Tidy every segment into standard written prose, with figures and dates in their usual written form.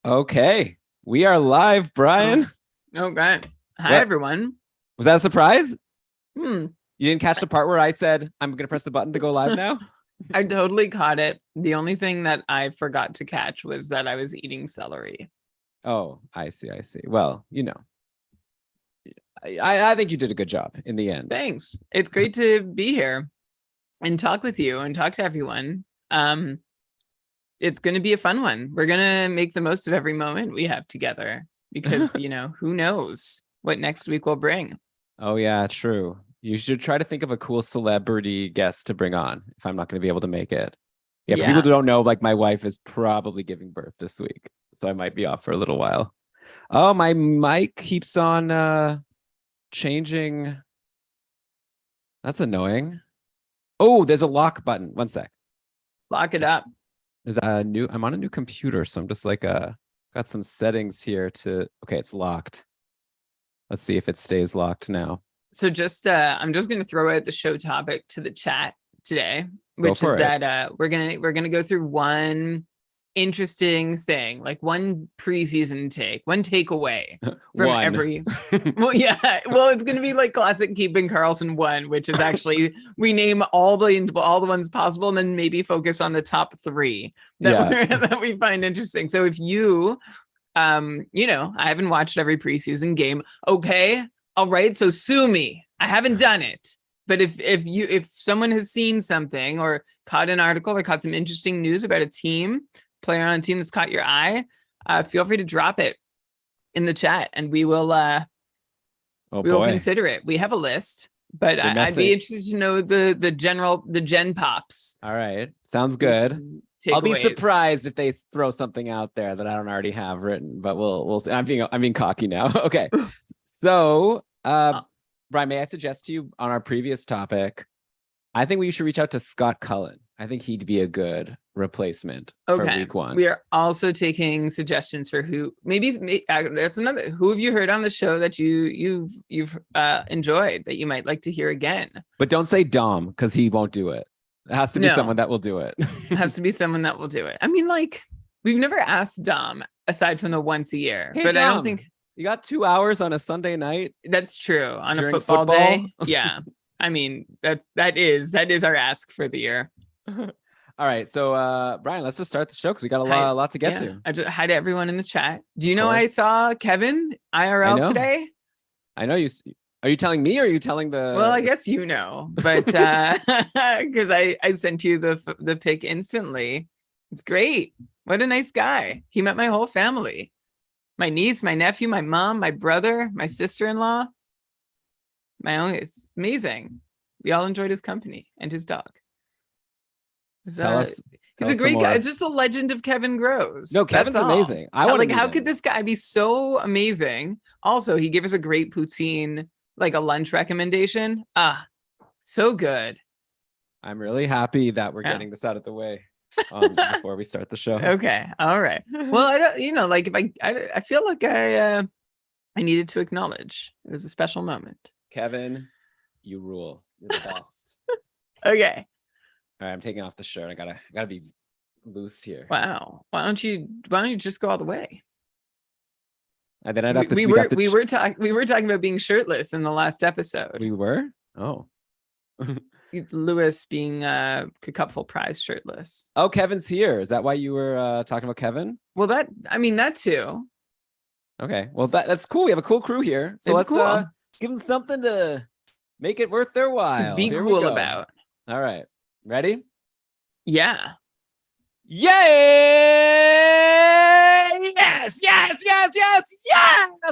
Okay, we are live, Brian. Okay. Hi, What? everyone. Was that a surprise? Hmm. You didn't catch the part where I said, I'm going to press the button to go live now? I totally caught it. The only thing that I forgot to catch was that I was eating celery. Oh, I see. Well, I think you did a good job in the end. Thanks. It's great to be here and talk with you and talk to everyone. It's going to be a fun one. We're going to make the most of every moment we have together because, who knows what next week will bring. Oh, yeah, true. You should try to think of a cool celebrity guest to bring on if I'm not going to be able to make it. Yeah, for people who don't know, like my wife is probably giving birth this week, so I might be off for a little while. Oh, my mic keeps on changing. That's annoying. Oh, there's a lock button. One sec. Lock it up. I'm on a new computer, so I'm just like got some settings here okay, it's locked. Let's see if it stays locked now. So I'm just going to throw out the show topic to the chat today, which is that we're going to go through one interesting thing, like one preseason one takeaway from every it's going to be like classic keeping Carlson one, which is actually we name all the ones possible and then maybe focus on the top three that we find interesting. So if you I haven't watched every preseason game. Okay, all right, so sue me. I haven't done it. But if someone has seen something or caught an article or caught some interesting news about a player on a team that's caught your eye, feel free to drop it in the chat and we will consider it. We have a list, but I'd be interested to know the gen pops. All right, sounds good. I'll be surprised if they throw something out there that I don't already have written, but we'll see. I'm being cocky now. Okay. So, Brian, may I suggest to you on our previous topic, I think we should reach out to Scott Cullen. I think he'd be a good replacement for week one. We are also taking suggestions for who that's another. Who have you heard on the show that you've enjoyed that you might like to hear again? But don't say Dom because he won't do it. It has to be someone that will do it. It has to be someone that will do it. I mean, like we've never asked Dom aside from the once a year, hey, but Dom, I don't think you got 2 hours on a Sunday night. That's true. On a football day. Yeah. I mean, that is our ask for the year. All right, so Brian, let's just start the show because we got a lot to get to. Hi to everyone in the chat. Do you know I saw Kevin IRL today? I know you. Are you telling me or are you telling the? Well, I guess you know, but because I sent you the pic instantly. It's great. What a nice guy. He met my whole family. My niece, my nephew, my mom, my brother, my sister-in-law. It's amazing. We all enjoyed his company and his dog. He's a great guy. It's just the legend of Kevin Groves. No, Kevin's amazing. How could this guy be so amazing? Also, he gave us a great poutine, like a lunch recommendation. So good. I'm really happy that we're getting this out of the way before we start the show. Okay. All right. Well, I don't, like if I feel like I needed to acknowledge it was a special moment. Kevin, you rule. You're the best. Okay. All right, I'm taking off the shirt. I gotta be loose here. Wow. Why don't you just go all the way? And then I'd have to. We were talking about being shirtless in the last episode. We were? Oh. Lewis being a cupful prize shirtless. Oh, Kevin's here. Is that why you were talking about Kevin? Well, that too. Okay. Well, that's cool. We have a cool crew here. So let's give them something to make it worth their while. To be cool about. All right. Ready? Yeah. Yay! Yes!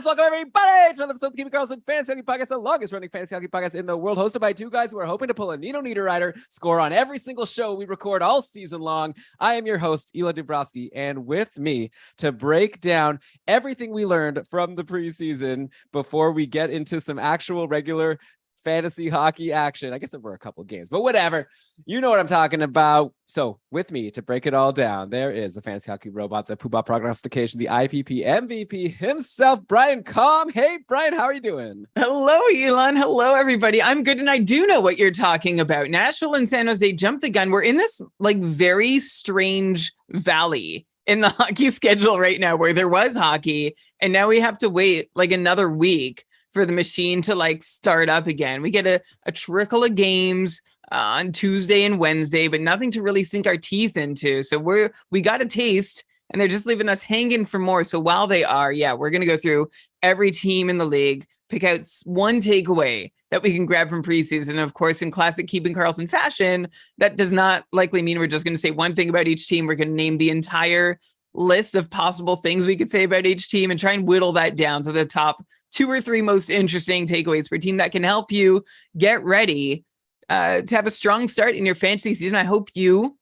Welcome everybody to the episode of the Keeping Carlson Fantasy Hockey Podcast, the longest running fantasy hockey podcast in the world, hosted by two guys who are hoping to pull a Nino Nita rider score on every single show we record all season long. I am your host, Eli Dubrovsky, and with me to break down everything we learned from the preseason before we get into some actual regular fantasy hockey action. I guess there were a couple of games, but whatever. You know what I'm talking about. So with me to break it all down, there is the fantasy hockey robot, the Poobah prognostication, the IPP MVP himself, Brian Com. Hey, Brian, how are you doing? Hello, Elon. Hello, everybody. I'm good, and I do know what you're talking about. Nashville and San Jose jumped the gun. We're in this like very strange valley in the hockey schedule right now where there was hockey, and now we have to wait like another week for the machine to like start up again. We get a trickle of games on Tuesday and Wednesday, but nothing to really sink our teeth into. So we got a taste, and they're just leaving us hanging for more. So while they are, we're going to go through every team in the league, pick out one takeaway that we can grab from preseason. Of course, in classic Keeping Karlsson fashion, that does not likely mean we're just going to say one thing about each team. We're going to name the entire list of possible things we could say about each team and try and whittle that down to the top 2 or 3 most interesting takeaways for a team that can help you get ready to have a strong start in your fantasy season. I hope you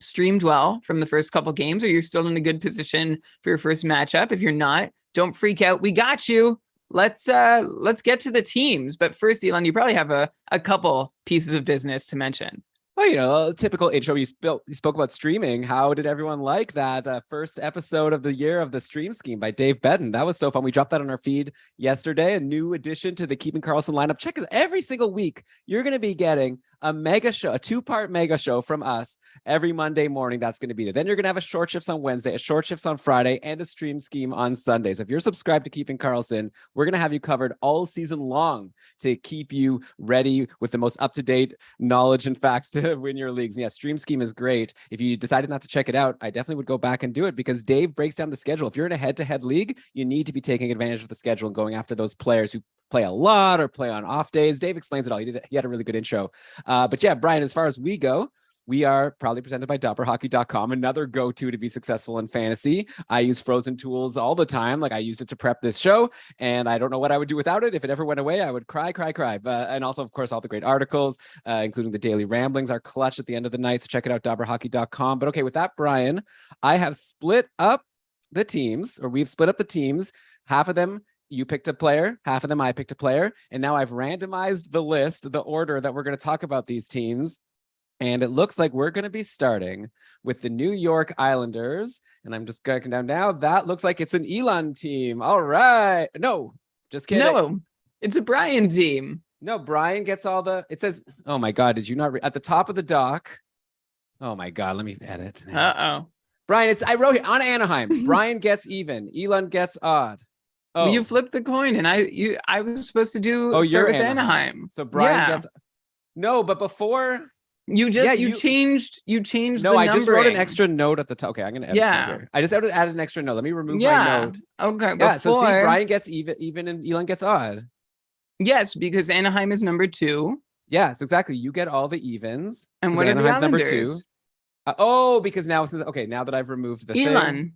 streamed well from the first couple games, or you're still in a good position for your first matchup. If you're not, don't freak out. We got you. Let's get to the teams. But first, Elon, you probably have a couple pieces of business to mention. Well, typical intro. You spoke about streaming. How did everyone like that first episode of the year of the Stream Scheme by Dave Bedden? That was so fun. We dropped that on our feed yesterday. A new addition to the Keeping Karlsson lineup. Check it every single week. You're going to be getting a mega show, a 2-part mega show from us every Monday morning. That's going to be there. Then you're going to have a short shifts on Wednesday, a short shifts on Friday, and a Stream Scheme on Sundays. If you're subscribed to Keeping Karlsson, we're going to have you covered all season long to keep you ready with the most up-to-date knowledge and facts to win your leagues. Yeah, Stream Scheme is great. If you decided not to check it out, I definitely would go back and do it, because Dave breaks down the schedule. If you're in a head-to-head league, you need to be taking advantage of the schedule and going after those players who play a lot or play on off days. Dave explains it all. He had a really good intro. But yeah, Brian, as far as we go, we are proudly presented by DopperHockey.com, another go-to to be successful in fantasy. I use Frozen Tools all the time. Like, I used it to prep this show, and I don't know what I would do without it. If it ever went away, I would cry. And also, of course, all the great articles, including the daily ramblings, are clutch at the end of the night. So check it out, DopperHockey.com. But okay, with that, Brian, I have split up the teams, or we've split up the teams. Half of them you picked a player, half of them I picked a player, and now I've randomized the list, the order that we're going to talk about these teams. And it looks like we're going to be starting with the New York Islanders. And I'm just going down now. That looks like it's an Elon team. All right. No, just kidding. No, it's a Brian team. No, Brian gets all the, it says, oh my God, did you not at the top of the doc? Oh my God, let me edit. Uh-oh. Brian, I wrote here on Anaheim. Brian gets even. Elon gets odd. Oh, well, you flipped the coin, and I was supposed to do you're with Anaheim. So Brian gets no, but before you changed. No, I just wrote an extra note at the top. Okay, I'm gonna edit here. I just added an extra note. Let me remove my note. Okay. Yeah. So see, Brian gets even, and Elon gets odd. Yes, because Anaheim is number 2. Yes, exactly. You get all the evens. And what are Anaheim's the number Islanders? 2? Because now now that I've removed the Elon thing.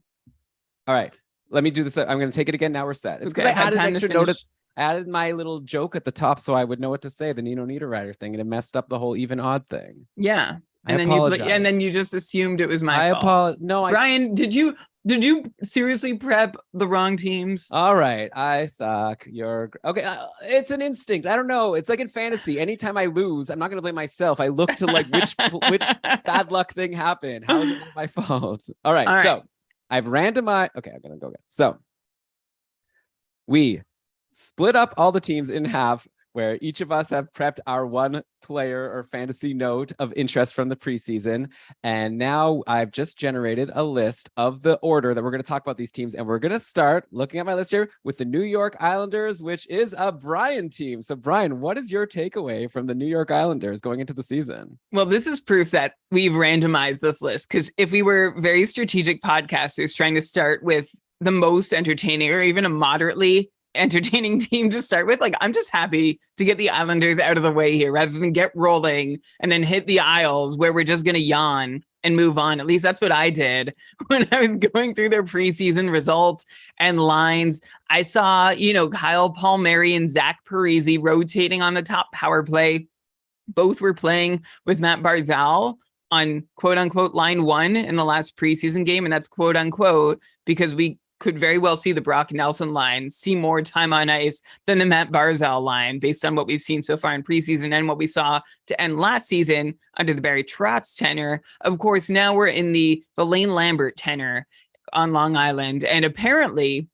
All right. Let me do this. I'm going to take it again. Now we're set. It's okay. I added an extra note. Added my little joke at the top so I would know what to say, the Nino Nita rider thing, and it messed up the whole even odd thing. Yeah. I apologize. And then you just assumed it was my fault. Brian, did you seriously prep the wrong teams? All right. I suck. You're okay. It's an instinct. I don't know. It's like in fantasy. Anytime I lose, I'm not going to blame myself. I look to like which bad luck thing happened. How is it my fault? All right. So I've randomized. Okay, I'm going to go again. So we split up all the teams in half, where each of us have prepped our one player or fantasy note of interest from the preseason. And now I've just generated a list of the order that we're going to talk about these teams. And we're going to start looking at my list here with the New York Islanders, which is a Brian team. So Brian, what is your takeaway from the New York Islanders going into the season? Well, this is proof that we've randomized this list, because if we were very strategic podcasters trying to start with the most entertaining or even a moderately entertaining team to start with, like, I'm just happy to get the Islanders out of the way here rather than get rolling and then hit the Isles where we're just going to yawn and move on. At least that's what I did when I was going through their preseason results and lines. I saw, Kyle Palmieri and Zach Parise rotating on the top power play. Both were playing with Matt Barzal on quote unquote line 1 in the last preseason game. And that's quote unquote because we could very well see the Brock Nelson line see more time on ice than the Matt Barzal line based on what we've seen so far in preseason and what we saw to end last season under the Barry Trotz tenor. Of course, now we're in the Lane Lambert tenor on Long Island. And apparently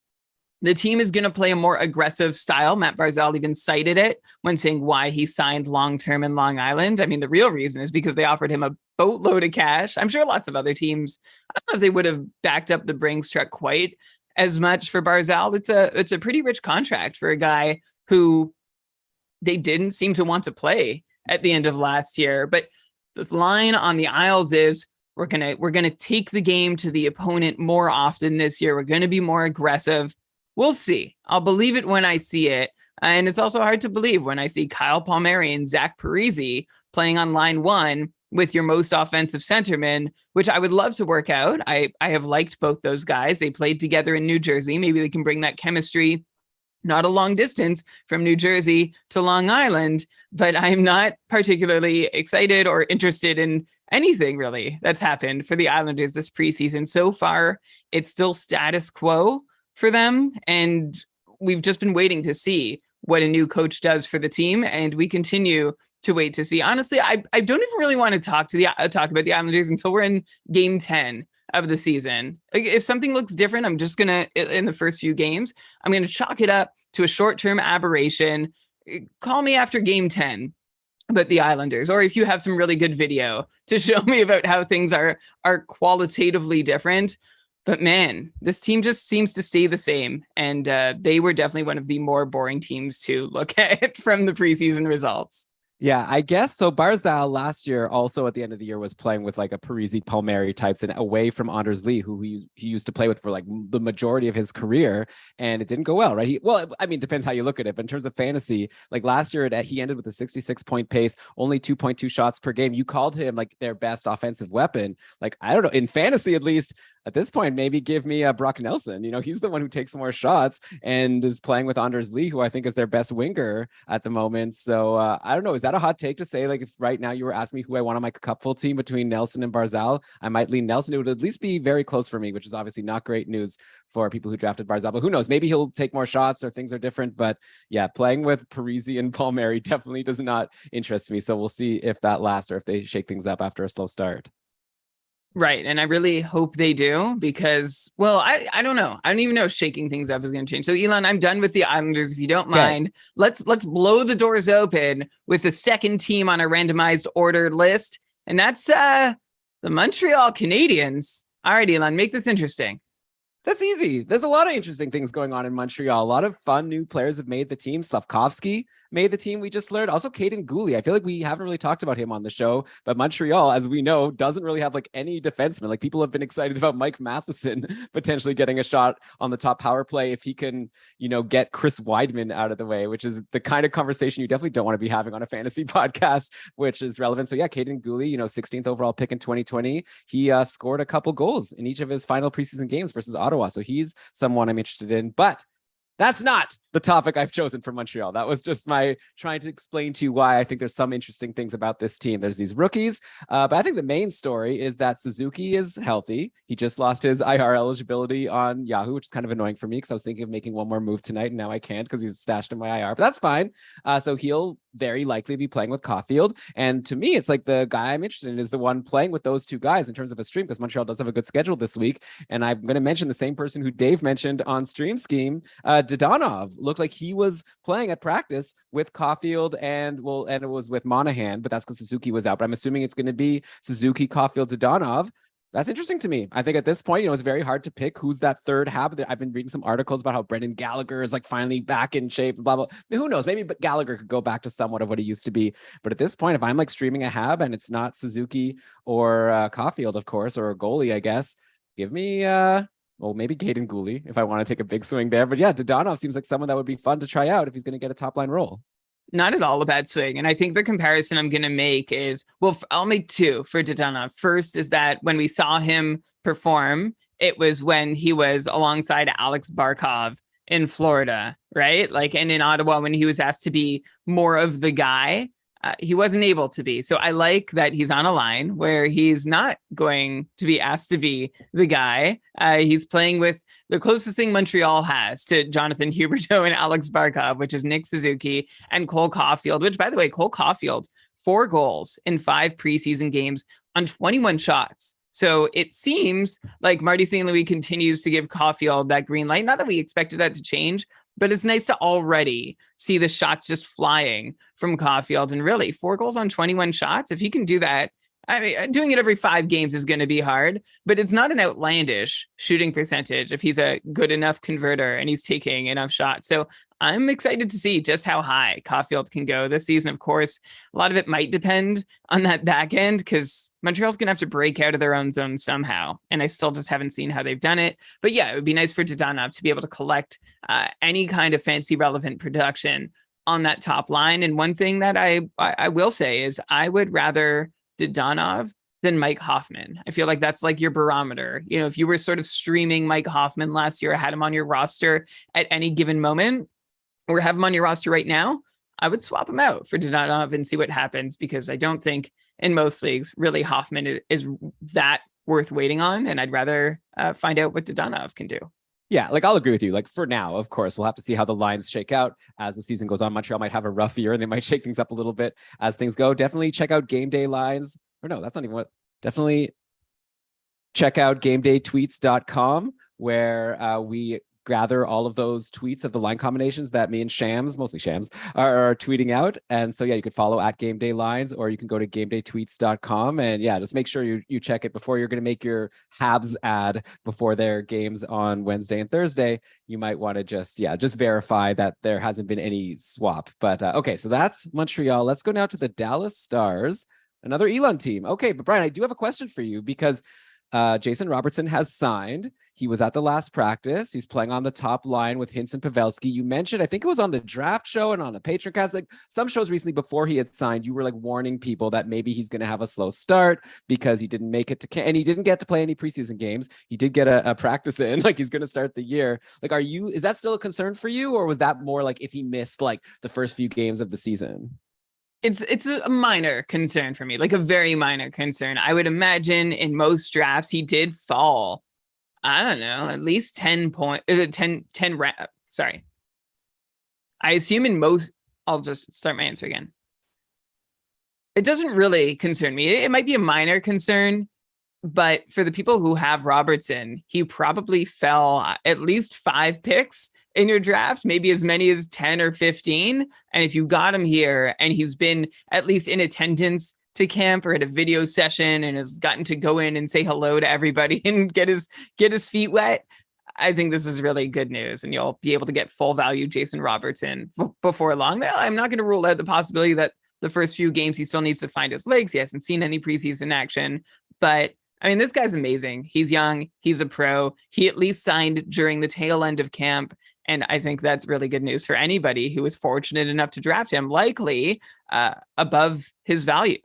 the team is going to play a more aggressive style. Matt Barzal even cited it when saying why he signed long-term in Long Island. I mean, the real reason is because they offered him a boatload of cash. I'm sure lots of other teams, I don't know if they would have backed up the Brinks truck quite as much for Barzal. It's a pretty rich contract for a guy who they didn't seem to want to play at the end of last year. But the line on the aisles is, we're gonna take the game to the opponent more often this year. We're gonna be more aggressive. We'll see. I'll believe it when I see it. And it's also hard to believe when I see Kyle Palmieri and Zach Parise playing on line one with your most offensive centerman, which I would love to work out. I have liked both those guys. They played together in New Jersey. Maybe they can bring that chemistry, not a long distance from New Jersey to Long Island, but I'm not particularly excited or interested in anything really that's happened for the Islanders this preseason. So far, it's still status quo for them. And we've just been waiting to see what a new coach does for the team. And we continue to wait to see. Honestly, I don't even really want to talk about the Islanders until we're in game 10 of the season. If something looks different, I'm just going to, in the first few games, I'm going to chalk it up to a short-term aberration. Call me after game 10 about the Islanders, or if you have some really good video to show me about how things are qualitatively different. But man, this team just seems to stay the same. And they were definitely one of the more boring teams to look at from the preseason results. Yeah, I guess so. Barzal last year also at the end of the year was playing with like a Parise Palmieri types and away from Anders Lee, who he used to play with for like the majority of his career, and it didn't go well, right? I mean, depends how you look at it, but in terms of fantasy, like last year he ended with a 66-point pace, only 2.2 shots per game. You called him like their best offensive weapon. Like, I don't know, in fantasy at least, at this point, maybe give me Brock Nelson. You know, he's the one who takes more shots and is playing with Anders Lee, who I think is their best winger at the moment. So I don't know. Is that a hot take to say, like, if right now you were asking me who I want on my cupful team between Nelson and Barzal, I might lean Nelson. It would at least be very close for me, which is obviously not great news for people who drafted Barzal. But who knows? Maybe he'll take more shots or things are different. But yeah, playing with Parise and Palmieri definitely does not interest me. So we'll see if that lasts or if they shake things up after a slow start. Right. And I really hope they do because, well, I don't know. I don't even know if shaking things up is going to change. So, Elon, I'm done with the Islanders. If you don't mind, let's blow the doors open with the second team on a randomized ordered list. And that's the Montreal Canadiens. All right, Elon, make this interesting. That's easy. There's a lot of interesting things going on in Montreal. A lot of fun new players have made the team. Slavkovsky made the team, we just learned. Also, Caden Gooley. I feel like we haven't really talked about him on the show, but Montreal, as we know, doesn't really have like any defensemen. Like people have been excited about Mike Matheson potentially getting a shot on the top power play if he can, you know, get Chris Weidman out of the way, which is the kind of conversation you definitely don't want to be having on a fantasy podcast, which is relevant. So yeah, Caden Gooley, you know, 16th overall pick in 2020. He scored a couple goals in each of his final preseason games versus Ottawa. So he's someone I'm interested in, but that's not the topic I've chosen for Montreal. That was just my trying to explain to you why I think there's some interesting things about this team. There's these rookies, but I think the main story is that Suzuki is healthy. He just lost his IR eligibility on Yahoo, which is kind of annoying for me because I was thinking of making one more move tonight, and now I can't because he's stashed in my IR, but that's fine. So he'll very likely be playing with Caulfield. And to me, it's like the guy I'm interested in is the one playing with those two guys in terms of a stream, because Montreal does have a good schedule this week. And I'm going to mention the same person who Dave mentioned on Stream Scheme, Dodonov. Looked like he was playing at practice with Caulfield and it was with Monahan, but that's because Suzuki was out. But I'm assuming it's going to be Suzuki, Caulfield, Dodonov. That's interesting to me. I think at this point, you know, it's very hard to pick who's that third half. I've been reading some articles about how Brendan Gallagher is like finally back in shape, blah, blah. Who knows? Maybe Gallagher could go back to somewhat of what he used to be. But at this point, if I'm like streaming a hab and it's not Suzuki or Caulfield, of course, or a goalie, I guess, give me, well, maybe Caden Gooley if I want to take a big swing there. But yeah, Dodonov seems like someone that would be fun to try out if he's going to get a top line role. Not at all a bad swing. And I think the comparison I'm going to make is, well, I'll make two for Dodonov. First is that when we saw him perform, it was when he was alongside Alex Barkov in Florida, right? Like, and in Ottawa, when he was asked to be more of the guy, he wasn't able to be. So I like that he's on a line where he's not going to be asked to be the guy. He's playing with the closest thing Montreal has to Jonathan Huberdeau and Alex Barkov, which is Nick Suzuki and Cole Caulfield, which, by the way, Cole Caulfield, 4 goals in 5 preseason games on 21 shots. So it seems like Marty St. Louis continues to give Caulfield that green light. Not that we expected that to change, but it's nice to already see the shots just flying from Caulfield. And really, 4 goals on 21 shots. If he can do that, I mean, doing it every 5 games is going to be hard, but it's not an outlandish shooting percentage if he's a good enough converter and he's taking enough shots. So I'm excited to see just how high Caulfield can go this season. Of course, a lot of it might depend on that back end because Montreal's going to have to break out of their own zone somehow. And I still just haven't seen how they've done it. But yeah, it would be nice for Dadonov to be able to collect any kind of fancy relevant production on that top line. And one thing that I will say is I would rather Dadonov than Mike Hoffman. I feel like that's like your barometer. You know, if you were sort of streaming Mike Hoffman last year, had him on your roster at any given moment, or have him on your roster right now, I would swap him out for Dadonov and see what happens, because I don't think in most leagues really Hoffman is that worth waiting on, and I'd rather find out what Dadonov can do. Yeah, like I'll agree with you. Like for now, of course, we'll have to see how the lines shake out as the season goes on. Montreal might have a rough year and they might shake things up a little bit as things go. Definitely check out game day lines. Or no, that's not even what. Definitely check out gamedaytweets.com where we gather all of those tweets of the line combinations that me and Shams, mostly Shams, are tweeting out. And so, yeah, you could follow at Game Day Lines, or you can go to gamedaytweets.com. And yeah, just make sure you check it before you're going to make your Habs ad before their games on Wednesday and Thursday. You might want to just verify that there hasn't been any swap. But okay, so that's Montreal. Let's go now to the Dallas Stars, another Elon team. Okay, but Brian, I do have a question for you because Jason Robertson has signed. He was at the last practice. He's playing on the top line with Hintz and Pavelski. You mentioned, I think it was on the draft show and on the Patroncast, like some shows recently before he had signed, you were like warning people that maybe he's going to have a slow start because he didn't make it to and he didn't get to play any preseason games. He did get a practice in, like he's going to start the year. Like, is that still a concern for you, or was that more like if he missed like the first few games of the season? It's a minor concern for me, like a very minor concern. I would imagine in most drafts he did fall, I don't know, at least 10 points. Sorry. I assume in most, I'll just start my answer again. It doesn't really concern me. It might be a minor concern, but for the people who have Robertson, he probably fell at least 5 picks in your draft, maybe as many as 10 or 15. And if you got him here and he's been at least in attendance to camp or at a video session and has gotten to go in and say hello to everybody and get his feet wet, I think this is really good news. And you'll be able to get full value Jason Robertson before long. I'm not going to rule out the possibility that the first few games he still needs to find his legs. He hasn't seen any preseason action, but I mean, this guy's amazing. He's young. He's a pro. He at least signed during the tail end of camp. And I think that's really good news for anybody who was fortunate enough to draft him, likely above his value.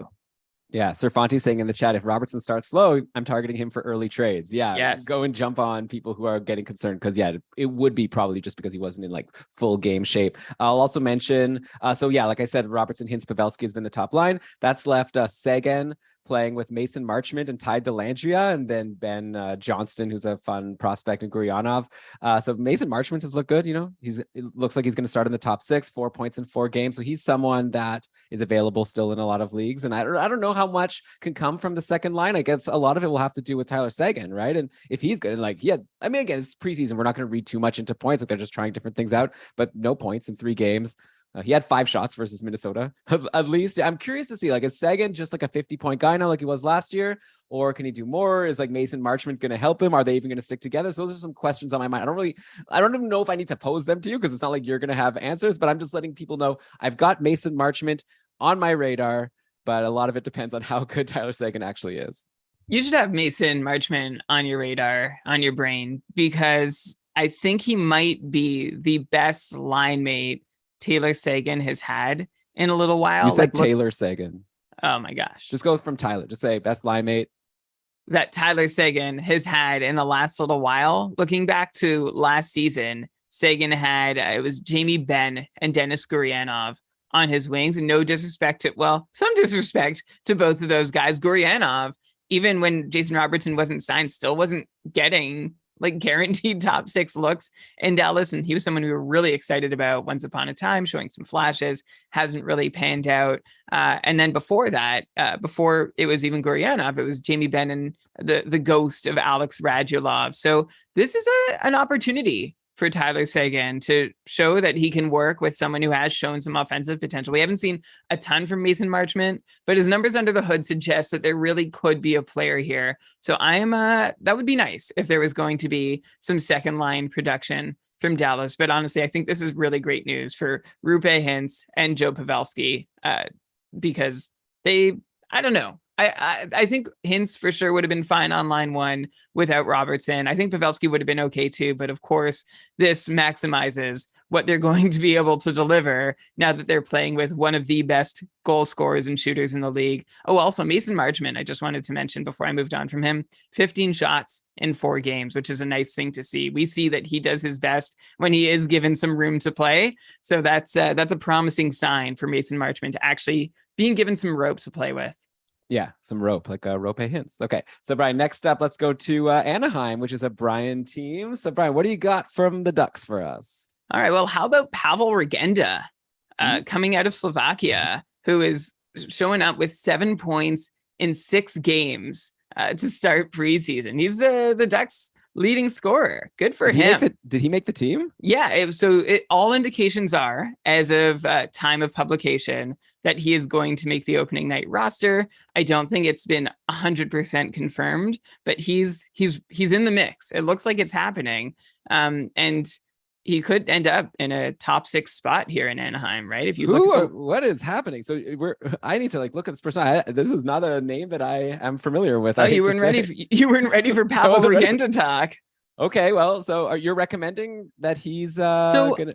Yeah, Sir Fonte saying in the chat, if Robertson starts slow, I'm targeting him for early trades. Yeah, yes. Go and jump on people who are getting concerned because, yeah, it would be probably just because he wasn't in like full game shape. I'll also mention, so yeah, like I said, Robertson, Hintz, Pavelski has been the top line. That's left Seguin playing with Mason Marchman and Ty Dellandrea, and then Ben Johnston, who's a fun prospect, and Guryanov. So Mason Marchman has looked good. You know, it looks like he's going to start in the top 6, 4 points in 4 games. So he's someone that is available still in a lot of leagues. And I don't know how much can come from the second line. I guess a lot of it will have to do with Tyler Seguin, right? And if he's good, like, yeah, I mean, again, it's preseason. We're not going to read too much into points. Like they're just trying different things out, but no points in 3 games. He had 5 shots versus Minnesota, at least. I'm curious to see, like, is Seguin just like a 50-point guy now like he was last year? Or can he do more? Is like Mason Marchman going to help him? Are they even going to stick together? So those are some questions on my mind. I don't even know if I need to pose them to you because it's not like you're going to have answers, but I'm just letting people know I've got Mason Marchman on my radar, but a lot of it depends on how good Tyler Seguin actually is. You should have Mason Marchman on your radar, on your brain, because I think he might be the best line mate Taylor Seguin has had in a little while. You said Taylor Seguin. Oh my gosh. Just go from Tyler. Just say best line mate that Tyler Seguin has had in the last little while. Looking back to last season, Seguin had, it was Jamie Benn and Dennis Guryanov on his wings, and no disrespect some disrespect to both of those guys. Guryanov, even when Jason Robertson wasn't signed, still wasn't getting like guaranteed top 6 looks in Dallas. And he was someone we were really excited about once upon a time, showing some flashes, hasn't really panned out. And then before that, before it was even Gurianov, it was Jamie Benn and the ghost of Alex Radulov. So this is an opportunity for Tyler Seguin to show that he can work with someone who has shown some offensive potential. We haven't seen a ton from Mason Marchman, but his numbers under the hood suggest that there really could be a player here. So that would be nice if there was going to be some second line production from Dallas. But honestly, I think this is really great news for Rupe Hintz and Joe Pavelski, because I don't know. I think Hintz for sure would have been fine on line 1 without Robertson. I think Pavelski would have been okay too, but of course this maximizes what they're going to be able to deliver now that they're playing with one of the best goal scorers and shooters in the league. Oh, also Mason Marchman, I just wanted to mention before I moved on from him, 15 shots in 4 games, which is a nice thing to see. We see that he does his best when he is given some room to play. So that's a promising sign for Mason Marchman to actually being given some rope to play with. Yeah, some rope, like Rope Hintz. Okay, so Brian, next up, let's go to Anaheim, which is a Brian team. So Brian, what do you got from the Ducks for us? All right, well, how about Pavel Regenda coming out of Slovakia, who is showing up with 7 points in 6 games to start preseason. He's the Ducks' leading scorer. Good for him. Did he make the team? Yeah, all indications are, as of time of publication, that he is going to make the opening night roster. I don't think it's been 100% confirmed, but he's in the mix. It looks like it's happening. And he could end up in a top 6 spot here in Anaheim, right? If you what is happening? So I need to look at this person. This is not a name that I am familiar with. Oh, you weren't ready for Pavel Regenda talk. Okay, well, so you're recommending that he's So cool.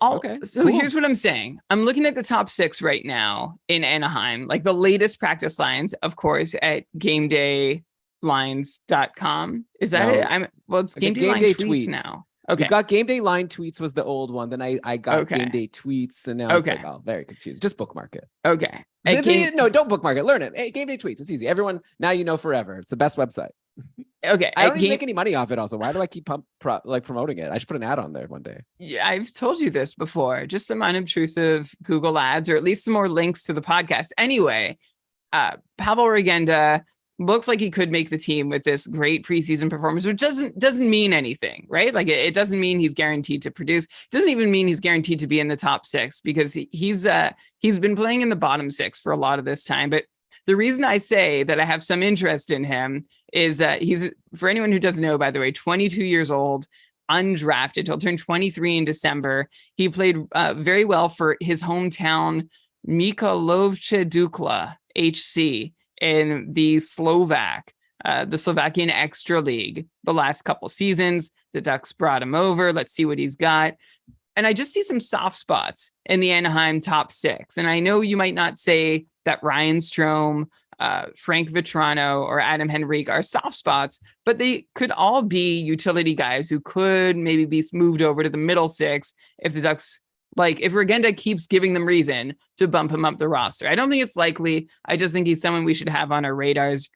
Here's what I'm saying. I'm looking at the top 6 right now in Anaheim, like the latest practice lines, of course, at GameDayLines.com. Is that it? It's Game Day Line tweets now. Okay. You got Game Day Line tweets was the old one. Then I got Game Day tweets, and now it's like, very confused. Just bookmark it. Okay. No, don't bookmark it. Learn it. Hey, Game Day tweets. It's easy. Everyone, now you know forever. It's the best website. Okay. I don't even make any money off it. Also, why do I keep promoting it? I should put an ad on there one day. Yeah, I've told you this before. Just some unobtrusive Google ads, or at least some more links to the podcast. Anyway, Pavel Regenda looks like he could make the team with this great preseason performance, which doesn't mean anything, right? Like it doesn't mean he's guaranteed to produce. It doesn't even mean he's guaranteed to be in the top 6, because he's been playing in the bottom 6 for a lot of this time. But the reason I say that I have some interest in him is that he's, for anyone who doesn't know, by the way, 22 years old, undrafted. He'll turn 23 in December. He played very well for his hometown Michalovce Dukla HC in the Slovakian Extra League the last couple seasons. The Ducks brought him over. Let's see what he's got. And I just see some soft spots in the Anaheim top 6. And I know you might not say that Ryan Strome, Frank Vetrano, or Adam Henrique are soft spots, but they could all be utility guys who could maybe be moved over to the middle 6 if the Ducks, if Regenda keeps giving them reason to bump him up the roster. I don't think it's likely. I just think he's someone we should have on our radars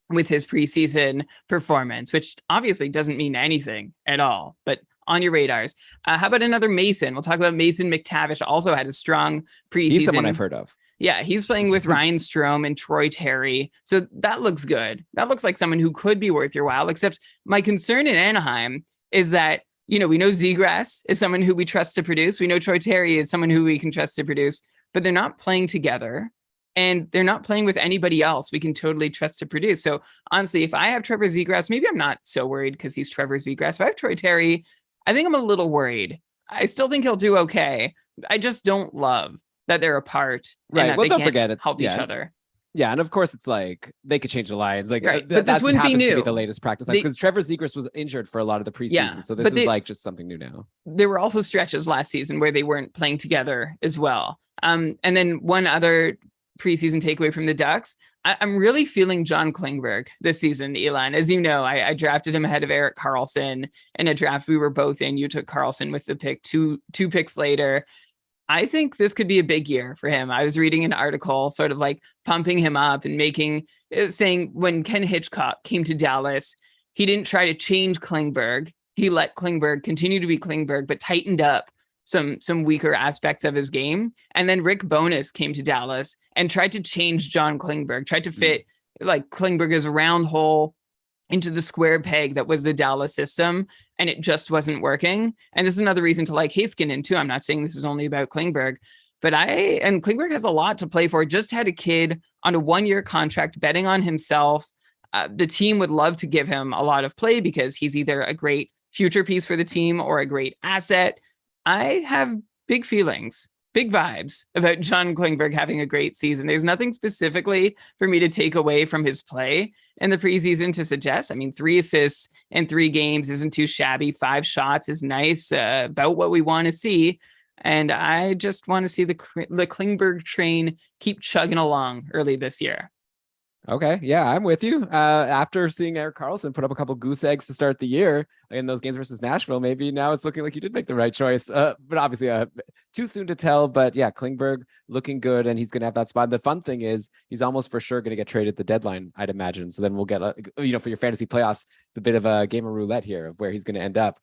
with his preseason performance, which obviously doesn't mean anything at all, but on your radars. How about another Mason? We'll talk about Mason McTavish. Also had a strong preseason. He's someone I've heard of. Yeah, he's playing with Ryan Strome and Troy Terry. So that looks good. That looks like someone who could be worth your while, except my concern in Anaheim is that, we know Zegras is someone who we trust to produce. We know Troy Terry is someone who we can trust to produce, but they're not playing together. And they're not playing with anybody else we can totally trust to produce. So honestly, if I have Trevor Zegras, maybe I'm not so worried because he's Trevor Zegras. If I have Troy Terry, I think I'm a little worried. I still think he'll do okay. I just don't love that they're apart. Right. Well, don't forget it's help each other. Yeah, and of course it's like they could change the lines. Like, right. But this wouldn't be new. To be the latest practice line, because Trevor Zegras was injured for a lot of the preseason, so this is like just something new now. There were also stretches last season where they weren't playing together as well. And then one other preseason takeaway from the Ducks, I'm really feeling John Klingberg this season, Elon. As you know, I drafted him ahead of Erik Karlsson in a draft we were both in. You took Carlson with the pick two picks later. I think this could be a big year for him. I was reading an article sort of like pumping him up and saying when Ken Hitchcock came to Dallas, he didn't try to change Klingberg. he let Klingberg continue to be Klingberg, but tightened up some weaker aspects of his game. And then Rick Bowness came to Dallas and tried to change John Klingberg, tried to fit like Klingberg as a round hole into the square peg that was the Dallas system, and it just wasn't working. And this is another reason to like Heiskanen too. I'm not saying this is only about Klingberg, but Klingberg has a lot to play for. Just had a kid on a 1-year contract, betting on himself. The team would love to give him a lot of play because he's either a great future piece for the team or a great asset. I have big feelings, big vibes about John Klingberg having a great season. There's nothing specifically for me to take away from his play in the preseason to suggest. I mean, 3 assists in 3 games isn't too shabby. 5 shots is nice, about what we want to see. And I just want to see the Klingberg train keep chugging along early this year. Okay, yeah, I'm with you. After seeing Erik Karlsson put up a couple goose eggs to start the year in those games versus Nashville, maybe now it's looking like you did make the right choice. But obviously, too soon to tell. But yeah, Klingberg looking good, and he's going to have that spot. The fun thing is he's almost for sure going to get traded at the deadline, I'd imagine. So then we'll get, for your fantasy playoffs, it's a bit of a game of roulette here of where he's going to end up.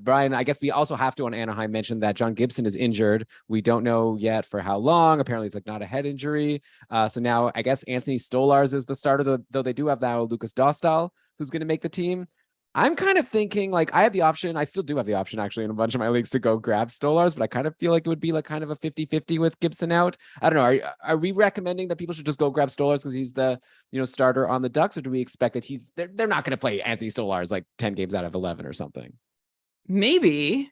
Brian, I guess we also have to on Anaheim mention that John Gibson is injured. We don't know yet for how long. Apparently, it's like not a head injury. So now I guess Anthony Stolarz is the starter, though they do have now Lucas Dostal, who's going to make the team. I'm kind of thinking like I had the option. I still do have the option actually in a bunch of my leagues to go grab Stolarz, but I kind of feel like it would be like kind of a 50-50 with Gibson out. I don't know. Are we recommending that people should just go grab Stolarz because he's the, starter on the Ducks, or do we expect that they're not going to play Anthony Stolarz like 10 games out of 11 or something? Maybe,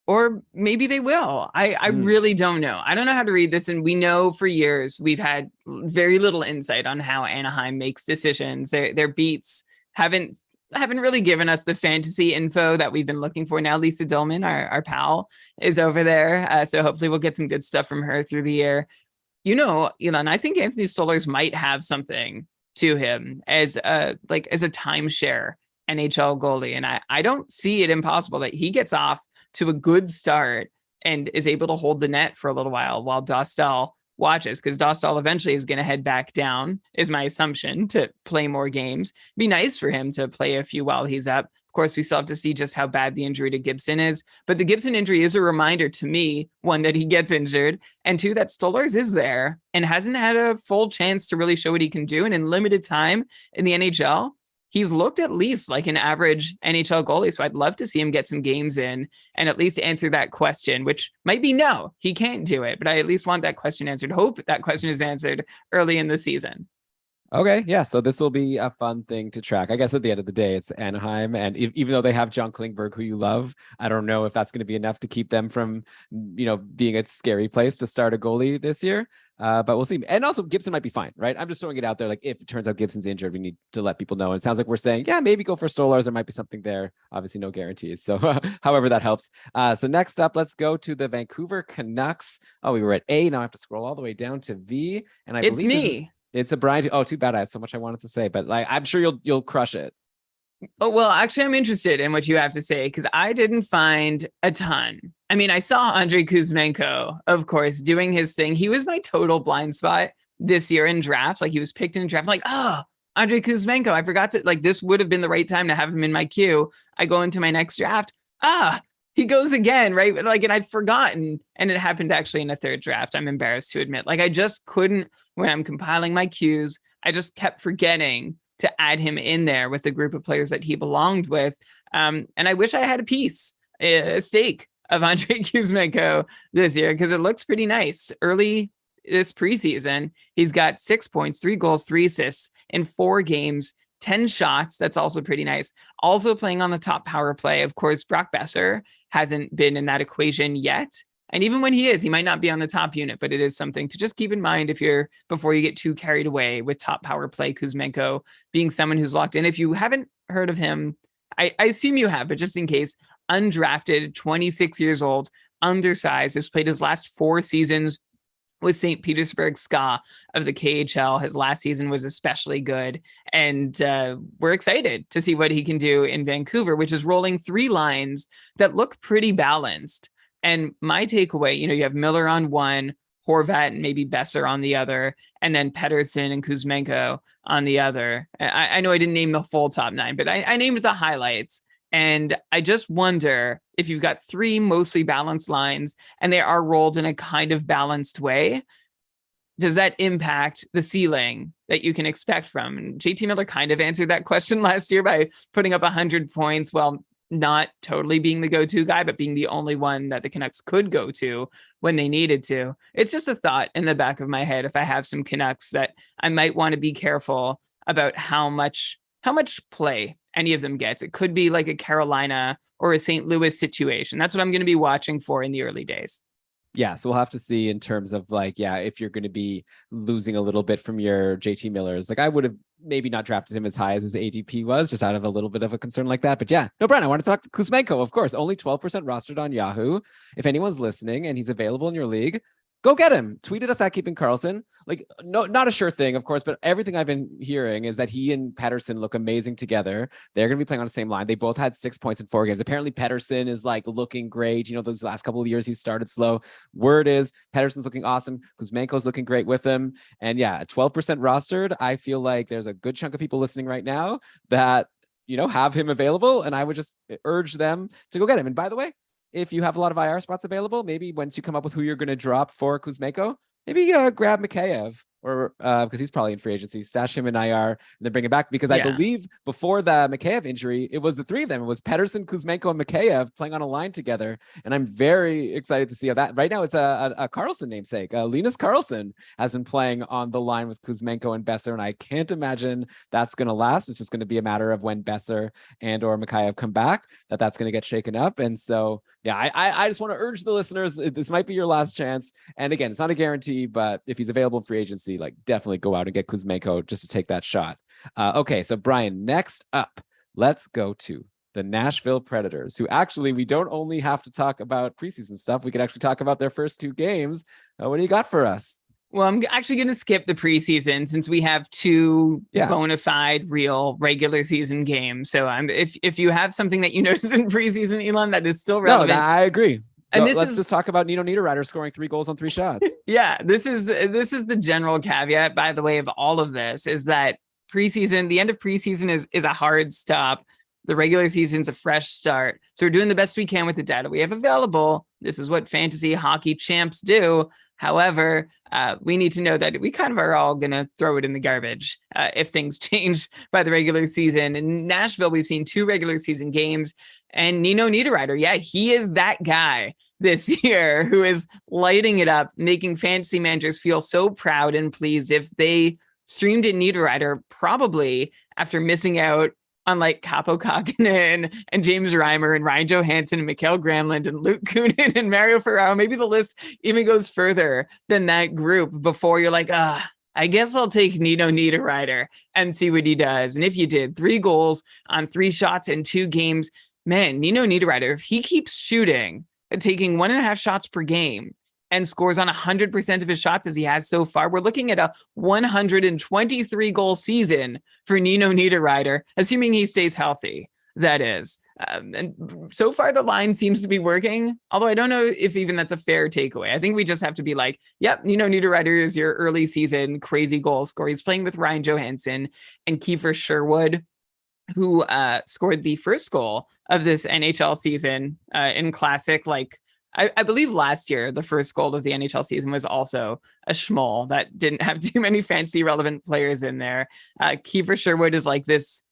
or maybe they will. I really don't know. I don't know how to read this. And we know for years we've had very little insight on how Anaheim makes decisions. Their beats haven't really given us the fantasy info that we've been looking for. Now Lisa Dillman, our pal, is over there. So hopefully we'll get some good stuff from her through the year. Elon, I think Anthony Stolarz might have something to him as a timeshare NHL goalie. And I don't see it impossible that he gets off to a good start and is able to hold the net for a little while Dostal watches, because Dostal eventually is going to head back down, is my assumption, to play more games. Be nice for him to play a few while he's up. Of course, we still have to see just how bad the injury to Gibson is, but the Gibson injury is a reminder to me, 1, that he gets injured, and 2, that Stolarz is there and hasn't had a full chance to really show what he can do. And in limited time in the NHL, he's looked at least like an average NHL goalie. So I'd love to see him get some games in and at least answer that question, which might be no, he can't do it. But I at least want that question answered. Hope that question is answered early in the season. Okay, yeah, so this will be a fun thing to track. I guess at the end of the day, it's Anaheim, and even though they have John Klingberg, who you love, I don't know if that's going to be enough to keep them from, being a scary place to start a goalie this year. But we'll see. And also, Gibson might be fine, right? I'm just throwing it out there. Like, if it turns out Gibson's injured, we need to let people know. And it sounds like we're saying, yeah, maybe go for Stolarz. There might be something there. Obviously, no guarantees. So, however that helps. So next up, let's go to the Vancouver Canucks. Oh, we were at A. Now I have to scroll all the way down to V. And I believe me. It's a Brian. Oh, too bad. I had so much I wanted to say, but I'm sure you'll crush it. Oh, well, actually, I'm interested in what you have to say because I didn't find a ton. I mean, I saw Andrei Kuzmenko, of course, doing his thing. He was my total blind spot this year in drafts. Like, he was picked in draft. I'm like, oh, Andrei Kuzmenko. I forgot to, this would have been the right time to have him in my queue. I go into my next draft. He goes again, right? And I'd forgotten. And it happened actually in a third draft. I'm embarrassed to admit. I just couldn't, when I'm compiling my queues, I just kept forgetting to add him in there with the group of players that he belonged with. And I wish I had a stake of Andrei Kuzmenko this year because it looks pretty nice. Early this preseason, he's got 6 points, 3 goals, 3 assists in 4 games, 10 shots. That's also pretty nice. Also playing on the top power play. Of course, Brock Besser hasn't been in that equation yet. And even when he is, he might not be on the top unit, but it is something to just keep in mind before you get too carried away with top power play. Kuzmenko being someone who's locked in. If you haven't heard of him, I assume you have, but just in case, undrafted, 26 years old, undersized, has played his last 4 seasons with St. Petersburg SKA of the KHL. His last season was especially good. And we're excited to see what he can do in Vancouver, which is rolling 3 lines that look pretty balanced. And my takeaway, you have Miller on one, Horvat and maybe Besser on the other, and then Pettersson and Kuzmenko on the other. I know I didn't name the full top 9, but I named the highlights. And I just wonder if you've got three mostly balanced lines and they are rolled in a kind of balanced way, does that impact the ceiling that you can expect from? And JT Miller kind of answered that question last year by putting up 100 points while not totally being the go-to guy, but being the only one that the Canucks could go to when they needed to. It's just a thought in the back of my head if I have some Canucks that I might want to be careful about how much play any of them gets. It could be like a Carolina or a St. Louis situation. That's what I'm going to be watching for in the early days. Yeah, so we'll have to see in terms of like, yeah, if you're going to be losing a little bit from your JT Millers. Like I would have maybe not drafted him as high as his ADP was, just out of a little bit of a concern like that. But yeah, no, Brian, I want to talk to Kuzmenko, of course, only 12% rostered on Yahoo. If anyone's listening and he's available in your league, go get him. Tweet at us at Keeping Carlson. Like, no, not a sure thing, of course, but everything I've been hearing is that he and Pettersson look amazing together. They're going to be playing on the same line. They both had 6 points in 4 games. Apparently, Pettersson is like looking great. You know, those last couple of years he started slow. Word is Pettersson's looking awesome. Kuzmenko's looking great with him. And yeah, 12% rostered. I feel like there's a good chunk of people listening right now that, you know, have him available. And I would just urge them to go get him. And by the way, if you have a lot of IR spots available, maybe once you come up with who you're going to drop for Kuzmenko, maybe grab Mikheyev or because he's probably in free agency, stash him in IR and then bring him back. Because I believe before the Mikheyev injury, it was the three of them. It was Pettersson, Kuzmenko, and Mikheyev playing on a line together. And I'm very excited to see how that right now it's a Carlson namesake. Linus Carlson has been playing on the line with Kuzmenko and Besser. And I can't imagine that's going to last. It's just going to be a matter of when Besser and or Mikheyev come back, that's going to get shaken up. And so, yeah, I just want to urge the listeners, this might be your last chance. And again, it's not a guarantee, but if he's available in free agency, like definitely go out and get Kuzmenko just to take that shot. Okay, so Brian, next up, let's go to the Nashville Predators, who actually we don't only have to talk about preseason stuff. We could actually talk about their first 2 games. What do you got for us? Well, I'm actually going to skip the preseason since we have 2 bona fide real regular season games. So if you have something that you notice in preseason, Elon, that is still relevant. No, I agree. And let's just talk about Nino Nita scoring 3 goals on 3 shots. Yeah, this is the general caveat, by the way, of all of this is that preseason, the end of preseason is a hard stop. The regular season's a fresh start. So we're doing the best we can with the data we have available. This is what fantasy hockey champs do. However, we need to know that we kind of are all going to throw it in the garbage if things change by the regular season. In Nashville, we've seen 2 regular season games. And Nino Nita, yeah, he is that guy this year who is lighting it up, making fantasy managers feel so proud and pleased if they streamed in Nita probably after missing out on like Capo Kakinen and James Reimer and Ryan Johansson and Mikael Granlund and Luke Kunin and Mario Ferraro. Maybe the list even goes further than that group before you're like, I guess I'll take Nino Nita and see what he does. And if you did 3 goals on 3 shots in 2 games, man, Nino Nita, if he keeps shooting and taking 1.5 shots per game and scores on 100% of his shots as he has so far, we're looking at a 123 goal season for Nino Nita, assuming he stays healthy, that is. And so far the line seems to be working, although I don't know if even that's a fair takeaway. I think we just have to be like, yep, Nino Nita is your early season crazy goal scorer. He's playing with Ryan Johansson and Kiefer Sherwood, who scored the first goal of this NHL season in Classic. Like, I believe last year, the first goal of the NHL season was also a schmoll that didn't have too many fancy relevant players in there. Kiefer Sherwood is like this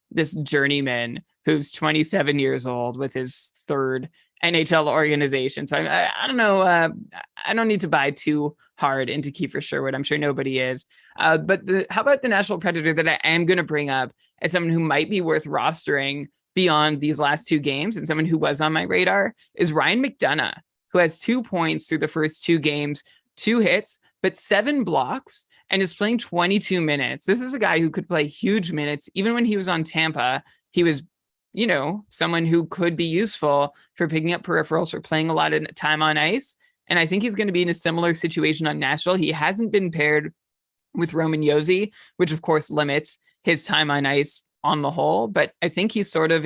journeyman who's 27 years old with his 3rd NHL organization. So I don't know. I don't need to buy too hard into Kiefer Sherwood. I'm sure nobody is. But how about the Nashville Predator that I am going to bring up as someone who might be worth rostering beyond these last 2 games and someone who was on my radar is Ryan McDonagh, who has 2 points through the first 2 games, 2 hits, but 7 blocks and is playing 22 minutes. This is a guy who could play huge minutes. Even when he was on Tampa, he was, you know, someone who could be useful for picking up peripherals, for playing a lot of time on ice. And I think he's going to be in a similar situation on Nashville. He hasn't been paired with Roman Josi, which of course limits his time on ice on the whole. But I think he's sort of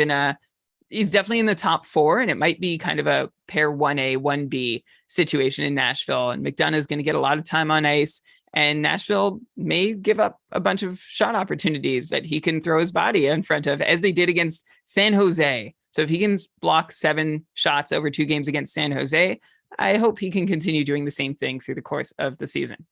he's definitely in the top 4, and it might be kind of a pair 1A, 1B situation in Nashville. And McDonagh is going to get a lot of time on ice, and Nashville may give up a bunch of shot opportunities that he can throw his body in front of, as they did against San Jose So if he can block 7 shots over 2 games against San Jose, I hope he can continue doing the same thing through the course of the season.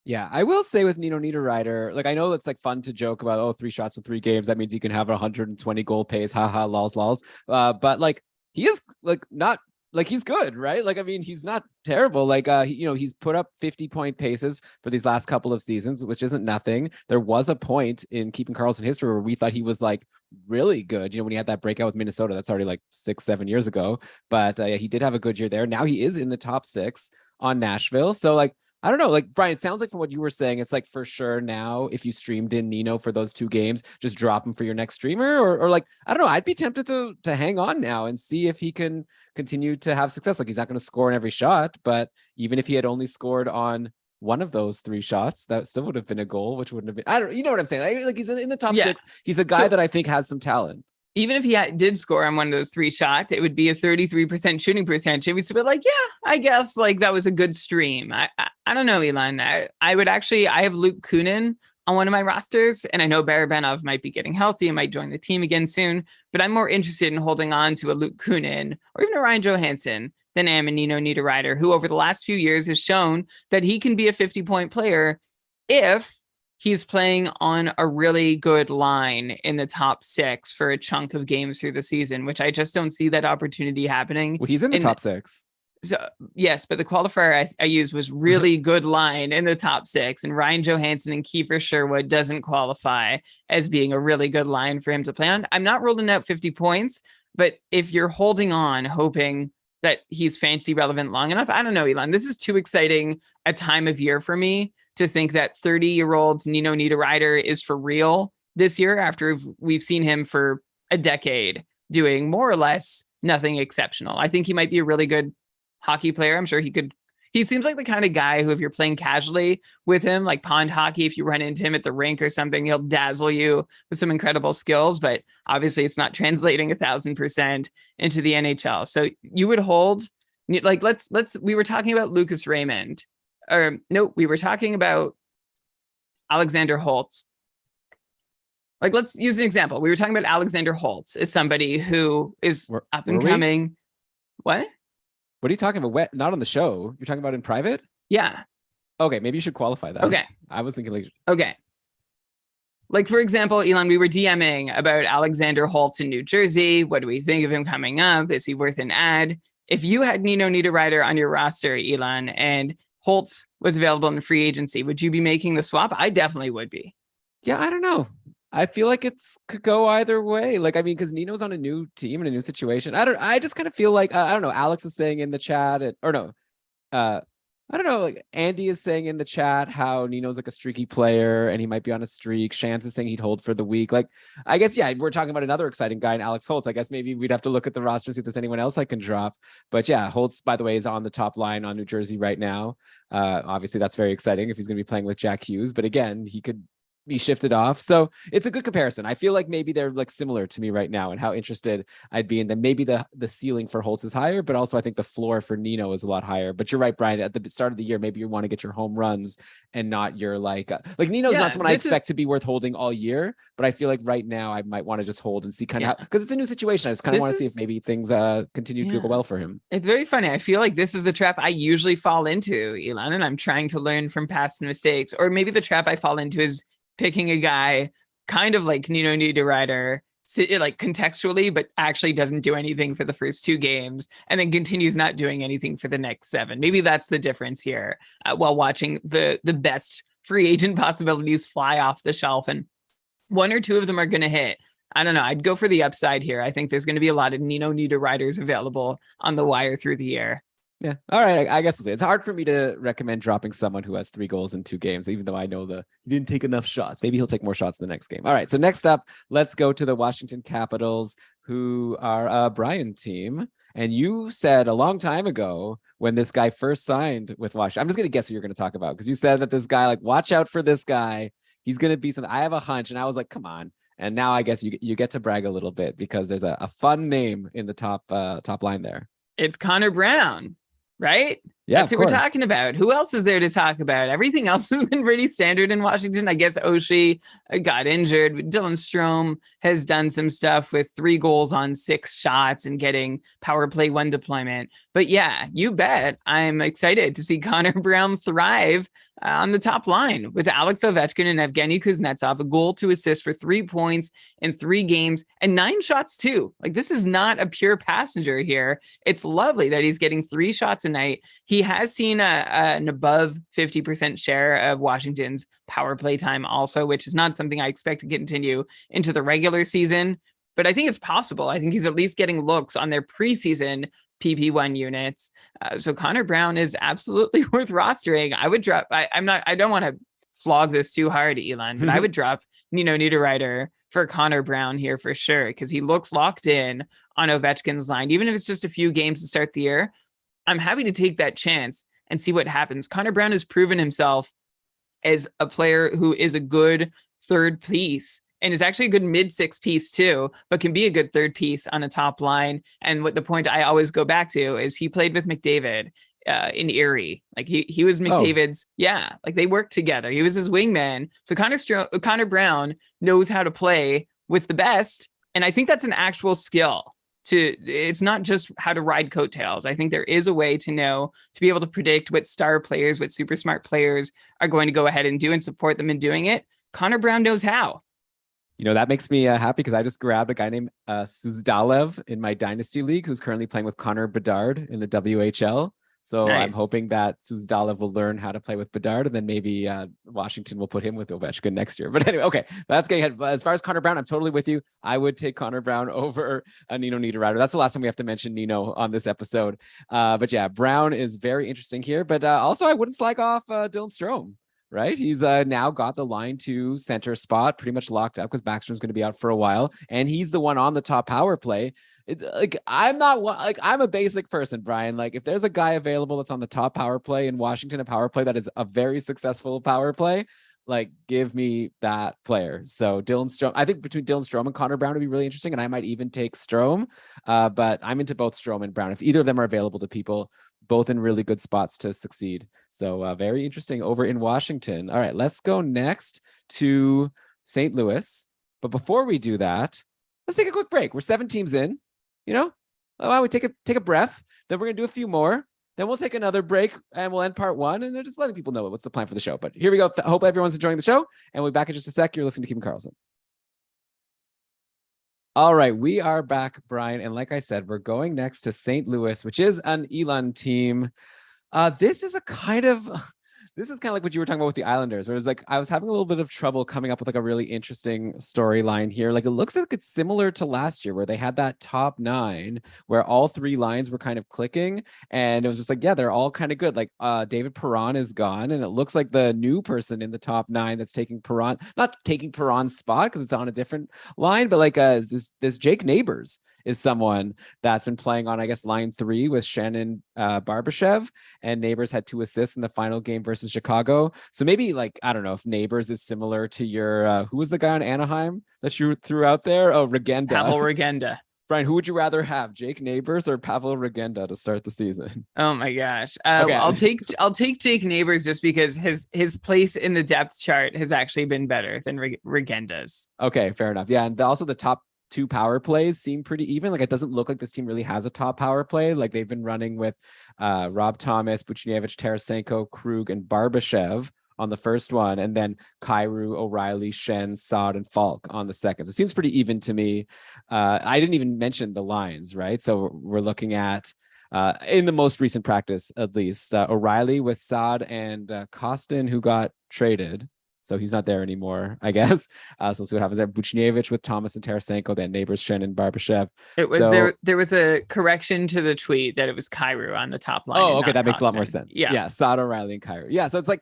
Yeah, I will say with Nino Niederreiter, like I know it's like fun to joke about, 3 shots in 3 games. That means he can have a 120 goal pace. Haha, lols. But like he is like not like he's good, right? Like, I mean, he's not terrible. Like, he's put up 50-point paces for these last couple of seasons, which isn't nothing. There was a point in keeping Karlsson history where we thought he was like really good. When he had that breakout with Minnesota, that's already like 6-7 years ago. But yeah, he did have a good year there. Now he is in the top 6 on Nashville. So like, I don't know, like Brian, it sounds like from what you were saying, it's like for sure now, if you streamed in Nino for those 2 games, just drop him for your next streamer or like, I don't know, I'd be tempted to hang on now and see if he can continue to have success. Like he's not going to score in every shot, but even if he had only scored on one of those 3 shots, that still would have been a goal, which wouldn't have been, you know what I'm saying? Like he's in the top 6. He's a guy that I think has some talent. Even if he did score on one of those 3 shots, it would be a 33% shooting percentage. It was a bit like, yeah, I guess like that was a good stream. I don't know, Elon. I have Luke Kunin on one of my rosters, and I know Barabanov might be getting healthy and might join the team again soon, but I'm more interested in holding on to a Luke Kunin or even a Ryan Johansson than I am a Nino Niederreiter, who over the last few years has shown that he can be a 50-point player if he's playing on a really good line in the top 6 for a chunk of games through the season, which I just don't see that opportunity happening. Well, he's in the top 6. So yes, but the qualifier I used was really good line in the top 6, and Ryan Johansson and Kiefer Sherwood doesn't qualify as being a really good line for him to play on. I'm not ruling out 50 points, but if you're holding on, hoping that he's fantasy relevant long enough, I don't know, Elon, this is too exciting a time of year for me to think that 30-year-old Nino Niederreiter is for real this year after we've seen him for a decade doing more or less nothing exceptional. I think he might be a really good hockey player. I'm sure he seems like the kind of guy who, if you're playing casually with him, like pond hockey, if you run into him at the rink or something, he'll dazzle you with some incredible skills, but obviously it's not translating 1,000% into the NHL. So you would hold, like, we were talking about Lucas Raymond. We were talking about Alexander Holtz. Like, let's use an example. We were talking about Alexander Holtz as somebody who is up and coming. What are you talking about? Not on the show. You're talking about in private? Yeah. Okay, maybe you should qualify that. Okay. I was thinking like... Okay. Like, for example, Elon, we were DMing about Alexander Holtz in New Jersey. What do we think of him coming up? Is he worth an ad? If you had Nino Niederreiter on your roster, Elon, and Holtz was available in free agency, would you be making the swap? I definitely would be. Yeah, I don't know. I feel like could go either way. Like, I mean, because Nino's on a new team in a new situation. I just kind of feel like, I don't know. Alex is saying in the chat, I don't know. Like Andy is saying in the chat how Nino's like a streaky player and he might be on a streak. Shams is saying he'd hold for the week. Like, I guess, yeah, we're talking about another exciting guy in Alex Holtz. I guess maybe we'd have to look at the roster, see if there's anyone else I can drop. But yeah, Holtz, by the way, is on the top line on New Jersey right now. Obviously, that's very exciting if he's going to be playing with Jack Hughes. But again, he could be shifted off. So it's a good comparison. I feel like maybe they're like similar to me right now and how interested I'd be in them. Maybe the ceiling for Holtz is higher, but also I think the floor for Nino is a lot higher. But you're right, Brian, at the start of the year, maybe you want to get your home runs and not your like Nino's not someone I expect to be worth holding all year, but I feel like right now I might want to just hold and see kind of because it's a new situation. I just kind of want to see if maybe things continue to go well for him. It's very funny. I feel like this is the trap I usually fall into, Elon, and I'm trying to learn from past mistakes. Or maybe the trap I fall into is picking a guy kind of like Nino Niederreiter, like contextually, but actually doesn't do anything for the first 2 games and then continues not doing anything for the next 7. Maybe that's the difference here while watching the best free agent possibilities fly off the shelf. And 1 or 2 of them are going to hit. I don't know. I'd go for the upside here. I think there's going to be a lot of Nino Niederreiters available on the wire through the year. Yeah. All right. I guess we'll see. It's hard for me to recommend dropping someone who has 3 goals in 2 games, even though I know he didn't take enough shots. Maybe he'll take more shots in the next game. All right. So next up, let's go to the Washington Capitals, who are a Brian team. And you said a long time ago when this guy first signed with Washington, I'm just going to guess who you're going to talk about because you said that this guy, like, watch out for this guy. He's going to be something. I have a hunch. And I was like, come on. And now I guess you get to brag a little bit because there's a fun name in the top line there. It's Connor Brown. right? Yeah, that's who we're talking about. Who else is there to talk about? Everything else has been pretty standard in Washington. I guess Oshie got injured. Dylan Strome has done some stuff with 3 goals on 6 shots and getting power play 1 deployment. But yeah, you bet I'm excited to see Connor Brown thrive on the top line with Alex Ovechkin and Evgeny Kuznetsov, a goal, 2 assists for 3 points in 3 games and 9 shots too. Like, this is not a pure passenger here. It's lovely that he's getting 3 shots a night. He has seen an above 50% share of Washington's power play time also, which is not something I expect to continue into the regular season, but I think it's possible. I think he's at least getting looks on their preseason PP1 units. So Connor Brown is absolutely worth rostering. I would drop, I don't want to flog this too hard, Elon, but I would drop Nino Nita for Connor Brown here for sure, because he looks locked in on Ovechkin's line. Even if it's just a few games to start the year, I'm happy to take that chance and see what happens. Connor Brown has proven himself as a player who is a good third piece and is actually a good mid-6 piece too, but can be a good third piece on a top line. And what the point I always go back to is he played with McDavid in Erie. Like he was McDavid's, like they worked together. He was his wingman. So Connor Brown knows how to play with the best. And I think that's an actual skill. It's not just how to ride coattails. I think there is a way to be able to predict what star players, what super smart players are going to go ahead and do and support them in doing it. Connor Brown knows how. That makes me happy because I just grabbed a guy named Suzdalev in my Dynasty League who's currently playing with Connor Bedard in the WHL. So nice. I'm hoping that Suzdalev will learn how to play with Bedard, and then maybe Washington will put him with Ovechkin next year. But anyway, okay, that's getting ahead. As far as Connor Brown, I'm totally with you. I would take Connor Brown over Nino Nita. That's the last time we have to mention Nino on this episode. But yeah, Brown is very interesting here. But also, I wouldn't slack off Dylan Strome. Right, he's now got the line to center spot pretty much locked up because Backstrom's going to be out for a while, and he's the one on the top power play. It's like I'm a basic person, Brian. Like, if there's a guy available that's on the top power play in Washington, a power play that is a very successful power play, like, give me that player. So Dylan Strome, I think between Dylan Strome and Connor Brown would be really interesting, and I might even take Strome. But I'm into both Strome and Brown if either of them are available to people. Both in really good spots to succeed. So very interesting over in Washington. All right, let's go next to St. Louis. But before we do that, let's take a quick break. We're 7 teams in. Why don't we take a breath? Then we're gonna do a few more. Then we'll take another break and we'll end part 1. And just letting people know what's the plan for the show. But here we go. I hope everyone's enjoying the show. And we'll be back in just a sec. You're listening to Keeping Carlson. All right, we are back, Brian. And like I said, we're going next to St. Louis, which is an Elon team. This is kind of like what you were talking about with the Islanders, where it's like I was having a little bit of trouble coming up with like a really interesting storyline here. Like, it looks like it's similar to last year where they had that top 9 where all 3 lines were kind of clicking, and it was just like, yeah, they're all kind of good. Like David Perron is gone, and it looks like the new person in the top 9 that's taking Perron, not taking Perron's spot because it's on a different line, but like this Jake Neighbours is someone that's been playing on, I guess, line 3 with Shannon Barbashev, and Neighbours had 2 assists in the final game versus Chicago. So maybe, like, I don't know if Neighbours is similar to your, who was the guy on Anaheim that you threw out there? Oh, Regenda. Pavel Regenda. Brian, who would you rather have, Jake Neighbours or Pavel Regenda to start the season? Oh my gosh. Okay. I'll take Jake Neighbours just because his place in the depth chart has actually been better than Regenda's. Okay, fair enough. Yeah, and also the top 2 power plays seem pretty even. Like, it doesn't look like this team really has a top power play. Like, they've been running with Rob Thomas, Buchnevich, Tarasenko, Krug, and Barbashev on the first one, and then Kyrou, O'Reilly, Shen, Saad, and Falk on the second. So it seems pretty even to me. I didn't even mention the lines, right? So we're looking at in the most recent practice, at least, O'Reilly with Saad and Kostin, who got traded. So he's not there anymore, I guess. So we'll see what happens there. Buchnevich with Thomas and Tarasenko, then Neighbours, Shen, and Barbashev. It was there was a correction to the tweet that it was Kyrou on the top line. Oh, okay, that makes a lot more sense. Yeah, Saad, O'Reilly, and Kyrou. Yeah, so it's like,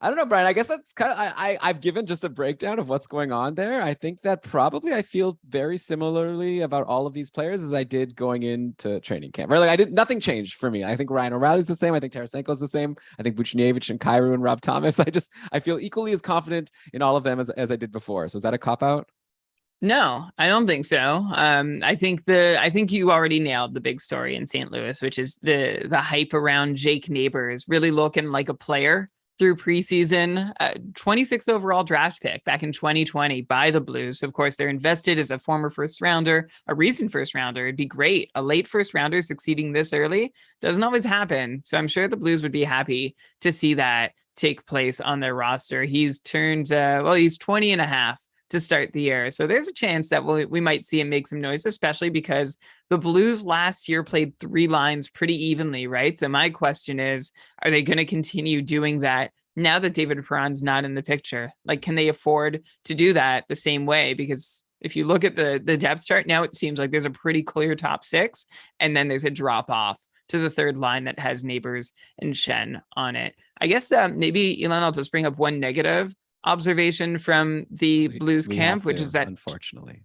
I don't know, Brian. I guess that's kind of, I've given just a breakdown of what's going on there. I think that probably I feel very similarly about all of these players as I did going into training camp. Right? Like, nothing changed for me. I think Ryan O'Reilly's the same. I think Tarasenko's the same. I think Buchnevich and Kyrou and Rob Thomas. I feel equally as confident in all of them as I did before. So is that a cop out? No, I don't think so. I think you already nailed the big story in St. Louis, which is the hype around Jake Neighbours really looking like a player through preseason. 26th overall draft pick back in 2020 by the Blues. Of course, they're invested as a former first rounder, a recent first rounder. It'd be great. A late first rounder succeeding this early doesn't always happen. So I'm sure the Blues would be happy to see that take place on their roster. He's turned, he's 20 and a half to start the year. So there's a chance that we might see him make some noise, especially because the Blues last year played 3 lines pretty evenly, right? So my question is, are they going to continue doing that now that David Perron's not in the picture? Like, can they afford to do that the same way? Because if you look at the depth chart now, it seems like there's a pretty clear top 6, and then there's a drop off to the third line that has Neighbours and Shen on it. I guess maybe, Elon, I'll just bring up one negative observation from the Blues camp, which is that, unfortunately,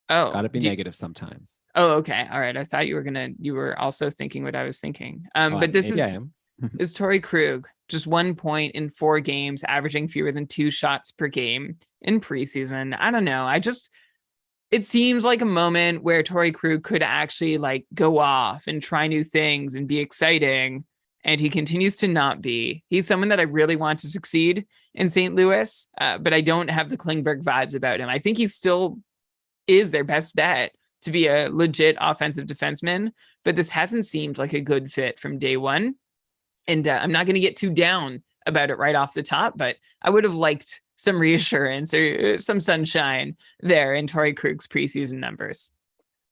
gotta be negative sometimes. Oh, okay, all right. I thought you were also thinking what I was thinking. But this I am. is Torrey Krug, just 1 point in 4 games, averaging fewer than 2 shots per game in preseason. I don't know. It seems like a moment where Torrey Krug could actually like go off and try new things and be exciting. And he continues to not be. He's someone that I really want to succeed in St. Louis, but I don't have the Klingberg vibes about him. I think he still is their best bet to be a legit offensive defenseman, but this hasn't seemed like a good fit from day one. And I'm not going to get too down about it right off the top, but I would have liked some reassurance or some sunshine there in Torrey Krug's preseason numbers.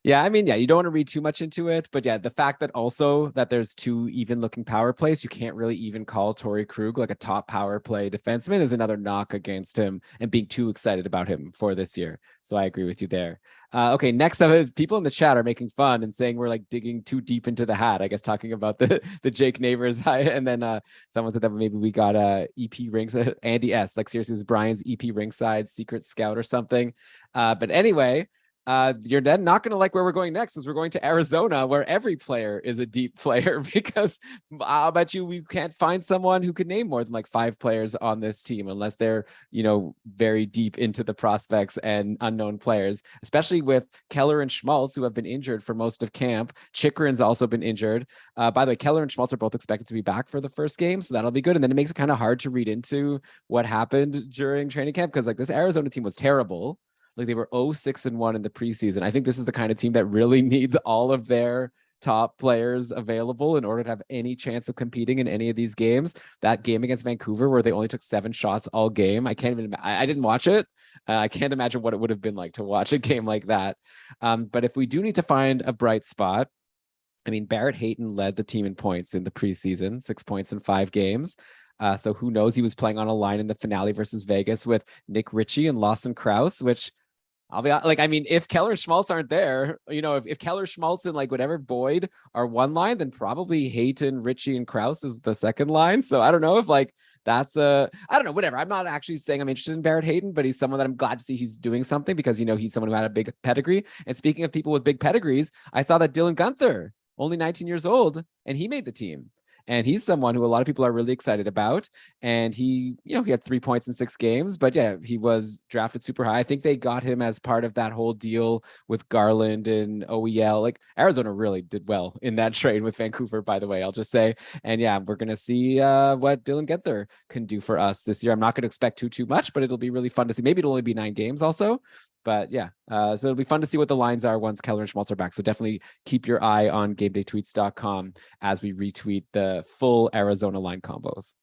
Yeah, I mean, you don't want to read too much into it, but the fact that also that there's 2 even looking power plays, you can't really even call Torrey Krug like a top power play defenseman is another knock against him and being too excited about him for this year. So I agree with you there. Okay, next up is people in the chat are making fun and saying we're like digging too deep into the hat. I guess talking about the Jake Neighbours, and then someone said that maybe we got EP rings. Andy S, like seriously, is Brian's EP ringside secret scout or something? But anyway. You're then not going to like where we're going next, is we're going to Arizona, where every player is a deep player, because I'll bet you we can't find someone who could name more than like 5 players on this team unless they're, very deep into the prospects and unknown players, especially with Keller and Schmaltz, who have been injured for most of camp. Chychrun's also been injured. By the way, Keller and Schmaltz are both expected to be back for the first game, so that'll be good. And then it makes it kind of hard to read into what happened during training camp, because like this Arizona team was terrible. Like they were 0-6-1 in the preseason. I think this is the kind of team that really needs all of their top players available in order to have any chance of competing in any of these games. That game against Vancouver, where they only took 7 shots all game, I didn't watch it. I can't imagine what it would have been like to watch a game like that. But if we do need to find a bright spot, I mean, Barrett Hayden led the team in points in the preseason, 6 points in 5 games. So who knows? He was playing on a line in the finale versus Vegas with Nick Ritchie and Lawson Krause, which I'll be like, I mean, if Keller and Schmaltz aren't there, if Keller, Schmaltz, and like whatever Boyd are one line, then probably Hayton, Ritchie, and Krause is the second line. So I don't know if like that's I don't know, whatever. I'm not actually saying I'm interested in Barrett Hayden, but he's someone that I'm glad to see he's doing something, because, he's someone who had a big pedigree. And speaking of people with big pedigrees, I saw that Dylan Guenther, only 19 years old, and he made the team. And he's someone who a lot of people are really excited about. And he, he had 3 points in 6 games, but he was drafted super high. I think they got him as part of that whole deal with Garland and OEL. Like Arizona really did well in that trade with Vancouver, by the way, I'll just say. And we're going to see what Dylan Guenther can do for us this year. I'm not going to expect too much, but it'll be really fun to see. Maybe it'll only be 9 games also. But so it'll be fun to see what the lines are once Keller and Schmaltz are back. So definitely keep your eye on GameDayTweets.com as we retweet the full Arizona line combos.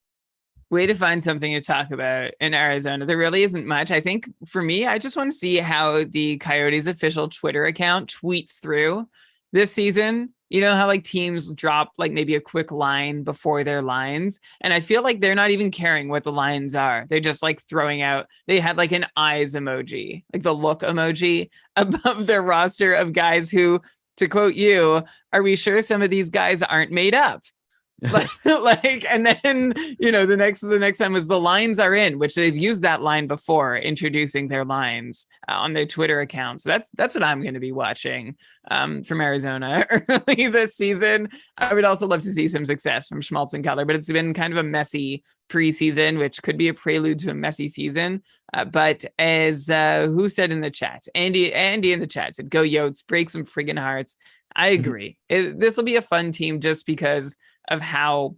Way to find something to talk about in Arizona. There really isn't much. I think for me, I just want to see how the Coyotes official Twitter account tweets through this season. You know how like teams drop like maybe a quick line before their lines, and I feel like they're not even caring what the lines are. They're just like throwing out, they had like an eyes emoji, like the look emoji above their roster of guys who, to quote you, are we sure some of these guys aren't made up? And then the next time was the lines are in, which they've used that line before introducing their lines on their Twitter account. So that's what I'm going to be watching from Arizona early this season. I would also love to see some success from Schmaltz and Keller, but it's been kind of a messy preseason, which could be a prelude to a messy season. But as who said in the chat, Andy in the chat said, "Go Yotes, break some friggin' hearts." I agree. This will be a fun team just because of how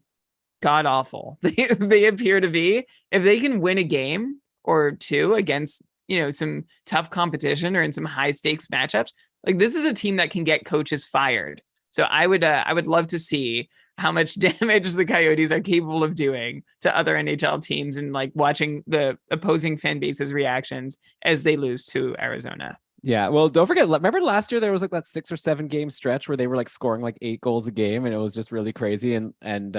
god awful they appear to be. If they can win a game or two against some tough competition or in some high stakes matchups, like this is a team that can get coaches fired. So I would love to see how much damage the Coyotes are capable of doing to other NHL teams and like watching the opposing fan base's reactions as they lose to Arizona. Yeah, well, don't forget, remember last year there was like that 6 or 7 game stretch where they were like scoring like 8 goals a game and it was just really crazy. And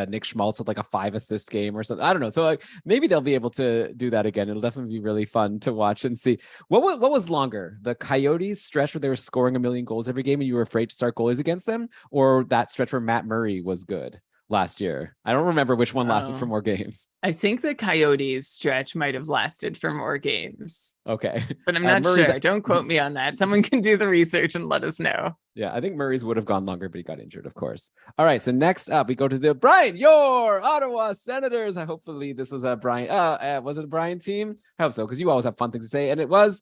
Nick Schmaltz had like a 5 assist game or something. I don't know. So like maybe they'll be able to do that again. It'll definitely be really fun to watch and see. What was longer, the Coyotes stretch where they were scoring 1 million goals every game and you were afraid to start goalies against them, or that stretch where Matt Murray was good last year? I don't remember which one lasted for more games. I think the Coyotes stretch might have lasted for more games. Okay. But I'm not sure. Don't quote me on that. Someone can do the research and let us know. Yeah, I think Murray's would have gone longer, but he got injured, of course. All right, so next up, we go to the Brian, your Ottawa Senators. Hopefully this was a Brian. Was it a Brian team? I hope so, because you always have fun things to say. And it was,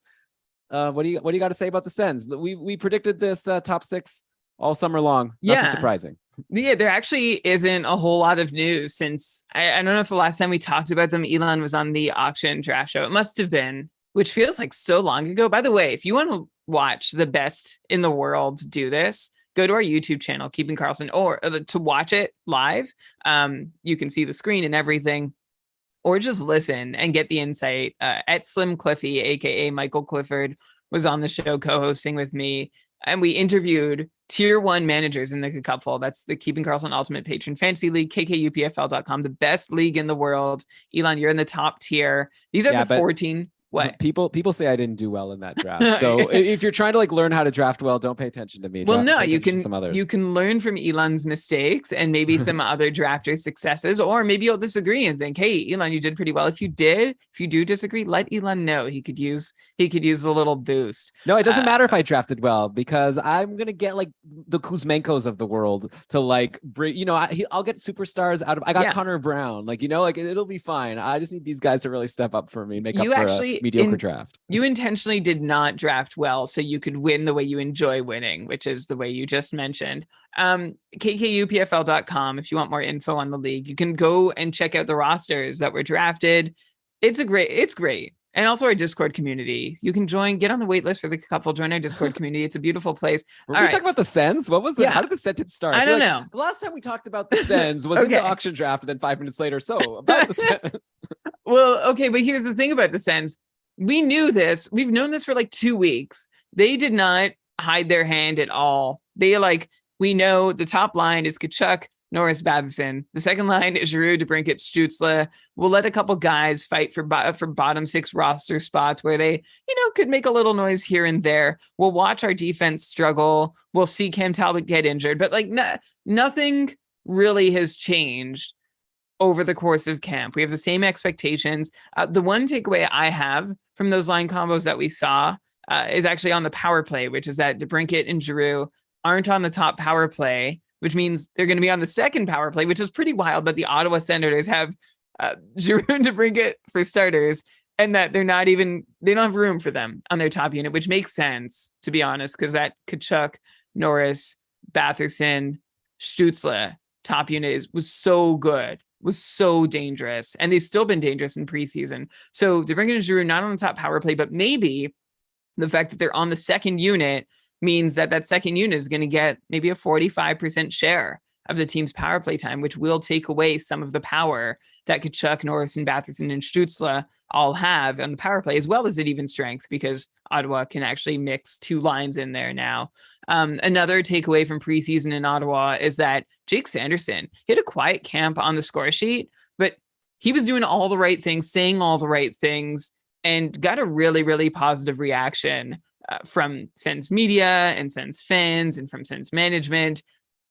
what do you got to say about the Sens? We predicted this top 6 all summer long. Not too surprising. Yeah, there actually isn't a whole lot of news since I don't know if the last time we talked about them, Elon was on the auction draft show. It must have been, which feels like so long ago. By the way, if you want to watch the best in the world do this, go to our YouTube channel, Keeping Carlson, or to watch it live. You can see the screen and everything, or just listen and get the insight. At Slim Cliffy, aka Michael Clifford, was on the show co-hosting with me, and we interviewed tier 1 managers in the Cupful. That's the Keeping Carlson Ultimate Patron Fantasy League, kkupfl.com, the best league in the world. Elon, you're in the top tier. These are the 14. What? People say I didn't do well in that draft. So if you're trying to like learn how to draft well, don't pay attention to me. Well, no, you can learn from Elon's mistakes and maybe some other drafters' successes, or maybe you'll disagree and think, hey, Elon, you did pretty well. If you do disagree, let Elon know. He could use a little boost. No, it doesn't matter if I drafted well, because I'm gonna get like the Kuzmenkos of the world to like bring. I'll get superstars out of. I got Connor Brown. Like it'll be fine. I just need these guys to really step up for me. Make up for a mediocre draft. You intentionally did not draft well so you could win the way you enjoy winning, which is the way you just mentioned. kkupfl.com. If you want more info on the league, you can go and check out the rosters that were drafted. It's great. And also our Discord community. You can get on the wait list for the couple, join our Discord community. It's a beautiful place. Were we talking about the Sens? What was it? How did the sentence start? I don't know. The last time we talked about the Sens was in the auction draft, and then 5 minutes later. So about the Sens. Well, okay, but here's the thing about the Sens. We knew this. We've known this for like 2 weeks. They did not hide their hand at all. We know the top line is Tkachuk, Norris, Batherson. The second line is Giroux, DeBrincat, Stützle. We'll let a couple guys fight for bottom 6 roster spots where they, could make a little noise here and there. We'll watch our defense struggle. We'll see Cam Talbot get injured, but nothing really has changed over the course of camp. We have the same expectations. The one takeaway I have from those line combos that we saw is actually on the power play, which is that DeBrincat and Giroux aren't on the top power play, which means they're going to be on the second power play, which is pretty wild. But the Ottawa Senators have Giroux and DeBrincat for starters, and that they don't have room for them on their top unit, which makes sense, to be honest, because that Tkachuk, Norris, Batherson, Stützle top unit was so good, was so dangerous, and they've still been dangerous in preseason. So DeBrincat and Giroux not on the top power play, but maybe the fact that they're on the second unit means that second unit is going to get maybe a 45% share of the team's power play time, which will take away some of the power that Tkachuk, Norris, and Batherson and Stützle all have on the power play, as well as at even strength, because Ottawa can actually mix 2 lines in there now. Another takeaway from preseason in Ottawa is that Jake Sanderson hit a quiet camp on the score sheet, but he was doing all the right things, saying all the right things, and got a really, really positive reaction from Sens media and Sens fans and from Sens management.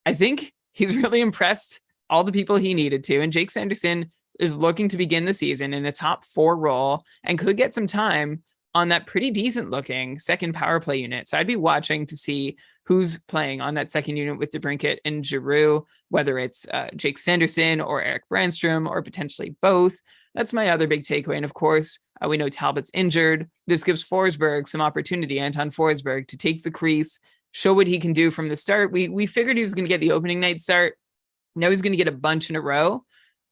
I think he's really impressed all the people he needed to. And Jake Sanderson is looking to begin the season in a top 4 role and could get some time on that pretty decent looking second power play unit. So I'd be watching to see who's playing on that second unit with DeBrincat and Giroux, whether it's Jake Sanderson or Eric Brandstrom or potentially both. That's my other big takeaway. And of course, we know Talbot's injured. This gives Forsberg some opportunity, Anton Forsberg, to take the crease, show what he can do from the start. We figured he was going to get the opening night start. Now he's going to get a bunch in a row.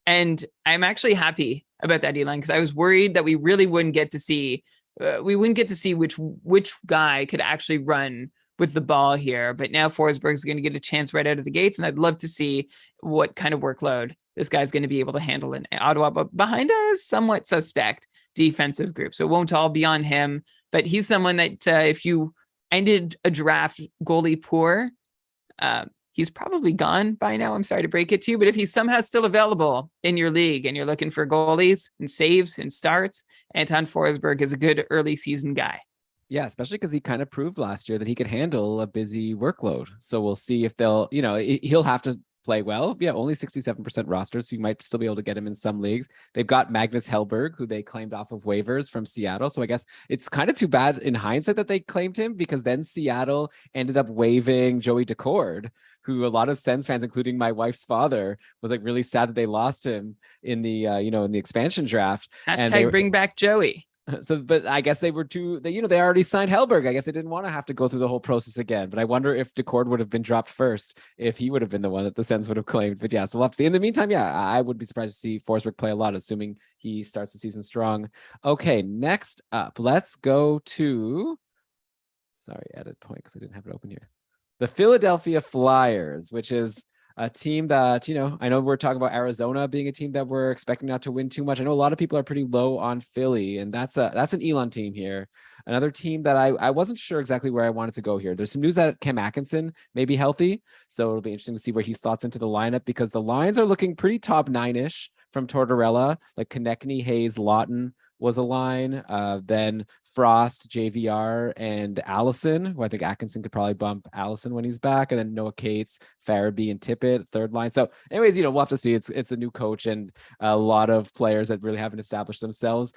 And I'm actually happy about that D-line because I was worried that we really wouldn't get to see which guy could actually run with the ball here. But now Forsberg's going to get a chance right out of the gates. And I'd love to see what kind of workload this guy's going to be able to handle in Ottawa, but behind a somewhat suspect defensive group. So it won't all be on him, but he's someone that if you ended a draft goalie poor, he's probably gone by now. I'm sorry to break it to you, but if he's somehow still available in your league and you're looking for goalies and saves and starts, Anton Forsberg is a good early season guy. Yeah, especially because he kind of proved last year that he could handle a busy workload. So we'll see if they'll, he'll have to play well. Yeah, only 67% roster, so you might still be able to get him in some leagues. They've got Magnus Hellberg, who they claimed off of waivers from Seattle. So I guess it's kind of too bad in hindsight that they claimed him, because then Seattle ended up waiving Joey Decord, who a lot of Sens fans, including my wife's father, was like really sad that they lost him in the in the expansion draft. Hashtag bring back Joey. So, but I guess they already signed Hellberg. I guess they didn't want to have to go through the whole process again. But I wonder if Decord would have been dropped first, if he would have been the one that the Sens would have claimed. But yeah, so we'll have to see. In the meantime, yeah, I would be surprised to see Forsberg play a lot, assuming he starts the season strong. Okay, next up, let's go to, edit point, because I didn't have it open here. The Philadelphia Flyers, which is a team that, I know we're talking about Arizona being a team that we're expecting not to win too much. I know a lot of people are pretty low on Philly, and that's an Elon team here. Another team that I wasn't sure exactly where I wanted to go here. There's some news that Cam Atkinson may be healthy, so it'll be interesting to see where he slots into the lineup, because the lines are looking pretty top nine-ish from Tortorella, like Konechny, Hayes, Lawton was a line, then Frost, JVR, and Allison, who I think Atkinson could probably bump Allison when he's back, and then Noah Cates, Farabee, and Tippett, third line. So anyways, we'll have to see. It's a new coach and a lot of players that really haven't established themselves.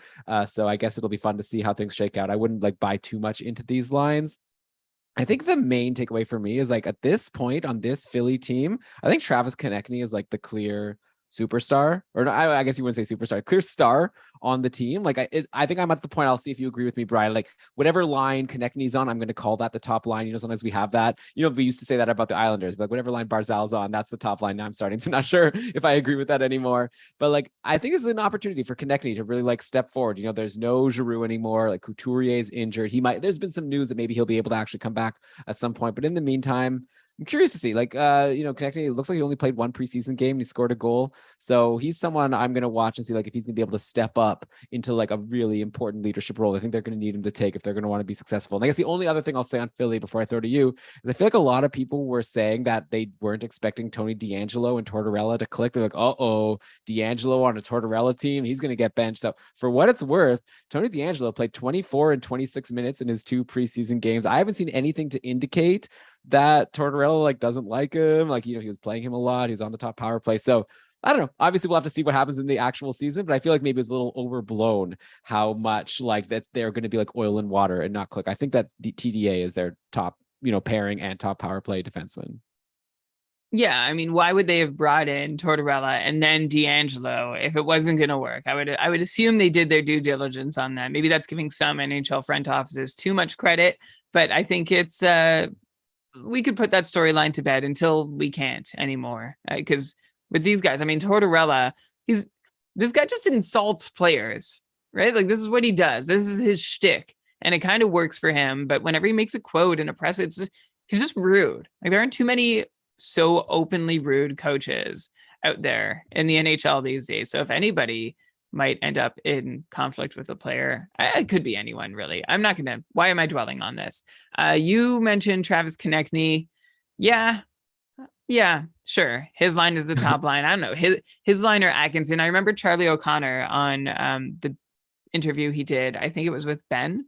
So I guess it'll be fun to see how things shake out. I wouldn't buy too much into these lines. I think the main takeaway for me is at this point on this Philly team, I think Travis Konechny is the clear superstar, or I guess you wouldn't say superstar, clear star on the team. I think I'm at the point, I'll see if you agree with me, Brian, whatever line Konechny's on, I'm going to call that the top line. Sometimes we have that, we used to say that about the Islanders, but whatever line Barzal's on, that's the top line. Now I'm starting to not sure if I agree with that anymore, but I think this is an opportunity for Konechny to really step forward. There's no Giroux anymore, Couturier's injured. There's been some news that maybe he'll be able to actually come back at some point, but in the meantime, I'm curious to see, Konechny, it looks like he only played one preseason game and he scored a goal. So he's someone I'm going to watch and see if he's going to be able to step up into a really important leadership role. I think they're going to need him to take if they're going to want to be successful. And I guess the only other thing I'll say on Philly before I throw to you is I feel a lot of people were saying that they weren't expecting Tony DeAngelo and Tortorella to click. They're DeAngelo on a Tortorella team, he's going to get benched. So for what it's worth, Tony DeAngelo played 24 and 26 minutes in his two preseason games. I haven't seen anything to indicate that Tortorella doesn't like him. He was playing him a lot. He was on the top power play. So I don't know. Obviously, we'll have to see what happens in the actual season, but I feel maybe it's a little overblown how much that they're going to be oil and water and not click. I think that the TDA is their top, pairing and top power play defenseman. Yeah, I mean, why would they have brought in Tortorella and then DeAngelo if it wasn't going to work? I would assume they did their due diligence on that. Maybe that's giving some NHL front offices too much credit, but I think it's we could put that storyline to bed until we can't anymore. Because with these guys, I mean, Tortorella, this guy just insults players, right? This is what he does. This is his shtick, and it kind of works for him. But whenever he makes a quote in a press, he's just rude. There aren't too many so openly rude coaches out there in the NHL these days. So if anybody might end up in conflict with a player, it could be anyone, really. Why am I dwelling on this? You mentioned Travis Konechny. Yeah, sure. His line is the top line. I don't know. His line or Atkinson. I remember Charlie O'Connor on the interview he did. I think it was with Ben.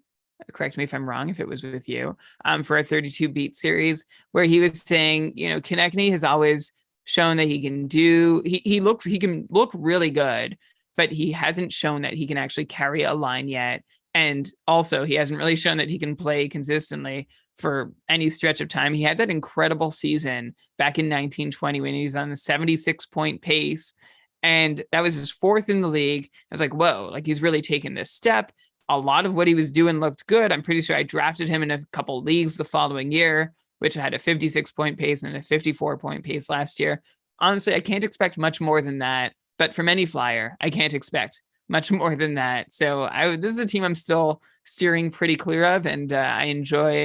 Correct me if I'm wrong, if it was with you, for a 32 beat series, where he was saying, Konechny has always shown that he can he can look really good, but he hasn't shown that he can actually carry a line yet. And also he hasn't really shown that he can play consistently. for any stretch of time. He had that incredible season back in 1920 when he was on the 76-point pace. And that was his 4th in the league. I was like, whoa, like he's really taken this step. A lot of what he was doing looked good. I'm pretty sure I drafted him in a couple leagues the following year, which had a 56-point pace and a 54-point pace last year. Honestly, I can't expect much more than that. But from any Flyer, I can't expect much more than that. So this is a team I'm still steering pretty clear of. And I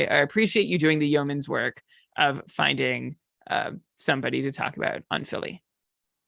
appreciate you doing the yeoman's work of finding somebody to talk about on Philly.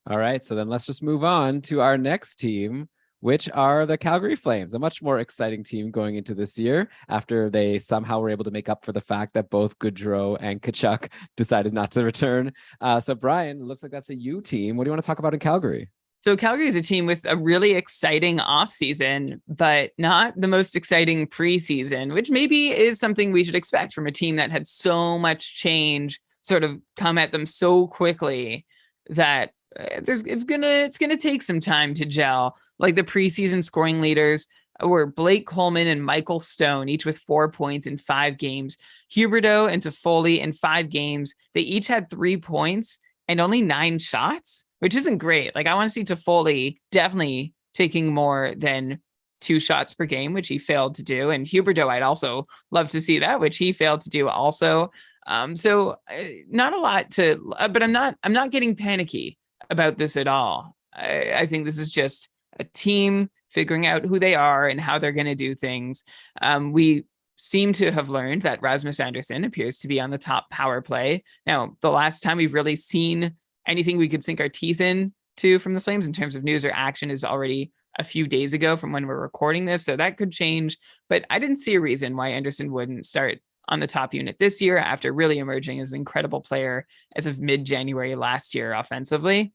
All right. So then let's just move on to our next team, which are the Calgary Flames, a much more exciting team going into this year after they somehow were able to make up for the fact that both Gaudreau and Tkachuk decided not to return. So Brian, it looks like that's a U team. What do you want to talk about in Calgary? So Calgary is a team with a really exciting offseason, but not the most exciting preseason, which maybe is something we should expect from a team that had so much change sort of come at them so quickly that it's gonna take some time to gel. Like the preseason scoring leaders were Blake Coleman and Michael Stone, each with 4 points in 5 games. Huberdeau and Toffoli in 5 games. They each had 3 points and only 9 shots, which isn't great. Like I want to see Toffoli definitely taking more than 2 shots per game, which he failed to do. And Huberdeau, I'd also love to see that, which he failed to do also. So not a lot but I'm not getting panicky about this at all. I think this is just a team figuring out who they are and how they're going to do things. We seem to have learned that Rasmus Andersson appears to be on the top power play. Now, the last time we've really seen anything we could sink our teeth into from the Flames in terms of news or action is already a few days ago from when we're recording this. So that could change, but I didn't see a reason why Andersson wouldn't start on the top unit this year after really emerging as an incredible player as of mid-January last year offensively.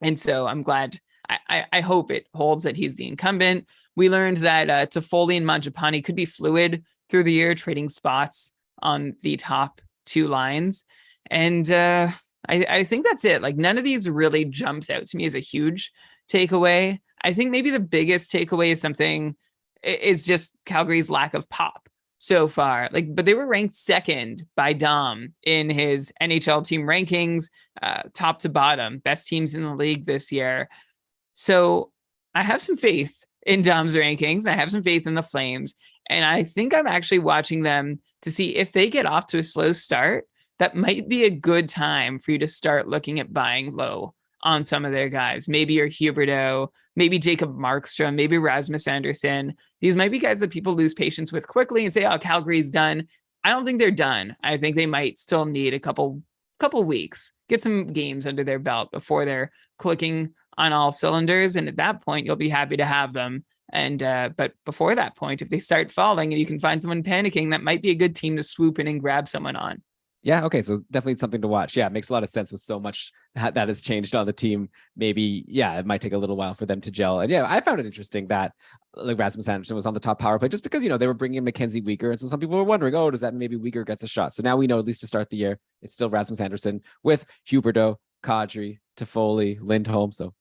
And so I'm glad, I hope it holds that he's the incumbent. We learned that Toffoli and Mangiapane could be fluid through the year, trading spots on the top 2 lines. And I think that's it. Like none of these really jumps out to me as a huge takeaway. I think maybe the biggest takeaway is just Calgary's lack of pop so far. But they were ranked 2nd by Dom in his NHL team rankings, top to bottom, best teams in the league this year. So I have some faith in Dom's rankings. I have some faith in the Flames. And I think I'm actually watching them to see if they get off to a slow start, that might be a good time for you to start looking at buying low on some of their guys. Maybe your Huberdeau, maybe Jacob Markstrom, maybe Rasmus Andersson. These might be guys that people lose patience with quickly and say, oh, Calgary's done. I don't think they're done. I think they might still need a couple weeks, get some games under their belt before they're clicking on all cylinders. And at that point, you'll be happy to have them. And but before that point, if they start falling and you can find someone panicking, that might be a good team to swoop in and grab someone on. Yeah. Okay. So definitely something to watch. Yeah. It makes a lot of sense with so much that has changed on the team. Maybe, yeah, it might take a little while for them to gel. And yeah, I found it interesting that like Rasmus Andersson was on the top power play just because, they were bringing in Mackenzie Weegar. And so some people were wondering, oh, does that maybe Weegar gets a shot? So now we know, at least to start the year, it's still Rasmus Andersson with Huberdeau, Kadri, Toffoli, Lindholm. So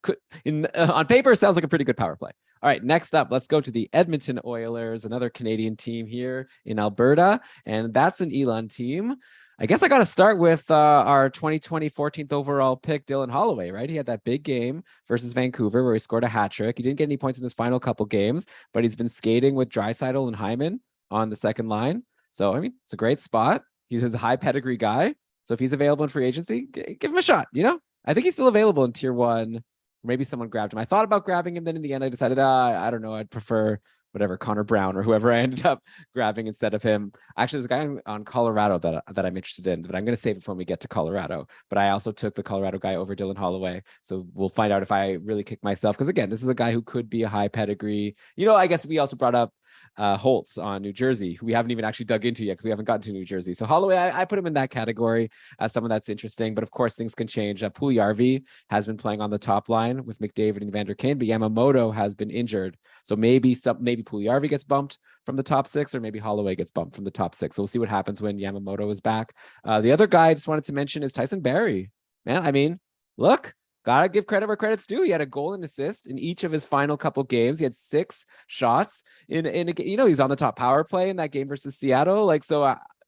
on paper, it sounds like a pretty good power play. All right, next up, let's go to the Edmonton Oilers, another Canadian team here in Alberta. And that's an Elon team. I guess I got to start with our 2020 14th overall pick, Dylan Holloway, right? He had that big game versus Vancouver where he scored a hat trick. He didn't get any points in his final couple games, but he's been skating with Draisaitl and Hyman on the second line. So, I mean, it's a great spot. He's a high pedigree guy. So if he's available in free agency, give him a shot, I think he's still available in tier 1. Maybe someone grabbed him. I thought about grabbing him. Then in the end, I decided, I don't know. I'd prefer whatever, Connor Brown or whoever I ended up grabbing instead of him. Actually, there's a guy on Colorado that I'm interested in, but I'm going to save it for when we get to Colorado. But I also took the Colorado guy over Dylan Holloway. So we'll find out if I really kick myself. Because again, this is a guy who could be a high pedigree. I guess we also brought up Holtz on New Jersey, who we haven't even actually dug into yet because we haven't gotten to New Jersey. So Holloway, I put him in that category as someone that's interesting, but of course things can change. Puljujärvi has been playing on the top line with McDavid and Evander Kane, but Yamamoto has been injured. So maybe Puljujärvi gets bumped from the top 6, or maybe Holloway gets bumped from the top 6. So we'll see what happens when Yamamoto is back. The other guy I just wanted to mention is Tyson Barrie. Man, I mean, look, gotta give credit where credit's due. He had a goal and assist in each of his final couple games. He had 6 shots in a, he was on the top power play in that game versus Seattle.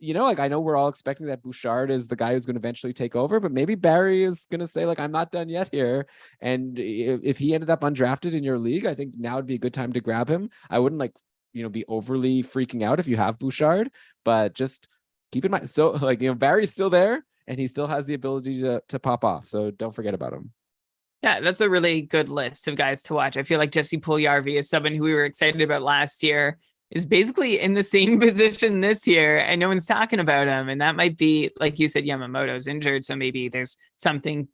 like I know we're all expecting that Bouchard is the guy who's going to eventually take over, but maybe Barry is going to say like, I'm not done yet here. And if he ended up undrafted in your league, I think now would be a good time to grab him. I wouldn't like, be overly freaking out if you have Bouchard, but just keep in mind. So like, Barry's still there and he still has the ability to pop off. So don't forget about him. Yeah, that's a really good list of guys to watch. I feel like Jesse Puljujarvi is someone who we were excited about last year, is basically in the same position this year, and no one's talking about him. And that might be, like you said, Yamamoto's injured, so maybe there's something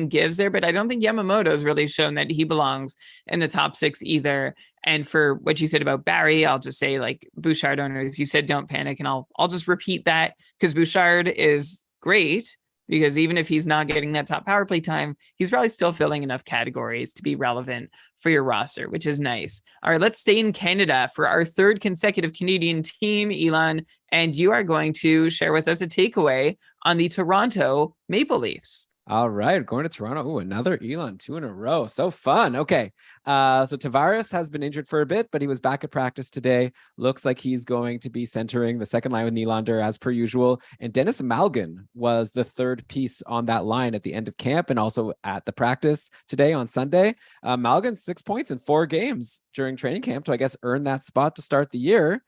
gives there. But I don't think Yamamoto's really shown that he belongs in the top 6 either. And for what you said about Barry, I'll just say, like, Bouchard owners, you said don't panic, and I'll just repeat that, because Bouchard is great. Because even if he's not getting that top power play time, he's probably still filling enough categories to be relevant for your roster, which is nice. All right, let's stay in Canada for our 3rd consecutive Canadian team, Elon. And you are going to share with us a takeaway on the Toronto Maple Leafs. All right, going to Toronto. Ooh, another Elon, 2 in a row. So fun. Okay. So Tavares has been injured for a bit, but he was back at practice today. Looks like he's going to be centering the second line with Nylander as per usual. And Dennis Malgin was the 3rd piece on that line at the end of camp and also at the practice today on Sunday. Malgin 6 points in 4 games during training camp to, I guess, earn that spot to start the year.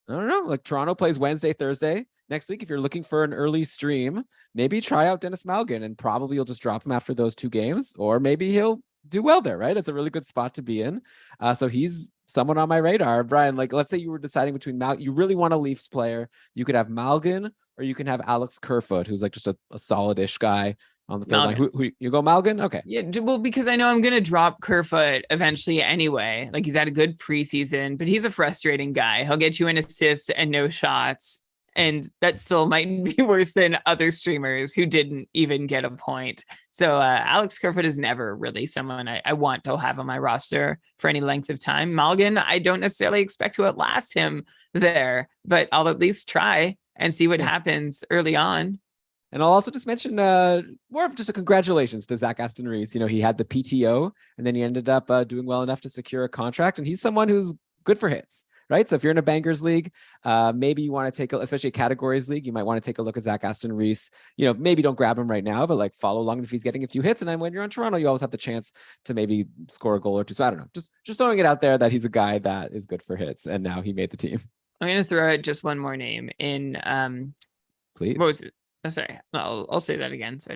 I don't know. Like Toronto plays Wednesday, Thursday. Next week, if you're looking for an early stream, maybe try out Dennis Malgin, and probably you'll just drop him after those 2 games, or maybe he'll do well there, right? It's a really good spot to be in. So he's someone on my radar. Brian, like, let's say you were deciding between you really want a Leafs player. You could have Malgin, or you can have Alex Kerfoot, who's like just a solid-ish guy on the third line. Who you go Malgin? Okay. Yeah, well, because I know I'm going to drop Kerfoot eventually anyway. Like, he's had a good preseason, but he's a frustrating guy. He'll get you an assist and no shots. And that still might be worse than other streamers who didn't even get a point. So Alex Kerfoot is never really someone I want to have on my roster for any length of time. Malgin, I don't necessarily expect to outlast him there, but I'll at least try and see what happens early on. And I'll also just mention more of just a congratulations to Zach Aston Reese. He had the PTO and then he ended up doing well enough to secure a contract. And he's someone who's good for hits. Right. So if you're in a Bangers league, maybe you want to take, especially a categories league, you might want to take a look at Zach Aston Reese. Maybe don't grab him right now, but like follow along if he's getting a few hits. And then when you're on Toronto, you always have the chance to maybe score a goal or 2. So I don't know, just throwing it out there that he's a guy that is good for hits. And now he made the team. I'm going to throw out just one more name in. Please. What was it? Oh, sorry. I'll say that again. So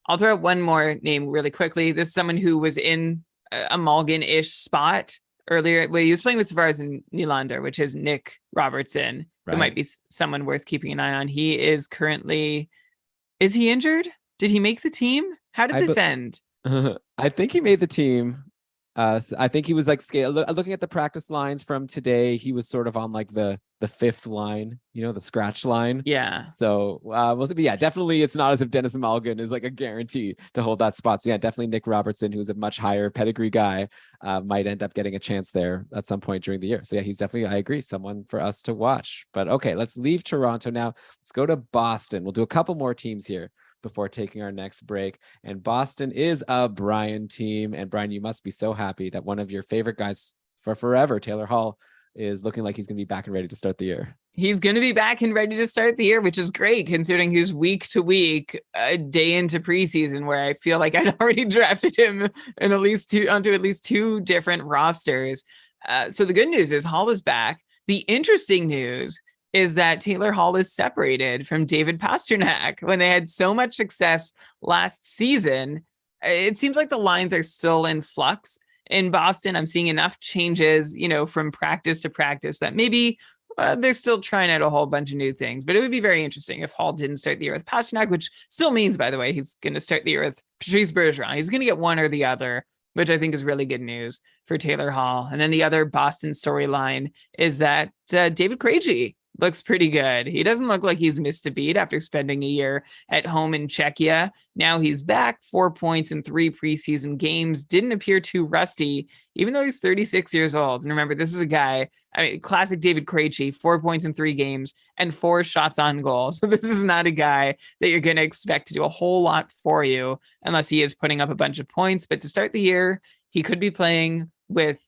I'll throw out one more name really quickly. This is someone who was in a Malgin-ish spot earlier. Well, he was playing with Tavares and Nylander, which is Nick Robertson, who might be someone worth keeping an eye on. He is currently, is he injured? Did he make the team? How did this end? I think he made the team. I think he was like looking at the practice lines from today. He was sort of on like the 5th line, the scratch line. Yeah. So definitely it's not as if Dennis Malgin is like a guarantee to hold that spot. So yeah, definitely Nick Robertson, who's a much higher pedigree guy, might end up getting a chance there at some point during the year. So yeah, he's definitely, I agree, someone for us to watch. But okay, let's leave Toronto now. Let's go to Boston. We'll do a couple more teams here before taking our next break. And Boston is a Brian team. And Brian, you must be so happy that one of your favorite guys for forever, Taylor Hall, is looking like he's going to be back and ready to start the year. He's going to be back and ready to start the year, which is great considering he's week to week, a day into preseason, where I feel like I'd already drafted him in onto at least 2 different rosters. So the good news is Hall is back. The interesting news is that Taylor Hall is separated from David Pastrnak. When they had so much success last season, it seems like the lines are still in flux in Boston. I'm seeing enough changes, from practice to practice that maybe they're still trying out a whole bunch of new things. But it would be very interesting if Hall didn't start the year with Pastrnak, which still means, by the way, he's going to start the year with Patrice Bergeron. He's going to get one or the other, which I think is really good news for Taylor Hall. And then the other Boston storyline is that David Krejci looks pretty good. He doesn't look like he's missed a beat after spending a year at home in Czechia. Now he's back, 4 points in 3 preseason games. Didn't appear too rusty, even though he's 36 years old. And remember, this is a guy, classic David Krejci, 4 points in 3 games and 4 shots on goal. So this is not a guy that you're going to expect to do a whole lot for you unless he is putting up a bunch of points. But to start the year, he could be playing with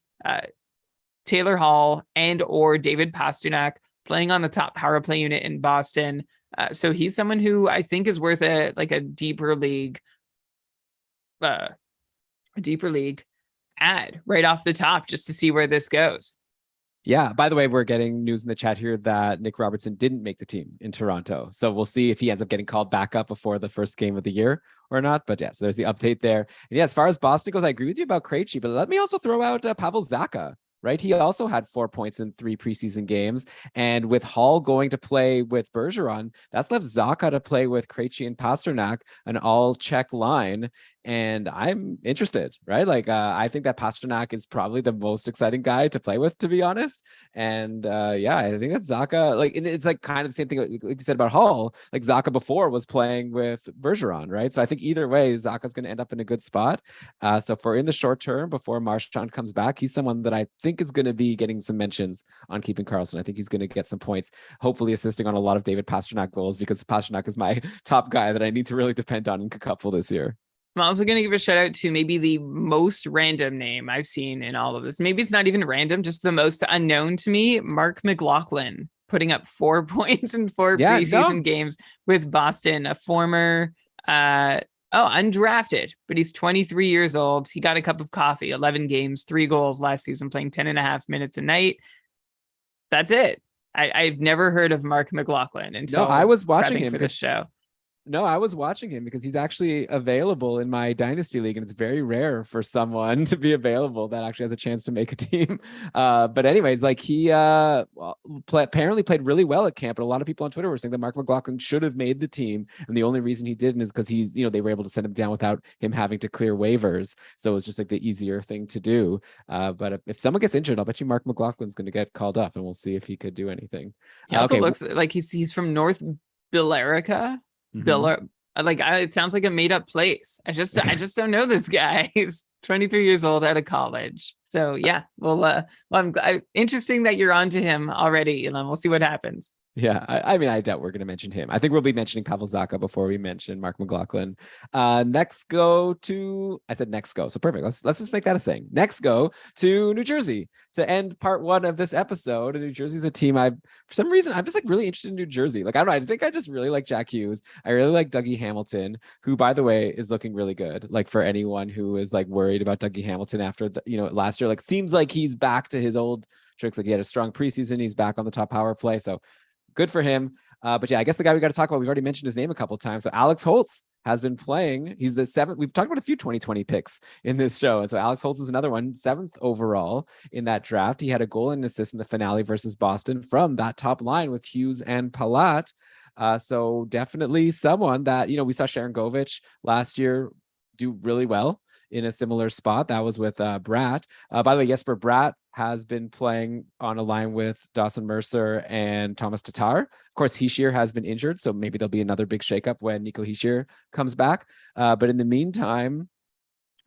Taylor Hall and or David Pastrnak playing on the top power play unit in Boston. So he's someone who I think is worth a deeper league ad right off the top, just to see where this goes. Yeah. By the way, we're getting news in the chat here that Nick Robertson didn't make the team in Toronto. So we'll see if he ends up getting called back up before the first game of the year or not. But yeah, so there's the update there. And yeah, as far as Boston goes, I agree with you about Krejci, but let me also throw out Pavel Zacha. Right. He also had 4 points in 3 preseason games. And with Hall going to play with Bergeron, that's left Zacha to play with Krejci and Pasternak, an all check line. And I'm interested, right? Like, I think that Pasternak is probably the most exciting guy to play with, to be honest. And yeah, I think that Zacha, like, it's like kind of the same thing like you said about Hall. Like Zacha before was playing with Bergeron, right? So I think either way, Zacha's going to end up in a good spot. So for in the short term, before Marchman comes back, he's someone that I think is going to be getting some mentions on keeping Carlson. I think he's going to get some points, hopefully assisting on a lot of David Pasternak goals, because Pasternak is my top guy that I need to really depend on in couple this year. I'm also going to give a shout out to maybe the most random name I've seen in all of this. Maybe it's not even random, just the most unknown to me. Mark McLaughlin putting up 4 points in 4 preseason games with Boston, a former, undrafted, but he's 23 years old. He got a cup of coffee, 11 games, 3 goals last season, playing 10.5 minutes a night. That's it. I've never heard of Mark McLaughlin until I was watching him for this show. No, I was watching him because he's actually available in my Dynasty League, and it's very rare for someone to be available that actually has a chance to make a team. But anyways, like he apparently played really well at camp, and a lot of people on Twitter were saying that Mark McLaughlin should have made the team, and the only reason he didn't is because they were able to send him down without him having to clear waivers. So it was just like the easier thing to do. But if someone gets injured, I'll bet you Mark McLaughlin's going to get called up, and we'll see if he could do anything. He also looks like he's from North Billerica. It sounds like a made up place. I just don't know this guy. He's 23 years old, out of college. So yeah, I'm interesting that you're on to him already, Elon. We'll see what happens. Yeah, I mean, I doubt we're going to mention him. I think we'll be mentioning Pavel Zacha before we mention Mark McLaughlin. Next go, so perfect. Let's just make that a saying. Next go to New Jersey to end part 1 of this episode. New Jersey's a team for some reason, I'm just like really interested in New Jersey. Like, I don't know, I think I just really like Jack Hughes. I really like Dougie Hamilton, who, by the way, is looking really good. Like, for anyone who is like worried about Dougie Hamilton after last year, like seems like he's back to his old tricks. Like, he had a strong preseason. He's back on the top power play. So good for him. But yeah, I guess the guy we got to talk about, we've already mentioned his name a couple of times. So Alex Holtz has been playing. He's the 7th. We've talked about a few 2020 picks in this show. And so Alex Holtz is another one, 7th overall in that draft. He had a goal and an assist in the finale versus Boston from that top line with Hughes and Palat. So definitely someone that, we saw Sharon Govich last year do really well in a similar spot. That was with Bratt. By the way, Jesper Bratt has been playing on a line with Dawson Mercer and Thomas Tatar. Of course, Hischier has been injured, so maybe there'll be another big shakeup when Nico Hischier comes back. But in the meantime,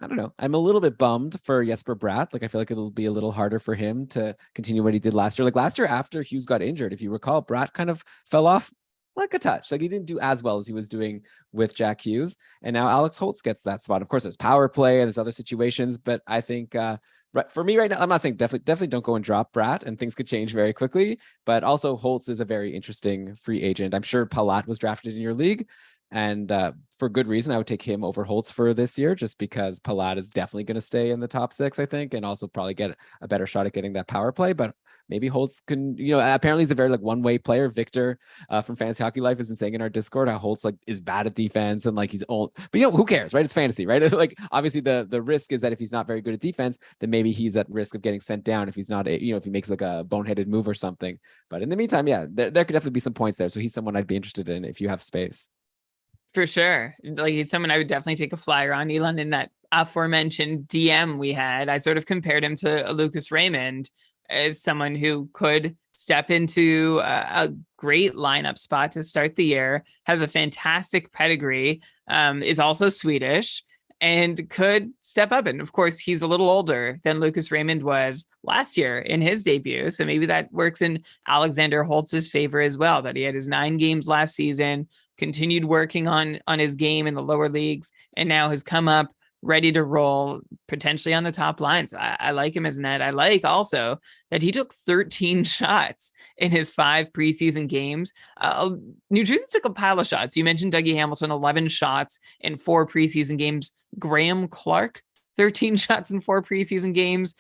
I don't know. I'm a little bit bummed for Jesper Bratt. Like, I feel like it'll be a little harder for him to continue what he did last year. Like last year after Hughes got injured, if you recall, Bratt kind of fell off like a touch. Like, he didn't do as well as he was doing with Jack Hughes. And now Alex Holtz gets that spot. Of course, there's power play and there's other situations, but I think for me right now, I'm not saying definitely don't go and drop Bratt, and things could change very quickly, but also Holtz is a very interesting free agent. I'm sure Palat was drafted in your league, and for good reason. I would take him over Holtz for this year, just because Palat is definitely going to stay in the top 6, I think, and also probably get a better shot at getting that power play. But maybe Holtz can, apparently he's a very one-way player. Victor from Fantasy Hockey Life has been saying in our Discord how Holtz is bad at defense and he's old, but who cares, right? It's fantasy, right? Like, obviously the risk is that if he's not very good at defense, then maybe he's at risk of getting sent down if he's not, if he makes a boneheaded move or something. But in the meantime, yeah, there could definitely be some points there. So he's someone I'd be interested in if you have space. For sure. He's someone I would definitely take a flyer on. Elon, in that aforementioned DM we had, I sort of compared him to Lucas Raymond as someone who could step into a great lineup spot to start the year, has a fantastic pedigree, is also Swedish, and could step up. And of course, he's a little older than Lucas Raymond was last year in his debut. So maybe that works in Alexander Holtz's favor as well, that he had his 9 games last season, continued working on his game in the lower leagues, and now has come up ready to roll, potentially on the top lines. I like him as net. I like also that he took 13 shots in his 5 preseason games. New Jersey took a pile of shots. You mentioned Dougie Hamilton, 11 shots in 4 preseason games. Graham Clark, 13 shots in 4 preseason games.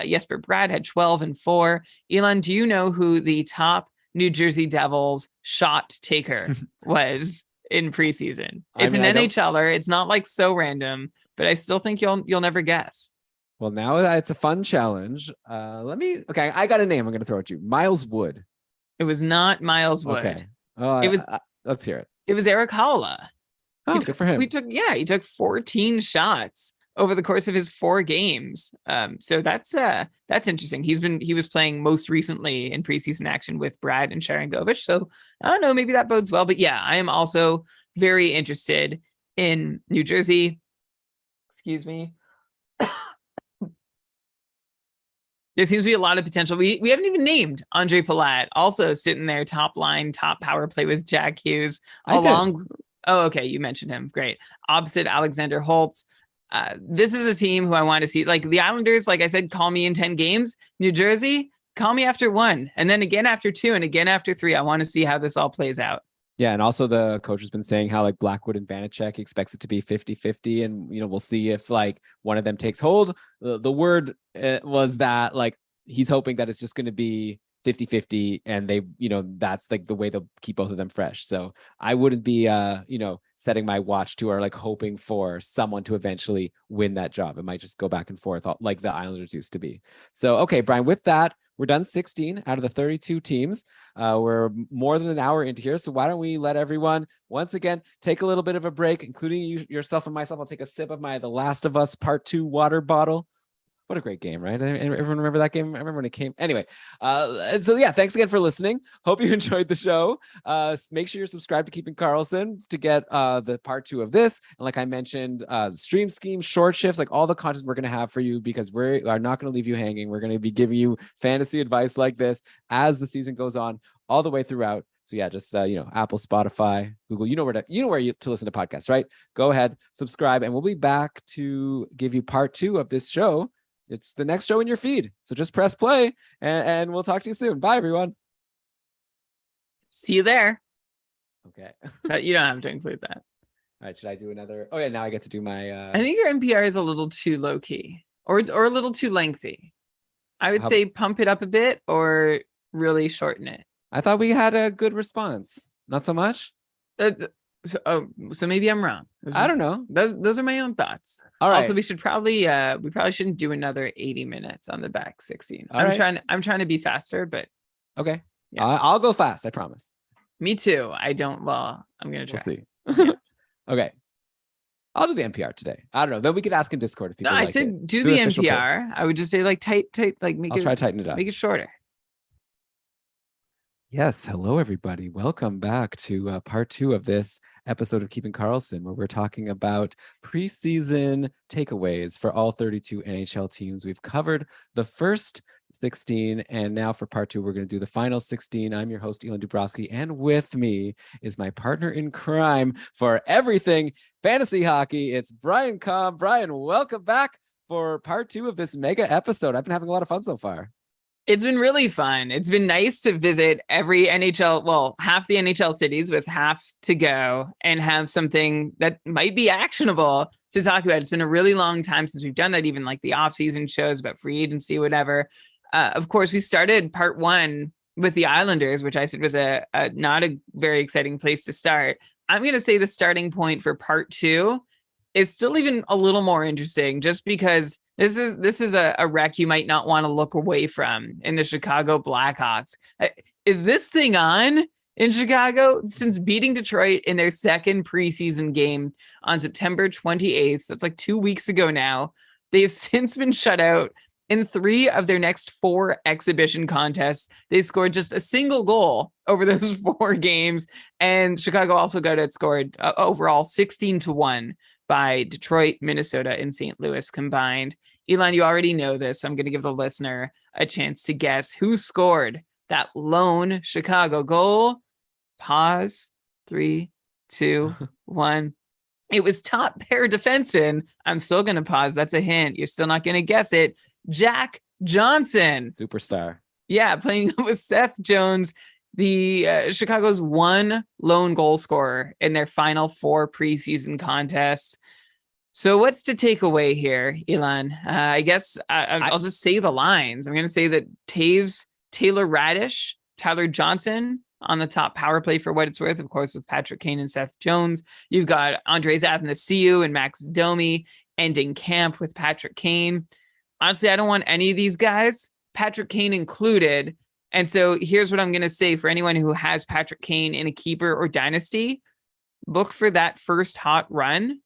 Jesper Bratt had 12 and 4. Elon, do you know who the top New Jersey Devils shot taker was in preseason? It's an NHLer. It's not like so random, but I still think you'll never guess. Well, now it's a fun challenge. Okay, I got a name I'm going to throw at you. Miles Wood. It was not Miles Wood. Okay. Let's hear it. It was Erik Haula. Oh, good for him. He took 14 shots over the course of his 4 games. So that's interesting. He was playing most recently in preseason action with Brad and Sharangovich. So I don't know, maybe that bodes well. But yeah, I am also very interested in New Jersey. Excuse me. There seems to be a lot of potential. We haven't even named Andre Palat, also sitting there top line, top power play with Jack Hughes. Oh, okay. You mentioned him. Great. Opposite Alexander Holtz. This is a team who I want to see. Like the Islanders, like I said, call me in 10 games. New Jersey, call me after 1, and then again after 2, and again after 3. I want to see how this all plays out. Yeah, and also the coach has been saying how like Blackwood and Vanacek expects it to be 50-50, and we'll see if like one of them takes hold. The word was that like he's hoping that it's just going to be 50-50, and they, that's like the way they'll keep both of them fresh. So I wouldn't be setting my watch to or like hoping for someone to eventually win that job. It might just go back and forth like the Islanders used to be. So okay, Brian, with that, we're done 16 out of the 32 teams. We're more than an hour into here. So why don't we let everyone once again take a little bit of a break, including yourself and myself. I'll take a sip of my The Last of Us Part 2 water bottle. What a great game, right? Everyone remember that game? I remember when it came. Anyway, and so yeah, thanks again for listening. Hope you enjoyed the show. Make sure you're subscribed to Keeping Karlsson to get the part 2 of this. And like I mentioned, stream scheme, short shifts, like all the content we're going to have for you, because we are not going to leave you hanging. We're going to be giving you fantasy advice like this as the season goes on all the way throughout. So yeah, just Apple, Spotify, Google, you know where to listen to podcasts, right? Go ahead, subscribe, and we'll be back to give you part 2 of this show. It's the next show in your feed. So just press play and we'll talk to you soon. Bye, everyone. See you there. Okay. You don't have to include that. All right. Should I do another? Oh, yeah. Now I get to do my. I think your NPR is a little too low key or a little too lengthy. I would say pump it up a bit or really shorten it. I thought we had a good response. Not so much. So maybe I'm wrong. I don't know. Those are my own thoughts. All right. Also, we probably shouldn't do another 80 minutes on the back 16. I'm trying to be faster, but okay. Yeah. I'll go fast. I promise. Me too. I'm gonna try. We'll see. Okay. I'll do the NPR today. I don't know. Then we could ask in Discord if people. No, I said do the NPR. I would just say like tight, like I'll try to tighten it up. Make it shorter. Yes. Hello, everybody. Welcome back to part 2 of this episode of Keeping Karlsson, where we're talking about preseason takeaways for all 32 NHL teams. We've covered the first 16, and now for part 2, we're going to do the final 16. I'm your host, Elon Dubrovsky, and with me is my partner in crime for everything fantasy hockey. It's Brian Cobb. Brian, welcome back for part 2 of this mega episode. I've been having a lot of fun so far. It's been really fun. It's been nice to visit every half the NHL cities with half to go and have something that might be actionable to talk about. It's been a really long time since we've done that, even like the off-season shows about free agency, whatever. Of course, we started part 1 with the Islanders, which I said was a not a very exciting place to start. I'm going to say the starting point for part 2 is still even a little more interesting, just because this is a wreck you might not want to look away from in the Chicago Blackhawks. Is this thing on in Chicago? Since beating Detroit in their second preseason game on September 28th, that's like 2 weeks ago now, they have since been shut out in 3 of their next 4 exhibition contests. They scored just a single goal over those 4 games, and Chicago also got outscored overall 16-1 by Detroit, Minnesota, and St. Louis combined. Elon, you already know this, so I'm going to give the listener a chance to guess who scored that lone Chicago goal. Pause. 3, 2, 1. It was top pair defenseman. I'm still going to pause. That's a hint. You're still not going to guess it. Jack Johnson. Superstar. Yeah, playing with Seth Jones, the Chicago's one lone goal scorer in their final 4 preseason contests. So what's to take away here, Elon? I guess I'll just say the lines. I'm going to say that Taves, Taylor Radish, Tyler Johnson on the top power play for what it's worth, of course, with Patrick Kane and Seth Jones. You've got Andres Athanasiou and Max Domi ending camp with Patrick Kane. Honestly, I don't want any of these guys, Patrick Kane included. And so here's what I'm going to say for anyone who has Patrick Kane in a keeper or dynasty: look for that first hot run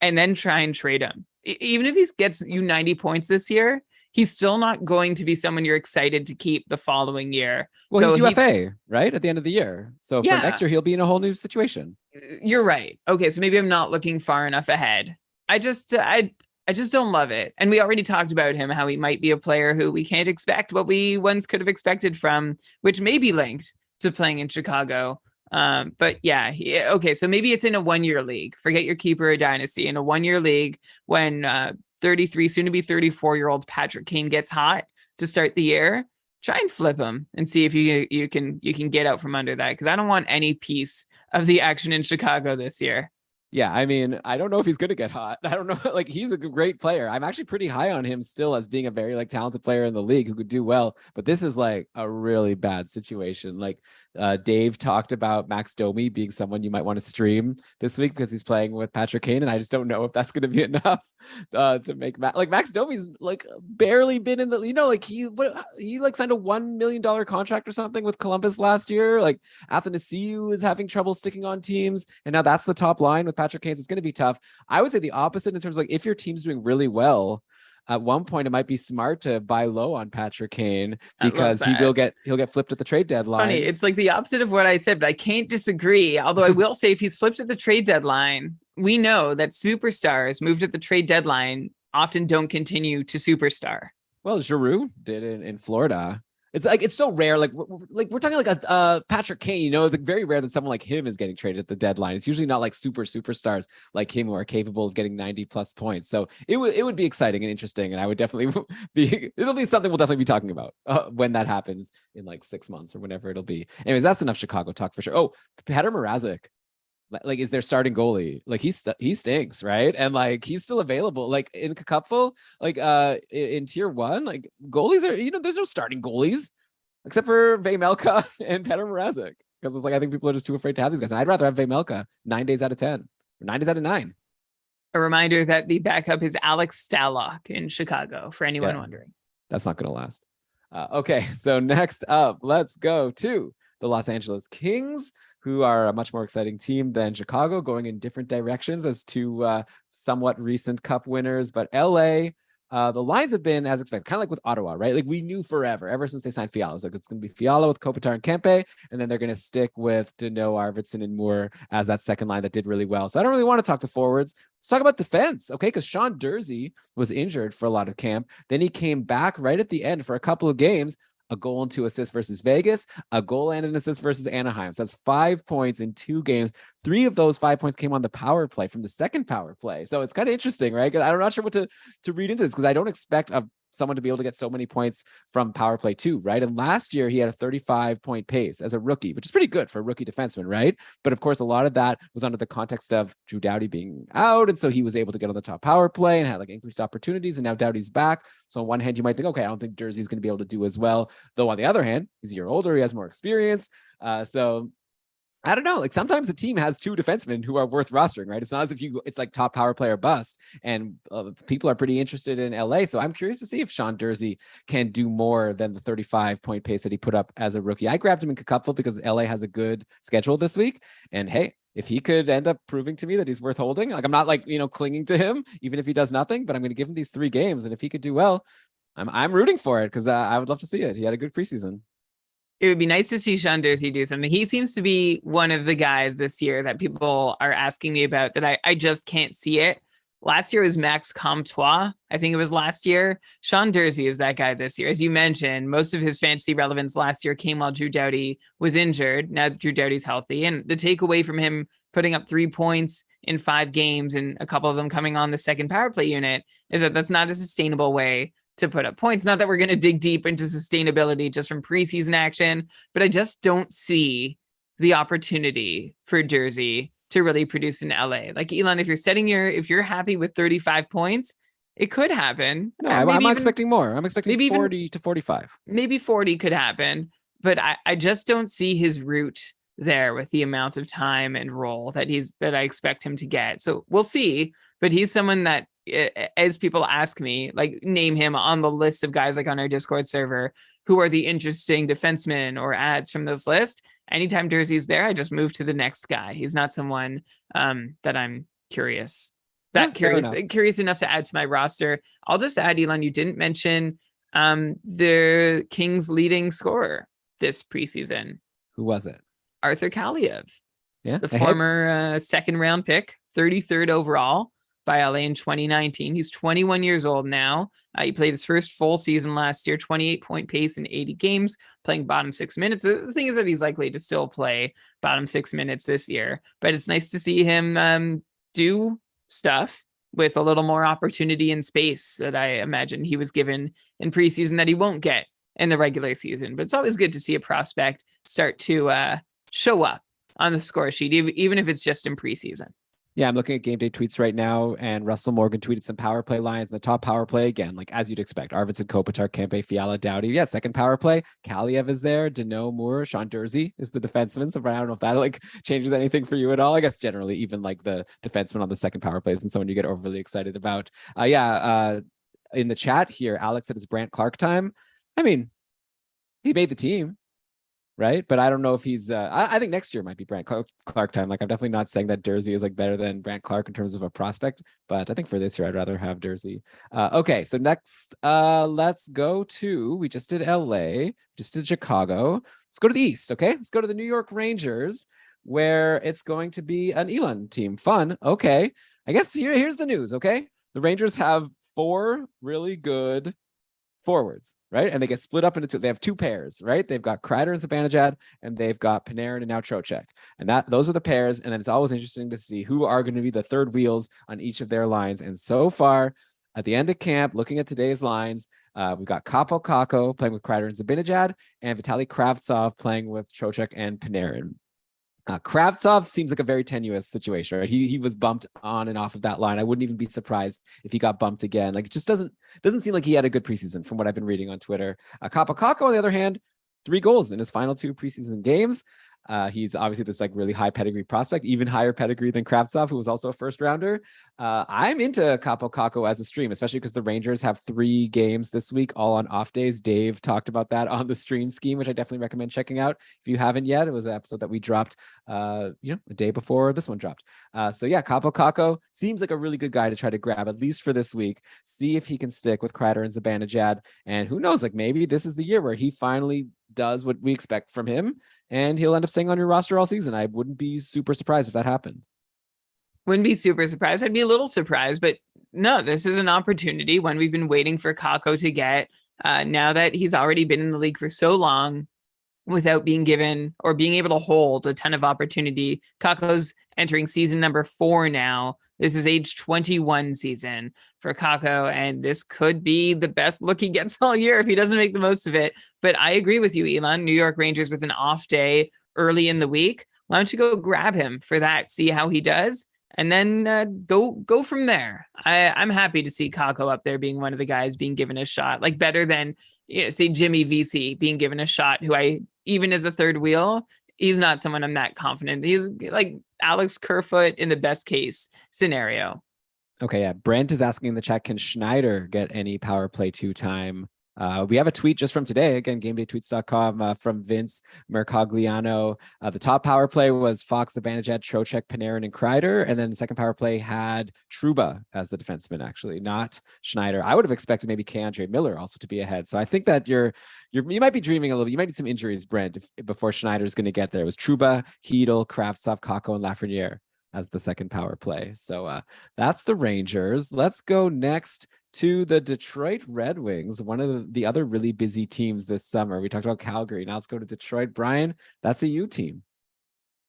and then try and trade him. Even if he gets you 90 points this year, he's still not going to be someone you're excited to keep the following year. Well, he's UFA, right? At the end of the year. So for next year, he'll be in a whole new situation. You're right. Okay, so maybe I'm not looking far enough ahead. I just don't love it. And we already talked about him, how he might be a player who we can't expect what we once could have expected from, which may be linked to playing in Chicago. But yeah, okay, so maybe it's in a 1-year league. Forget your keeper or dynasty. In a 1-year league, when 33, soon to be 34-year-old Patrick Kane gets hot to start the year, try and flip him and see if you can get out from under that, because I don't want any piece of the action in Chicago this year. Yeah, I mean, I don't know if he's going to get hot. I don't know. Like, he's a great player. I'm actually pretty high on him still as being a very talented player in the league who could do well. But this is like a really bad situation. Like, Dave talked about Max Domi being someone you might want to stream this week because he's playing with Patrick Kane, and I just don't know if that's going to be enough to make Max Domi's like barely been in the, he signed a $1 million contract or something with Columbus last year. Like, Athanasiou is having trouble sticking on teams, and now that's the top line with Patrick Kane. So it's going to be tough. I would say the opposite in terms of like, if your team's doing really well, at one point it might be smart to buy low on Patrick Kane because he'll get flipped at the trade deadline. It's funny. It's like the opposite of what I said, but I can't disagree. Although I will say, if he's flipped at the trade deadline, we know that superstars moved at the trade deadline often don't continue to superstar. Well, Giroux did in Florida. It's like, it's so rare. Like we're talking like a Patrick Kane, very rare that someone like him is getting traded at the deadline. It's usually not like superstars like him who are capable of getting 90 plus points. So it would be exciting and interesting. And I would definitely it'll be something we'll definitely be talking about when that happens in like 6 months or whenever it'll be. Anyways, that's enough Chicago talk for sure. Oh, Petr Mrazek. Like, is their starting goalie? Like, he stinks, right? And like, he's still available. Like in Cupful, like in tier 1, like goalies are, there's no starting goalies except for Vejmelka and Petr Mrazek, because it's like, I think people are just too afraid to have these guys. And I'd rather have Vejmelka 9 days out of 10, or 9 days out of 9. A reminder that the backup is Alex Stalock in Chicago, for anyone wondering. That's not going to last. Okay, so next up, let's go to the Los Angeles Kings, who are a much more exciting team than Chicago, going in different directions as two somewhat recent cup winners. But LA, the lines have been as expected, kind of like with Ottawa, right? Like, we knew ever since they signed Fiala. It's like, it's going to be Fiala with Kopitar and Kempe, and then they're going to stick with Deneau, Arvidsson, and Moore as that second line that did really well. So I don't really want to talk to forwards. Let's talk about defense, okay? Because Sean Durzi was injured for a lot of camp. Then he came back right at the end for a couple of games. A goal and 2 assists versus Vegas, a goal and an assist versus Anaheim. So that's 5 points in 2 games. 3 of those 5 points came on the power play from the second power play. So it's kind of interesting, right? I'm not sure what to read into this, because I don't expect someone to be able to get so many points from power play too, right? And last year he had a 35-point pace as a rookie, which is pretty good for a rookie defenseman, right? But of course, a lot of that was under the context of Drew Doughty being out. And so he was able to get on the top power play and had like increased opportunities. And now Doughty's back. So on one hand, you might think, okay, I don't think Jersey's going to be able to do as well. Though on the other hand, he's a year older, he has more experience. So I don't know. Like, sometimes a team has 2 defensemen who are worth rostering, right? It's not as if it's like top power player bust, and people are pretty interested in LA. So I'm curious to see if Sean Durzi can do more than the 35-point pace that he put up as a rookie. I grabbed him in Cupful because LA has a good schedule this week. And hey, if he could end up proving to me that he's worth holding, like, I'm not like, clinging to him, even if he does nothing, but I'm going to give him these 3 games. And if he could do well, I'm rooting for it, because I would love to see it. He had a good preseason. It would be nice to see Sean Durzi do something. He seems to be one of the guys this year that people are asking me about that I just can't see it. Last year was Max Comtois. I think it was last year. Sean Durzi is that guy this year. As you mentioned, most of his fantasy relevance last year came while Drew Doughty was injured. Now that Drew Doughty's healthy, and the takeaway from him putting up 3 points in 5 games and a couple of them coming on the second power play unit, is that that's not a sustainable way to put up points. Not that we're going to dig deep into sustainability just from preseason action, but I just don't see the opportunity for Jersey to really produce in LA. Like, Elon, if you're happy with 35 points, it could happen. No, I'm expecting more. I'm expecting maybe 40 to 45. Maybe 40 could happen, but I just don't see his route there with the amount of time and role that I expect him to get. So we'll see, but he's someone that, as people ask me, like, name him on the list of guys like on our Discord server who are the interesting defensemen or ads from this list. Anytime Jersey's there, I just move to the next guy. He's not someone that I'm curious enough to add to my roster. I'll just add, Elon, you didn't mention the Kings' leading scorer this preseason. Who was it? Arthur Kaliev. Yeah, the former second round pick, 33rd overall by LA in 2019. He's 21 years old now. He played his first full season last year, 28-point pace in 80 games, playing bottom 6 minutes. The thing is that he's likely to still play bottom 6 minutes this year, but it's nice to see him do stuff with a little more opportunity and space that I imagine he was given in preseason that he won't get in the regular season. But it's always good to see a prospect start to show up on the score sheet, even if it's just in preseason. Yeah, I'm looking at game day tweets right now, and Russell Morgan tweeted some power play lines. In the top power play, again, like as you'd expect, Arvidsson, Kopitar, Kempe, Fiala, Doughty. Yeah, second power play, Kaliev is there, Danault, Moore, Sean Dursey is the defenseman. So I don't know if that like changes anything for you at all. I guess generally, even like the defenseman on the second power play isn't someone you get overly excited about. In the chat here, Alex said it's Brandt Clark time. I mean, he made the team, right? But I don't know if he's I think next year might be Brandt Clark time. Like, I'm definitely not saying that Dursey is like better than Brandt Clark in terms of a prospect, but I think for this year I'd rather have Dursey. Okay, so next let's go to, we just did LA, just did Chicago. Let's go to the East. Okay, let's go to the New York Rangers, where it's going to be an Elon team. Fun. Okay, I guess here's the news. Okay, the Rangers have 4 really good forwards, right? And they get split up into two. They have 2 pairs, right? They've got Kreider and Zibanejad, and they've got Panarin and now Trocheck. And those are the pairs. And then it's always interesting to see who are going to be the third wheels on each of their lines. And so far, at the end of camp, looking at today's lines, we've got Kaapo Kakko playing with Kreider and Zibanejad, and Vitaly Kravtsov playing with Trocheck and Panarin. Kravtsov seems like a very tenuous situation, right? He was bumped on and off of that line. I wouldn't even be surprised if he got bumped again. Like, it just doesn't seem like he had a good preseason from what I've been reading on Twitter. Kaapo Kakko, on the other hand, 3 goals in his final 2 preseason games. He's obviously this like really high pedigree prospect, even higher pedigree than Kravtsov, who was also a first rounder. I'm into Kaapo Kakko as a stream, especially because the Rangers have 3 games this week, all on off days. Dave talked about that on the stream scheme, which I definitely recommend checking out if you haven't yet. It was an episode that we dropped, a day before this one dropped. So yeah, Kaapo Kakko seems like a really good guy to try to grab, at least for this week. See if he can stick with Kreider and Zibanejad, and who knows, like maybe this is the year where he finally does what we expect from him, and he'll end up staying on your roster all season. I wouldn't be super surprised if that happened. Wouldn't be super surprised. I'd be a little surprised, but no, this is an opportunity, when we've been waiting for Kakko to get, now that he's already been in the league for so long without being given or being able to hold a ton of opportunity. Kakko's entering season number 4 now. This is age 21 season for Kakko, and this could be the best look he gets all year if he doesn't make the most of it. But I agree with you, Elon. New York Rangers with an off day early in the week. Why don't you go grab him for that, see how he does, and then go from there. I'm happy to see Kakko up there being one of the guys being given a shot, like better than, say, Jimmy VC being given a shot, who even as a third wheel, he's not someone I'm that confident. He's like Alex Kerfoot in the best case scenario. Okay, yeah. Brent is asking in the chat, can Schneider get any power play 2 time? We have a tweet just from today, again, gamedaytweets.com, from Vince Mercogliano. The top power play was Fox, Zibanejad, Trocheck, Panarin, and Kreider. And then the second power play had Trouba as the defenseman, actually, not Schneider. I would have expected maybe K'Andre Miller also to be ahead. So I think that you might be dreaming a little bit. You might need some injuries, Brent, before Schneider's going to get there. It was Trouba, Hedel, Kravtsov, Kakko, and Lafreniere as the second power play. So that's the Rangers. Let's go next to the Detroit Red Wings, one of the other really busy teams this summer. We talked about Calgary. Now let's go to Detroit. Brian, that's a U team.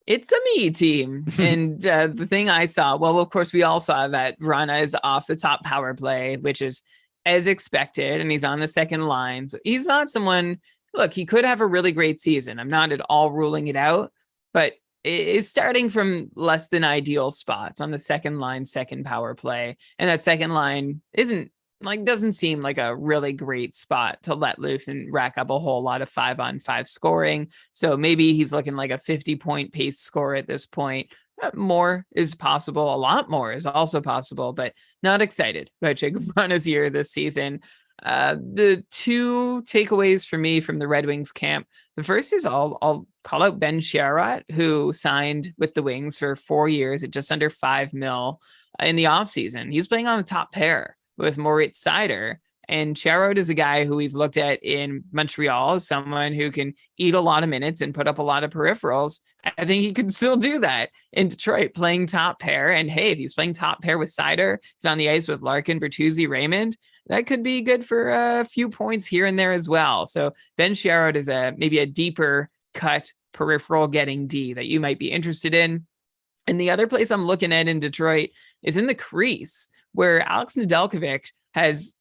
It's a me team. And the thing I saw, well, of course, we all saw that Vrana is off the top power play, which is as expected, and he's on the second line. So he's not someone, look, he could have a really great season. I'm not at all ruling it out, but is starting from less than ideal spots on the second line, second power play. And that second line doesn't seem like a really great spot to let loose and rack up a whole lot of 5-on-5 scoring. So maybe he's looking like a 50-point pace score at this point. More is possible. A lot more is also possible, but not excited about Jacob Vrana's year this season. The two takeaways for me from the Red Wings camp. The first is I'll call out Ben Chiarot, who signed with the Wings for 4 years at just under $5 million in the offseason. He's playing on the top pair with Moritz Seider. And Chiarot is a guy who we've looked at in Montreal as someone who can eat a lot of minutes and put up a lot of peripherals. I think he could still do that in Detroit, playing top pair. And hey, if he's playing top pair with Seider, he's on the ice with Larkin, Bertuzzi, Raymond, that could be good for a few points here and there as well. So Ben Chiarot is maybe a deeper cut peripheral getting D that you might be interested in. And the other place I'm looking at in Detroit is in the crease, where Alex Nedeljkovic has,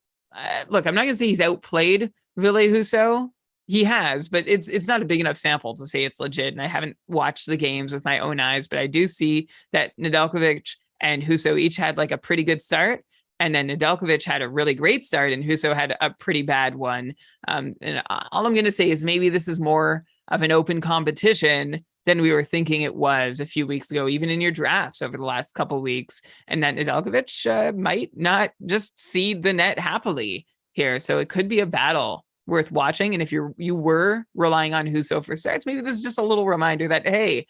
look, I'm not going to say he's outplayed Ville Husso. He has, but it's not a big enough sample to say it's legit. And I haven't watched the games with my own eyes, but I do see that Nedeljkovic and Husso each had like a pretty good start. And then Nedeljkovic had a really great start and Husso had a pretty bad one. And all I'm going to say is maybe this is more of an open competition than we were thinking it was a few weeks ago, even in your drafts over the last couple of weeks. And that Nedeljkovic might not just seed the net happily here. So it could be a battle worth watching. And if you were relying on Husso for starts, maybe this is just a little reminder that, hey,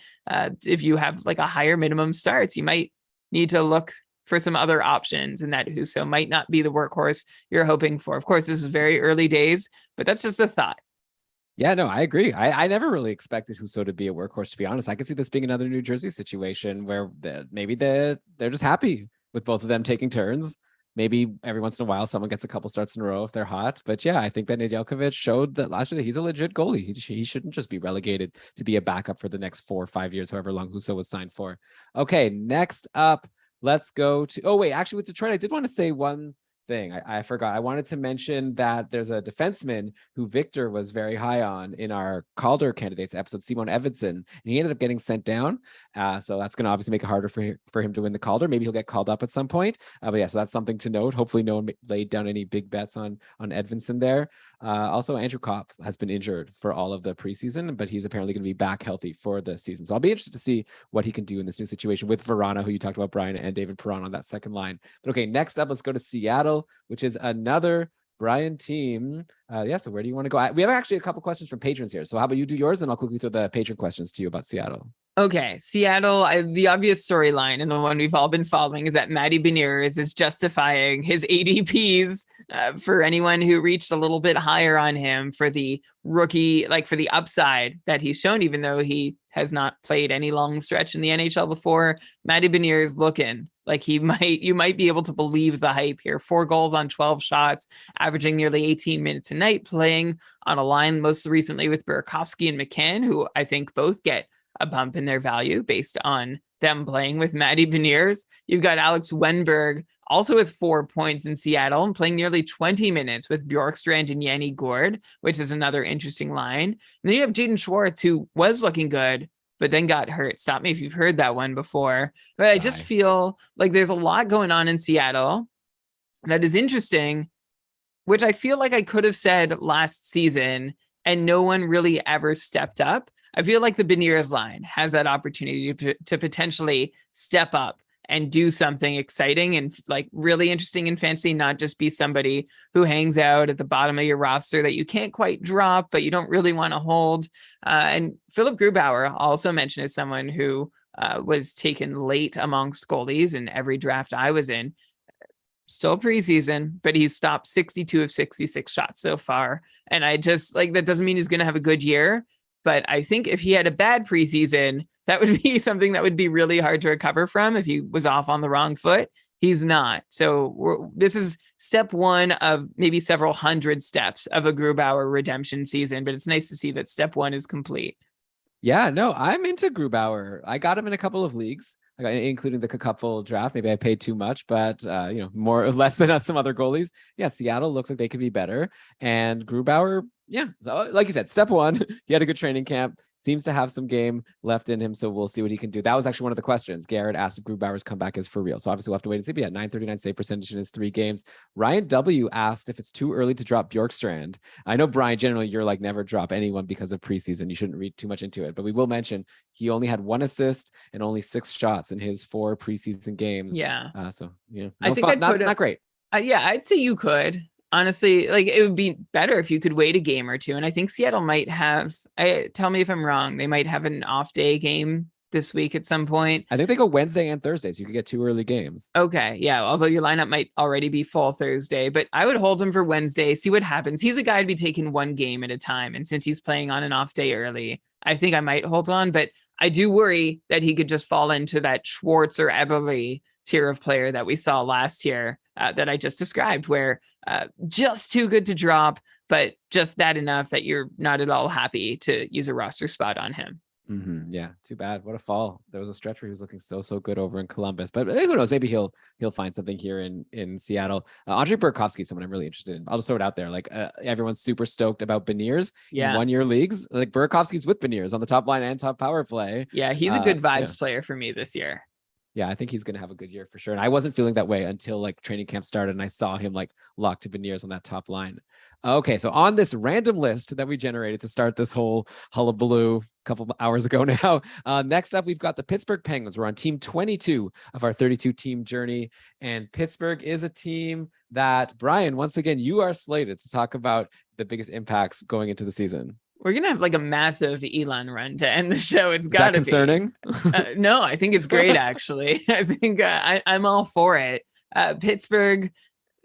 if you have like a higher minimum starts, you might need to look for some other options, and that Husso might not be the workhorse you're hoping for. Of course, this is very early days, but that's just a thought. Yeah, no, I agree. I never really expected Husso to be a workhorse, to be honest. I could see this being another New Jersey situation where maybe they're just happy with both of them taking turns. Maybe every once in a while someone gets a couple starts in a row if they're hot. But yeah, I think that Nedeljkovic showed that last year that he's a legit goalie. He shouldn't just be relegated to be a backup for the next 4 or 5 years, however long Husso was signed for. Okay, next up, let's go to, oh wait, actually with Detroit, I did want to say one thing. I forgot. I wanted to mention that there's a defenseman who Victor was very high on in our Calder candidates episode, Simon Edvinsson, and he ended up getting sent down. So that's going to obviously make it harder for him to win the Calder. Maybe he'll get called up at some point. But yeah, so that's something to note. Hopefully no one laid down any big bets on Edvinsson there. Also, Andrew Kopp has been injured for all of the preseason, but he's apparently going to be back healthy for the season. So I'll be interested to see what he can do in this new situation with Vrana, who you talked about, Brian, and David Perron on that second line. But okay, next up, let's go to Seattle, which is another Brian team. So where do you want to go? We have actually a couple questions from patrons here. So how about you do yours, and I'll quickly throw the patron questions to you about Seattle. Okay, Seattle, the obvious storyline and the one we've all been following is that Matty Beniers is justifying his ADPs for anyone who reached a little bit higher on him for the rookie, like for the upside that he's shown, even though he has not played any long stretch in the NHL before. Matty Beniers looking like you might be able to believe the hype here. 4 goals on 12 shots, averaging nearly 18 minutes a night, playing on a line most recently with Burakovsky and McCann, who I think both get a bump in their value based on them playing with Matty Beniers. You've got Alex Wenberg also with 4 points in Seattle and playing nearly 20 minutes with Bjorkstrand and Yanni Gourde, which is another interesting line. And then you have Jaden Schwartz, who was looking good, but then got hurt. Stop me if you've heard that one before. But I just feel like there's a lot going on in Seattle that is interesting, which I feel like I could have said last season and no one really ever stepped up. I feel like the Beniers line has that opportunity to potentially step up and do something exciting and like really interesting in fantasy, not just be somebody who hangs out at the bottom of your roster that you can't quite drop, but you don't really want to hold. And Philip Grubauer also mentioned as someone who was taken late amongst goalies in every draft I was in. Still preseason, but he's stopped 62 of 66 shots so far. And I just like, that doesn't mean he's going to have a good year. But I think if he had a bad preseason, that would be something that would be really hard to recover from if he was off on the wrong foot. He's not. So this is step one of maybe several hundred steps of a Grubauer redemption season, but it's nice to see that step one is complete. Yeah, no, I'm into Grubauer. I got him in a couple of leagues, including the cupful draft. Maybe I paid too much, but more or less than some other goalies. Yeah, Seattle looks like they could be better. And Grubauer, yeah, so like you said, step one, he had a good training camp. Seems to have some game left in him, so we'll see what he can do. That was actually one of the questions. Garrett asked if Grubauer's comeback is for real. So obviously we'll have to wait and see. But yeah, 939 save percentage in his 3 games. Ryan W asked if it's too early to drop Bjorkstrand. I know, Brian, generally you're like never drop anyone because of preseason. You shouldn't read too much into it. But we will mention he only had 1 assist and only 6 shots in his 4 preseason games. Yeah. I think not great. I'd say you could. Honestly, like it would be better if you could wait a game or two. And I think Seattle might have, tell me if I'm wrong, they might have an off day game this week at some point. I think they go Wednesday and Thursday, so you could get 2 early games. Okay. Yeah. Although your lineup might already be full Thursday, but I would hold him for Wednesday, see what happens. He's a guy to be taking 1 game at a time. And since he's playing on an off day early, I think I might hold on, but I do worry that he could just fall into that Schwartz or Eberle tier of player that we saw last year that I just described, where just too good to drop, but just bad enough that you're not at all happy to use a roster spot on him. Mm-hmm. Yeah, too bad. What a fall. There was a stretch where he was looking so good over in Columbus, but who knows? Maybe he'll find something here in Seattle. Andre Burakovsky, someone I'm really interested in. I'll just throw it out there. Like everyone's super stoked about Beniers in 1-year leagues. Like Burakovsky's with Beniers on the top line and top power play. Yeah, he's a good vibes player for me this year. Yeah, I think he's going to have a good year for sure. And I wasn't feeling that way until like training camp started and I saw him like locked to Beniers on that top line. Okay, so on this random list that we generated to start this whole hullabaloo a couple of hours ago now, next up, we've got the Pittsburgh Penguins. We're on team 22 of our 32-team journey. And Pittsburgh is a team that, Brian, once again, you are slated to talk about the biggest impacts going into the season. We're going to have like a massive Elon run to end the show. It's got to be concerning. No, I think it's great, actually. I think I'm all for it. Pittsburgh,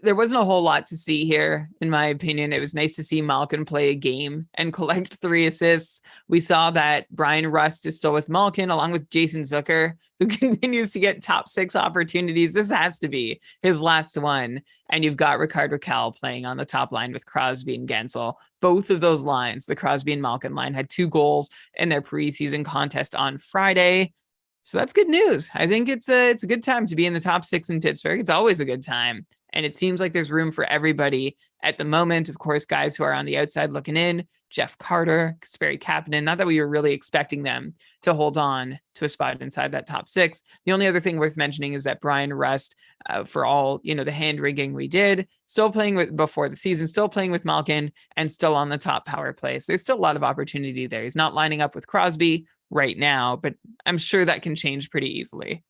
there wasn't a whole lot to see here, in my opinion. It was nice to see Malkin play a game and collect 3 assists. We saw that Brian Rust is still with Malkin, along with Jason Zucker, who continues to get top 6 opportunities. This has to be his last one. And you've got Rickard Rakell playing on the top line with Crosby and Gensel. Both of those lines, the Crosby and Malkin line, had 2 goals in their preseason contest on Friday. So that's good news. I think it's a good time to be in the top 6 in Pittsburgh. It's always a good time. And it seems like there's room for everybody at the moment. Of course, guys who are on the outside looking in, Jeff Carter, Kasperi Kapanen, not that we were really expecting them to hold on to a spot inside that top 6. The only other thing worth mentioning is that Brian Rust, for all, the hand rigging we did, still playing with before the season, still playing with Malkin and still on the top power play. So there's still a lot of opportunity there. He's not lining up with Crosby right now, but I'm sure that can change pretty easily.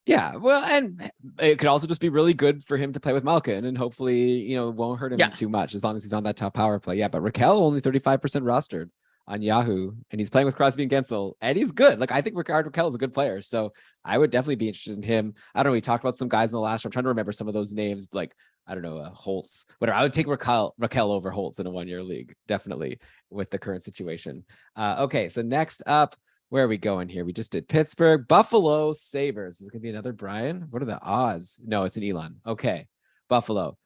Yeah, well, and it could also just be really good for him to play with Malkin, and hopefully, it won't hurt him too much as long as he's on that top power play. Yeah, but Rakell only 35% rostered on Yahoo, and he's playing with Crosby and Gensel, and he's good. Like, I think Rickard Rakell is a good player, so I would definitely be interested in him. I don't know, we talked about some guys in the last show. I'm trying to remember some of those names, like, I don't know, Holtz, whatever. I would take Rakell over Holtz in a 1-year league, definitely, with the current situation. Okay, so next up, where are we going here? We just did Pittsburgh, Buffalo Sabres. Is it going to be another Brian? What are the odds? No, it's an Elon. Okay. Buffalo.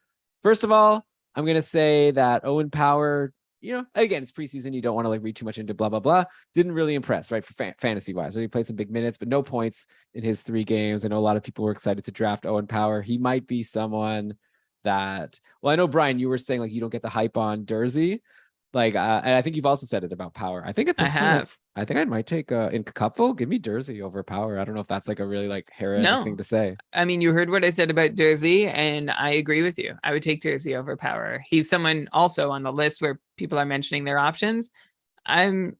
First of all, I'm going to say that Owen Power, again, it's preseason. You don't want to read too much into blah, blah, blah. Didn't really impress, right? For fantasy wise. He played some big minutes, but no points in his 3 games. I know a lot of people were excited to draft Owen Power. He might be someone that, I know, Brian, you were saying like you don't get the hype on Durzi. Like, and I think you've also said it about Power. I think at this point, I think I might take in Cupful. Give me Durzi over Power. I don't know if that's like a really like heroic thing to say. I mean, you heard what I said about Durzi, and I agree with you. I would take Durzi over Power. He's someone also on the list where people are mentioning their options. I'm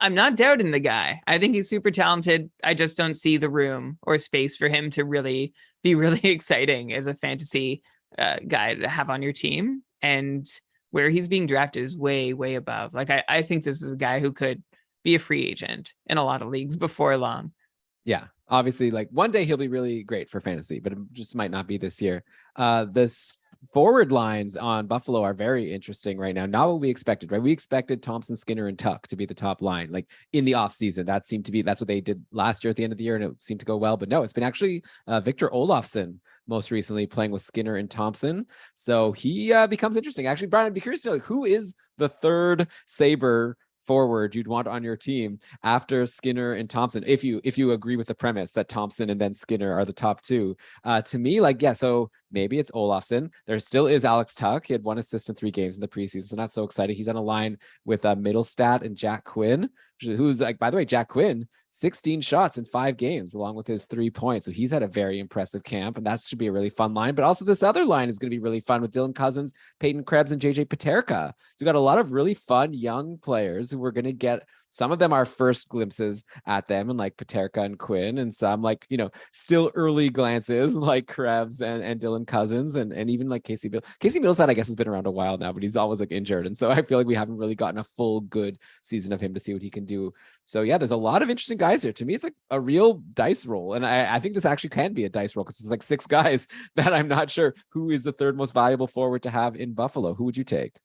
not doubting the guy. I think he's super talented. I just don't see the room or space for him to really be really exciting as a fantasy guy to have on your team. And where he's being drafted is way, way above. Like, I think this is a guy who could be a free agent in a lot of leagues before long. Yeah, obviously, like one day he'll be really great for fantasy, but it just might not be this year. This forward lines on Buffalo are very interesting right now. Not what we expected, right? We expected Thompson, Skinner, and Tuck to be the top line, like in the offseason. That's what they did last year at the end of the year, and it seemed to go well. But no, it's been actually Victor Olofsson most recently playing with Skinner and Thompson. So he becomes interesting. Actually, Brian, I'd be curious to know, like, who is the third Sabre forward you'd want on your team after Skinner and Thompson, if you agree with the premise that Thompson and then Skinner are the top two. To me, like, yeah, so maybe it's Olofsson. There still is Alex Tuch. He had 1 assist in 3 games in the preseason, so not so excited. He's on a line with Middlestat and Jack Quinn, who's like, by the way, Jack Quinn, 16 shots in 5 games, along with his 3 points. So he's had a very impressive camp, and that should be a really fun line. But also this other line is going to be really fun with Dylan Cousins, Peyton Krebs, and JJ Paterka. So we got a lot of really fun young players who we're going to get. Some of them are first glimpses at them, and like Paterka and Quinn, and some like, still early glances like Krebs and Dylan Cousins, and even like Casey Middlestat, I guess, has been around a while now, but he's always like injured. And so I feel like we haven't really gotten a full good season of him to see what he can do. So yeah, there's a lot of interesting guys here. To me, it's like a real dice roll. And I think this actually can be a dice roll because it's like 6 guys that I'm not sure who is the third most valuable forward to have in Buffalo. Who would you take?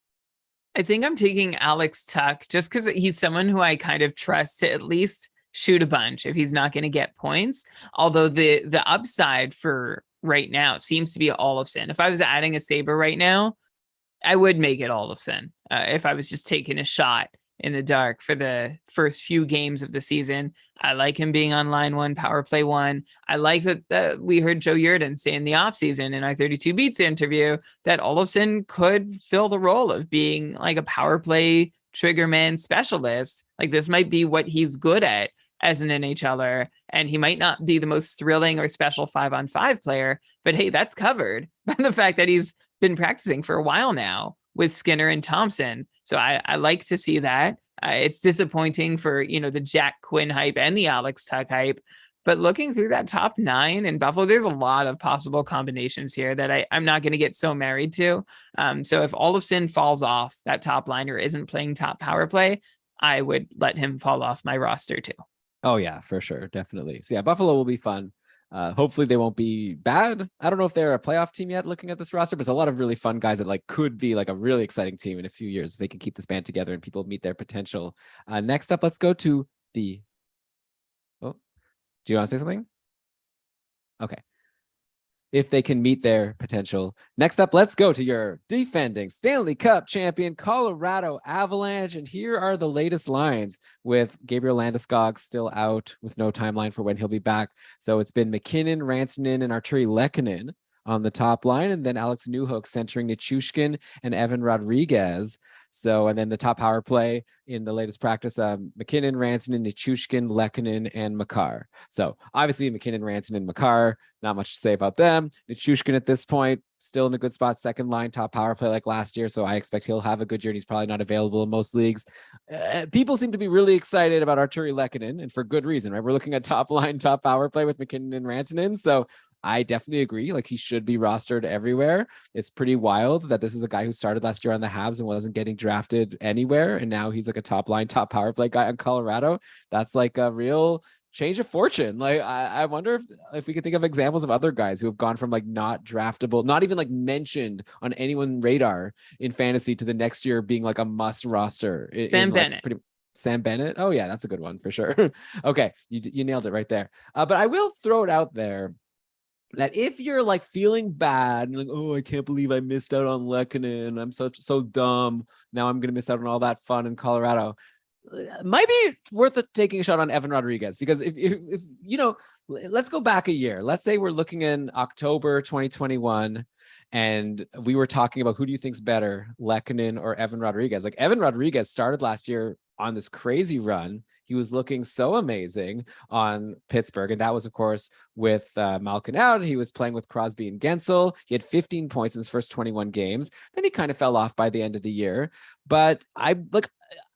I think I'm taking Alex Tuch just because he's someone who I kind of trust to at least shoot a bunch if he's not going to get points. Although the upside for right now seems to be Olofsson. If I was adding a Saber right now, I would make it Olofsson if I was just taking a shot in the dark for the first few games of the season. I like him being on line 1, power play 1. I like that we heard Joe Yerdon say in the offseason in our 32 Beats interview that Olofsson could fill the role of being like a power play trigger man specialist. Like, this might be what he's good at as an NHLer, and he might not be the most thrilling or special 5-on-5 player, but hey, that's covered by the fact that he's been practicing for a while now with Skinner and Thompson. So I like to see that. It's disappointing for, the Jack Quinn hype and the Alex Tuch hype. But looking through that top 9 in Buffalo, there's a lot of possible combinations here that I'm not going to get so married to. So if Olofsson falls off that top line or isn't playing top power play, I would let him fall off my roster too. Oh, yeah, for sure. Definitely. So yeah, Buffalo will be fun. Hopefully they won't be bad. I don't know if they're a playoff team yet looking at this roster, but it's a lot of really fun guys that like could be like a really exciting team in a few years if they can keep this band together and people meet their potential. Next up, let's go to the... Oh, do you want to say something? Okay. If they can meet their potential. Next up, let's go to your defending Stanley Cup champion Colorado Avalanche. And here are the latest lines with Gabriel Landeskog still out with no timeline for when he'll be back. So it's been McKinnon, Rantanen, and Arturi Lehkonen on the top line, and then Alex Newhook centering Nichushkin and Evan Rodriguez. So, and then the top power play in the latest practice, McKinnon, Rantanen, Nichushkin, Lehkonen, and Makar. So obviously McKinnon, Rantanen, Makar, not much to say about them. Nichushkin at this point, still in a good spot, second line, top power play like last year. So I expect he'll have a good year, and he's probably not available in most leagues. People seem to be really excited about Arturi Lehkonen, and for good reason, right? We're looking at top line, top power play with McKinnon and Rantanen. So I definitely agree. Like, he should be rostered everywhere. It's pretty wild that this is a guy who started last year on the Habs and wasn't getting drafted anywhere. And now he's like a top line, top power play guy in Colorado. That's like a real change of fortune. Like, I wonder if we could think of examples of other guys who have gone from like not draftable, not even like mentioned on anyone's radar in fantasy, to the next year being like a must roster. Sam Bennett. Sam Bennett. Oh yeah, that's a good one for sure. Okay. You nailed it right there. But I will throw it out there that if you're like feeling bad and like, oh, I can't believe I missed out on Lehkonen, I'm so dumb, now I'm gonna miss out on all that fun in Colorado, might be worth taking a shot on Evan Rodriguez. Because if let's go back a year. Let's say we're looking in October 2021 and we were talking about who do you think's better, Lehkonen or Evan Rodriguez. Like, Evan Rodriguez started last year on this crazy run. He was looking so amazing on Pittsburgh. And that was, of course, with Malkin out. He was playing with Crosby and Gensel. He had 15 points in his first 21 games. Then he kind of fell off by the end of the year. But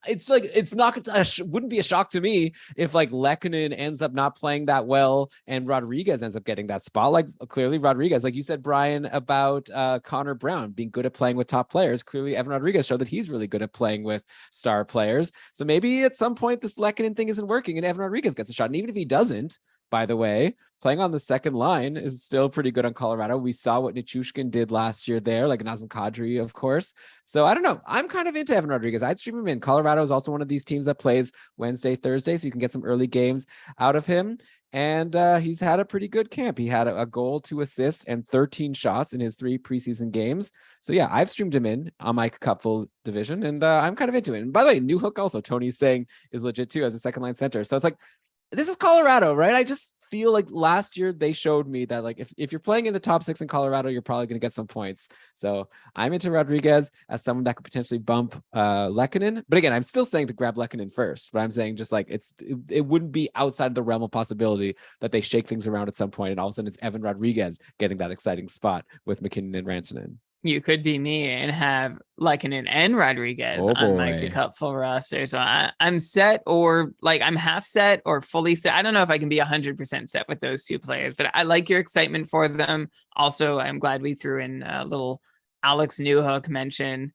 wouldn't be a shock to me if like Lehkonen ends up not playing that well and Rodriguez ends up getting that spot. Like, clearly Rodriguez, like you said, Brian, about Connor Brown being good at playing with top players. Clearly Evan Rodriguez showed that he's really good at playing with star players. So maybe at some point this Lehkonen thing isn't working and Evan Rodriguez gets a shot. And even if he doesn't, by the way, playing on the second line is still pretty good on Colorado. We saw what Nichushkin did last year there, like Nazem Kadri, of course. So I don't know. I'm kind of into Evan Rodriguez. I'd stream him in. Colorado is also one of these teams that plays Wednesday, Thursday, so you can get some early games out of him. And he's had a pretty good camp. He had a goal, 2 assists, and 13 shots in his 3 preseason games. So yeah, I've streamed him in on my Cupful division, and I'm kind of into it. And by the way, New Hook also, Tony's saying, is legit too as a second line center. So it's like, this is Colorado, right? I just feel like last year they showed me that like if you're playing in the top 6 in Colorado, you're probably going to get some points. So I'm into Rodriguez as someone that could potentially bump Lehkonen. But again, I'm still saying to grab Lehkonen first, but I'm saying just like it wouldn't be outside of the realm of possibility that they shake things around at some point and all of a sudden it's Evan Rodriguez getting that exciting spot with McKinnon and Rantanen. You could be me and have Lehkonen and Rodriguez on my Cupful roster. So I'm set, or like I'm half set or fully set. I don't know if I can be 100% set with those 2 players, but I like your excitement for them. Also, I'm glad we threw in a little Alex Newhook mention.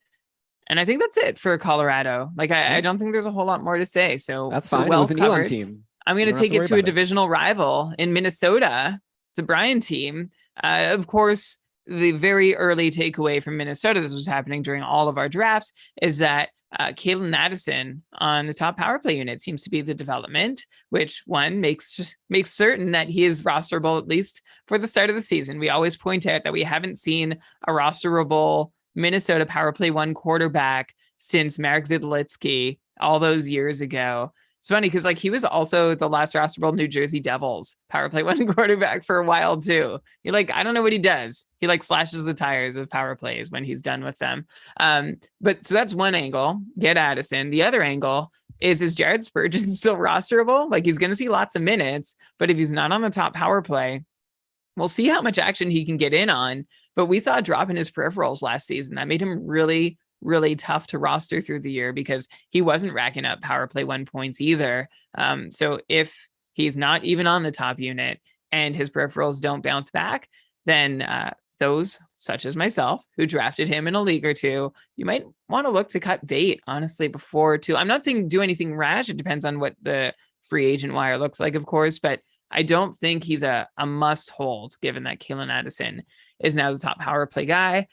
And I think that's it for Colorado. Like I don't think there's a whole lot more to say. So that's fine. Well, it was an Elon team. I'm going to take it to a divisional rival in Minnesota. It's a Brian team. Of course, the very early takeaway from Minnesota, this was happening during all of our drafts, is that Calen Addison on the top power play unit seems to be the development, which one makes certain that he is rosterable, at least for the start of the season. We always point out that we haven't seen a rosterable Minnesota power play 1 quarterback since Marek Zidlitsky all those years ago. It's funny because like he was also the last rosterable New Jersey Devils power play 1 quarterback for a while too. You're like, I don't know what he does. He like slashes the tires of power plays when he's done with them. But so that's one angle. Get Addison. The other angle is Jared Spurgeon still rosterable? Like he's going to see lots of minutes, but if he's not on the top power play, we'll see how much action he can get in on. But we saw a drop in his peripherals last season that made him really tough to roster through the year because he wasn't racking up power play 1 points either. So if he's not even on the top unit and his peripherals don't bounce back, then those such as myself who drafted him in a league or 2, you might want to look to cut bait, honestly, before too. I'm not saying do anything rash. It depends on what the free agent wire looks like, of course, but I don't think he's a must hold given that Calen Addison is now the top power play guy.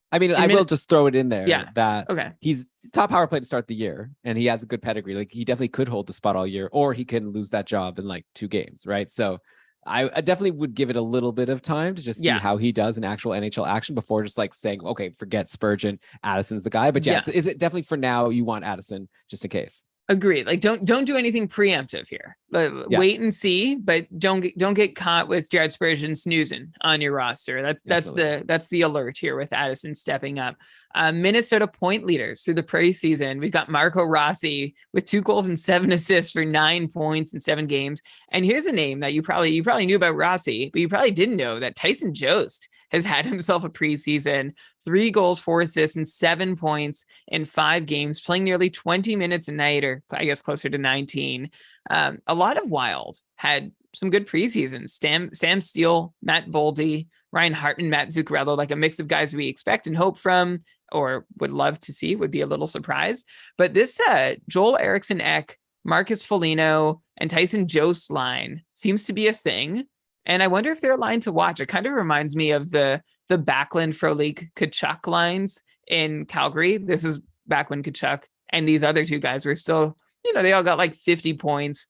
I mean, I will just throw it in there that okay, he's top power play to start the year and he has a good pedigree. Like he definitely could hold the spot all year, or he can lose that job in like 2 games, right? So I definitely would give it a little bit of time to just see how he does in actual NHL action before just like saying, okay, forget Spurgeon, Addison's the guy. But is it definitely for now you want Addison just in case? Agreed. Like don't do anything preemptive here. Wait and see, but don't get caught with Jared Spurgeon snoozing on your roster. That's the alert here with Addison stepping up. Minnesota point leaders through the preseason. We've got Marco Rossi with 2 goals and 7 assists for 9 points in 7 games. And here's a name that you probably knew about Rossi, but you probably didn't know that Tyson Jost has had himself a preseason, 3 goals, 4 assists, and 7 points in 5 games, playing nearly 20 minutes a night, or I guess closer to 19. A lot of Wild had some good preseasons. Sam Steele, Matt Boldy, Ryan Hartman, Matt Zuccarello, like a mix of guys we expect and hope from, or would love to see, would be a little surprised. But this Joel Eriksson Ek, Marcus Foligno, and Tyson Jost line seems to be a thing. And I wonder if they're a line to watch. It kind of reminds me of the Backlund, Frolik, Kachuk lines in Calgary. This is back when Kachuk and these other 2 guys were still, they all got like 50 points,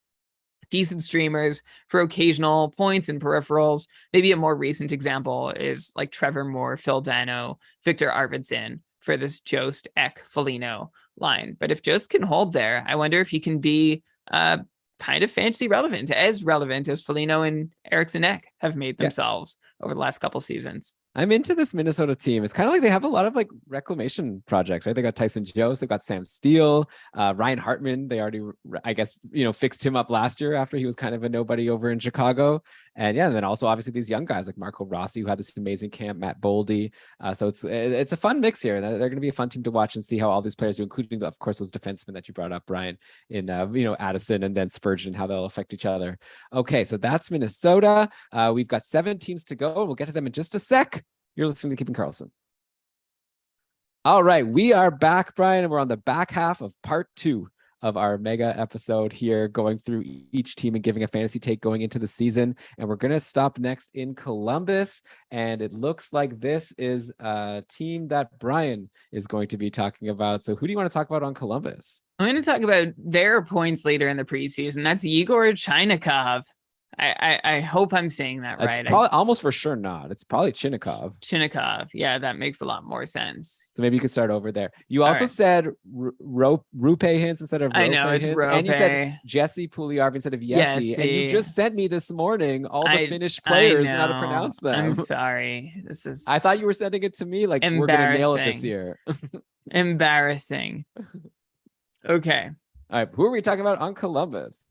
decent streamers for occasional points and peripherals. Maybe a more recent example is like Trevor Moore, Phil Dano, Victor Arvidsson for this Jost, Ek, Foligno line. But if Jost can hold there, I wonder if he can be kind of fantasy relevant, as relevant as Foligno and Eriksson Ek have made themselves over the last couple seasons. I'm into this Minnesota team. It's kind of like they have a lot of like reclamation projects, right? They got Tyson Jost, they've got Sam Steele, Ryan Hartman. They already, I guess, fixed him up last year after he was kind of a nobody over in Chicago. And and then also obviously these young guys like Marco Rossi, who had this amazing camp, Matt Boldy. So it's a fun mix here. They're going to be a fun team to watch and see how all these players do, including, of course, those defensemen that you brought up, Brian, in Addison and then Spurgeon, how they'll affect each other. Okay, so that's Minnesota. We've got 7 teams to go. We'll get to them in just a sec. You're listening to Keeping Karlsson. All right, we are back, Brian, and we're on the back half of part 2 of our mega episode here, going through each team and giving a fantasy take going into the season. And we're going to stop next in Columbus. And it looks like this is a team that Brian is going to be talking about. So who do you want to talk about on Columbus? I'm going to talk about their points leader in the preseason. That's Igor Chinakhov. I hope I'm saying that right. It's probably almost for sure not. It's probably Chinakhov. Yeah, that makes a lot more sense. So maybe you could start over there. You also said Rupe Hintz instead of Rope. I know, it's Rope. And you said Jesse Pugliarvi instead of Yessi. And you just sent me this morning all the Finnish players and how to pronounce them. I'm sorry. I thought you were sending it to me like we're going to nail it this year. Embarrassing. Okay. All right. Who are we talking about on Columbus?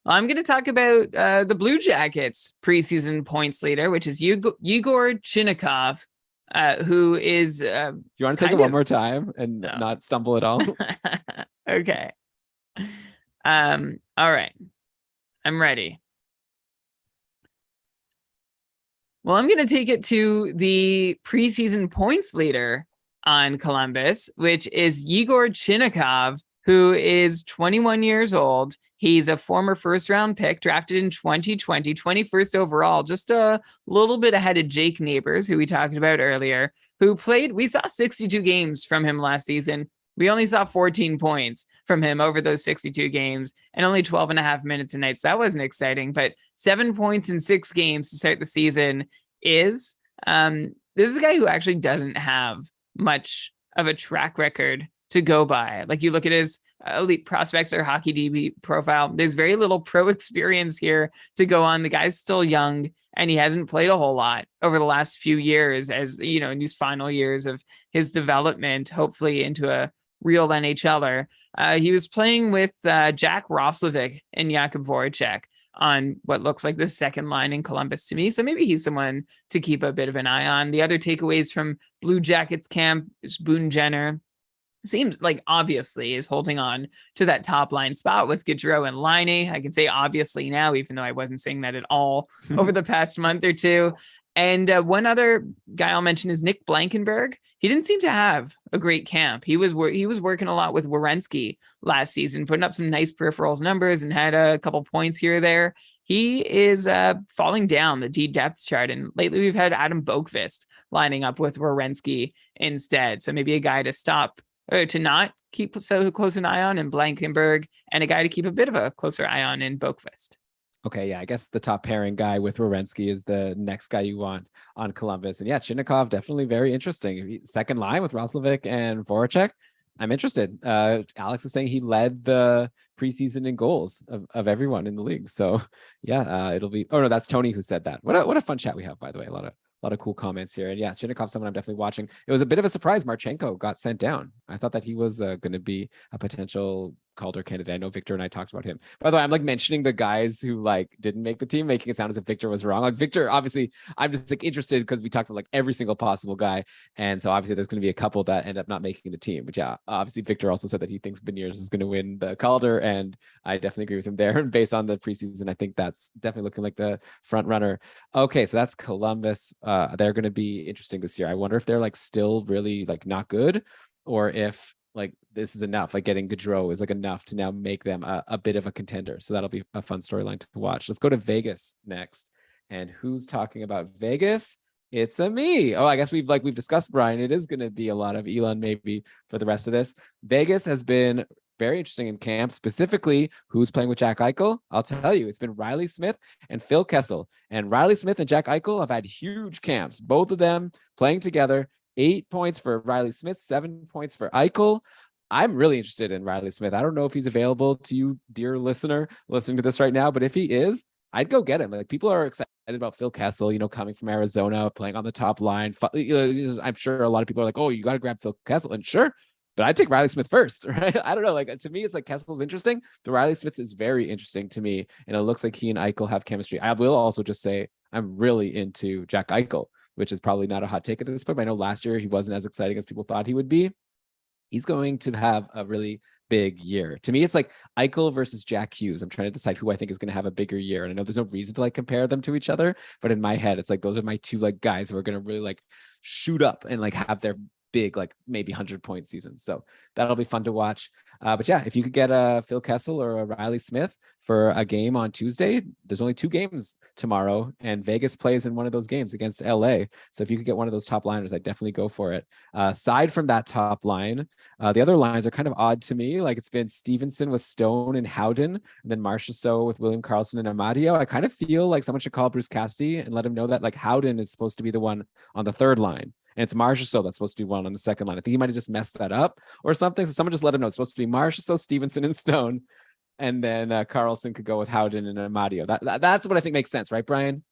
Well, I'm going to talk about the Blue Jackets preseason points leader, which is Igor Chinakhov, who is. Do you want to take it one more time and not stumble at all? Okay. All right. I'm ready. Well, I'm going to take it to the preseason points leader on Columbus, which is Igor Chinakhov, who is 21 years old. He's a former first-round pick, drafted in 2020, 21st overall, just a little bit ahead of Jake Neighbours, who we talked about earlier, who played. We saw 62 games from him last season. We only saw 14 points from him over those 62 games and only 12 and a half minutes a night. So that wasn't exciting, but 7 points in 6 games to start the season is, this is a guy who actually doesn't have much of a track record to go by. Like, you look at his elite prospects or hockey DB profile, there's very little pro experience here to go on. The guy's still young and he hasn't played a whole lot over the last few years, as you know, in these final years of his development, hopefully into a real NHLer. He was playing with Jack Roslovic and Jakub Voracek on what looks like the second line in Columbus to me. So maybe he's someone to keep a bit of an eye on. The other takeaways from Blue Jackets camp is Boone Jenner. Seems like obviously is holding on to that top line spot with Gaudreau and Laine. I can say obviously now, even though I wasn't saying that at all over the past month or two. And one other guy I'll mention is Nick Blankenberg. He didn't seem to have a great camp. He was working a lot with Werenski last season, putting up some nice peripherals numbers and had a couple points here or there. He is falling down the D depth chart. And lately we've had Adam Boqvist lining up with Werenski instead. So maybe a guy to stop or to not keep so close an eye on in Blankenberg, and a guy to keep a bit of a closer eye on in Boqvist. Okay, yeah, I guess the top pairing guy with Werenski is the next guy you want on Columbus. And yeah, Chinakhov, definitely very interesting. Second line with Roslovic and Voracek. I'm interested. Alex is saying he led the preseason in goals of everyone in the league. So yeah, it'll be, oh no, that's Tony who said that. What a fun chat we have, by the way. A lot of cool comments here. And yeah, Chinakhov, someone I'm definitely watching. It was a bit of a surprise. Marchenko got sent down. I thought that he was going to be a potential Calder candidate. I know Victor and I talked about him. By the way, I'm like mentioning the guys who like didn't make the team, making it sound as if Victor was wrong. Like Victor, obviously, I'm just like interested because we talked about like every single possible guy. And so obviously there's going to be a couple that end up not making the team. But yeah, obviously Victor also said that he thinks Beniers is going to win the Calder. And I definitely agree with him there. And based on the preseason, I think that's definitely looking like the front runner. Okay, so that's Columbus. They're going to be interesting this year. I wonder if they're like still really like not good, or if like this is enough, like getting Gaudreau is like enough to now make them a bit of a contender. So that'll be a fun storyline to watch. Let's go to Vegas next. And who's talking about Vegas? It's a me. Oh, I guess we've discussed, Brian. It is going to be a lot of Elon maybe for the rest of this. Vegas has been very interesting in camp, specifically who's playing with Jack Eichel. I'll tell you, it's been Riley Smith and Phil Kessel. And Riley Smith and Jack Eichel have had huge camps, both of them playing together. 8 points for Riley Smith, 7 points for Eichel. I'm really interested in Riley Smith. I don't know if he's available to you, dear listener, listening to this right now, but if he is, I'd go get him. Like, people are excited about Phil Kessel, coming from Arizona, playing on the top line. I'm sure a lot of people are like, oh, you got to grab Phil Kessel. And sure, but I'd take Riley Smith first, right? I don't know. Like, to me, it's like Kessel's interesting, but Riley Smith is very interesting to me. And it looks like he and Eichel have chemistry. I will also just say I'm really into Jack Eichel, which is probably not a hot take at this point. But I know last year he wasn't as exciting as people thought he would be. He's going to have a really big year. To me, it's like Eichel versus Jack Hughes. I'm trying to decide who I think is going to have a bigger year. And I know there's no reason to like compare them to each other, but in my head, it's like those are my two like guys who are going to really like shoot up and like have their big, like maybe 100-point seasons. So that'll be fun to watch. But yeah, if you could get a Phil Kessel or a Riley Smith for a game on Tuesday, there's only 2 games tomorrow, and Vegas plays in one of those games against LA. So if you could get one of those top liners, I'd definitely go for it. Aside from that top line, the other lines are kind of odd to me. Like it's been Stevenson with Stone and Howden, and then Marchessault with William Karlsson and Amadio. I kind of feel like someone should call Bruce Cassidy and let him know that like Howden is supposed to be the one on the third line. And it's Marchessault that's supposed to be one on the second line. I think he might have just messed that up or something. So someone just let him know it's supposed to be Marchessault, Stevenson, and Stone. And then Carlson could go with Howden and Amadio. That's what I think makes sense, right, Brian?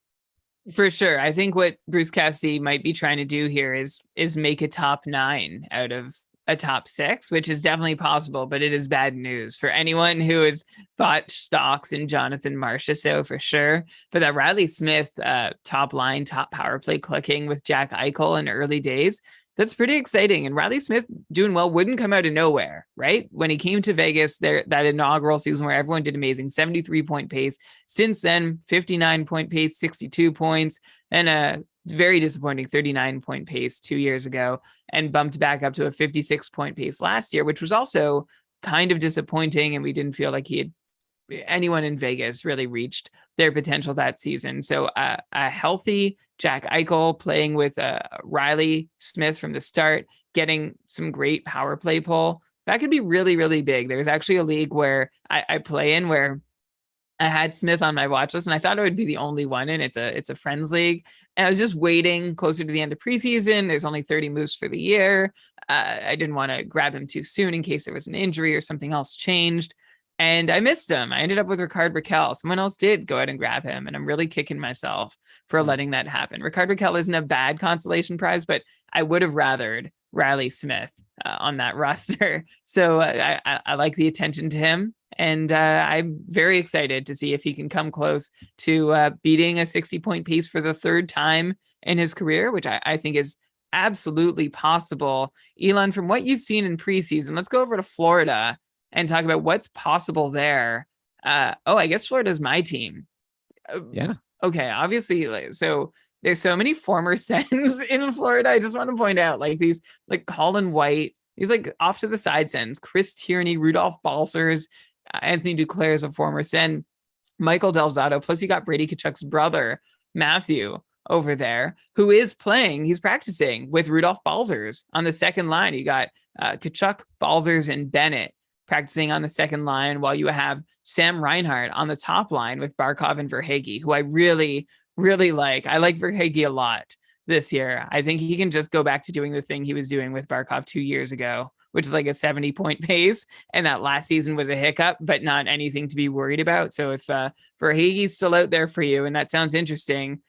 For sure. I think what Bruce Cassidy might be trying to do here is make a top 9 out of a top 6, which is definitely possible, but it is bad news for anyone who has bought stocks in Jonathan Marchessault for sure. But that Riley Smith top line, top power play clicking with Jack Eichel in early days, that's pretty exciting. And Riley Smith doing well wouldn't come out of nowhere, right? When he came to Vegas, there that inaugural season where everyone did amazing, 73-point pace. Since then, 59-point pace, 62 points, and a very disappointing 39-point pace 2 years ago, and bumped back up to a 56-point pace last year, which was also kind of disappointing. And we didn't feel like anyone in Vegas really reached their potential that season. So a healthy Jack Eichel playing with Riley Smith from the start, getting some great power play pull, that could be really, really big. There's actually a league where I play in where I had Smith on my watch list, and I thought I would be the only one, and it's a friends league. And I was just waiting closer to the end of preseason. There's only 30 moves for the year. I didn't want to grab him too soon in case there was an injury or something else changed. And I missed him. I ended up with Rickard Rakell. Someone else did go ahead and grab him, and I'm really kicking myself for letting that happen. Rickard Rakell isn't a bad consolation prize, but I would have rathered Riley Smith on that roster. So I like the attention to him. And I'm very excited to see if he can come close to beating a 60-point pace for the third time in his career, which I think is absolutely possible. Elon, from what you've seen in preseason, let's go over to Florida and talk about what's possible there. I guess Florida's my team. Yeah. Okay, obviously. So there's so many former Sens in Florida. I just want to point out like these, like Colin White, he's like off to the side Sens, Chris Tierney, Rudolph Balcers, Anthony Duclair is a former Sen, Michael Del Zotto, plus you got Brady Tkachuk's brother, Matthew, over there, who is playing, he's practicing with Rudolph Balcers on the second line. You got Tkachuk, Balcers, and Bennett practicing on the second line, while you have Sam Reinhart on the top line with Barkov and Verhaeghe, who I really, really like. I like Verhaeghe a lot this year. I think he can just go back to doing the thing he was doing with Barkov 2 years ago, which is like a 70-point pace. And that last season was a hiccup, but not anything to be worried about. So if Verhaeghe's still out there for you, and that sounds interesting,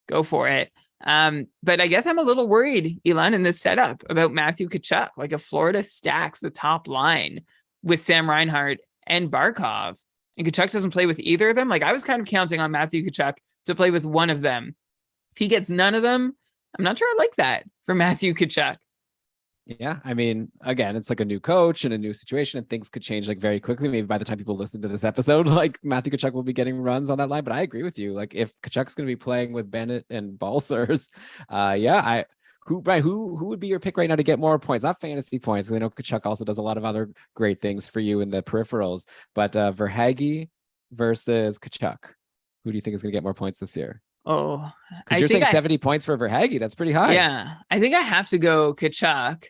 go for it. But I guess I'm a little worried, Elon, in this setup about Matthew Tkachuk. Like if Florida stacks the top line with Sam Reinhart and Barkov, and Tkachuk doesn't play with either of them, like I was kind of counting on Matthew Tkachuk to play with one of them. If he gets none of them, I'm not sure I like that for Matthew Tkachuk. Yeah, I mean, again, it's like a new coach and a new situation, and things could change like very quickly. Maybe by the time people listen to this episode, like Matthew Tkachuk will be getting runs on that line. But I agree with you. Like if Tkachuk's going to be playing with Bennett and Balcers, who would be your pick right now to get more points? Not fantasy points, because I know Tkachuk also does a lot of other great things for you in the peripherals. But Verhaeghe versus Tkachuk, who do you think is going to get more points this year? Oh, because you're saying 70 points for Verhaeghe. That's pretty high. Yeah, I think I have to go Tkachuk,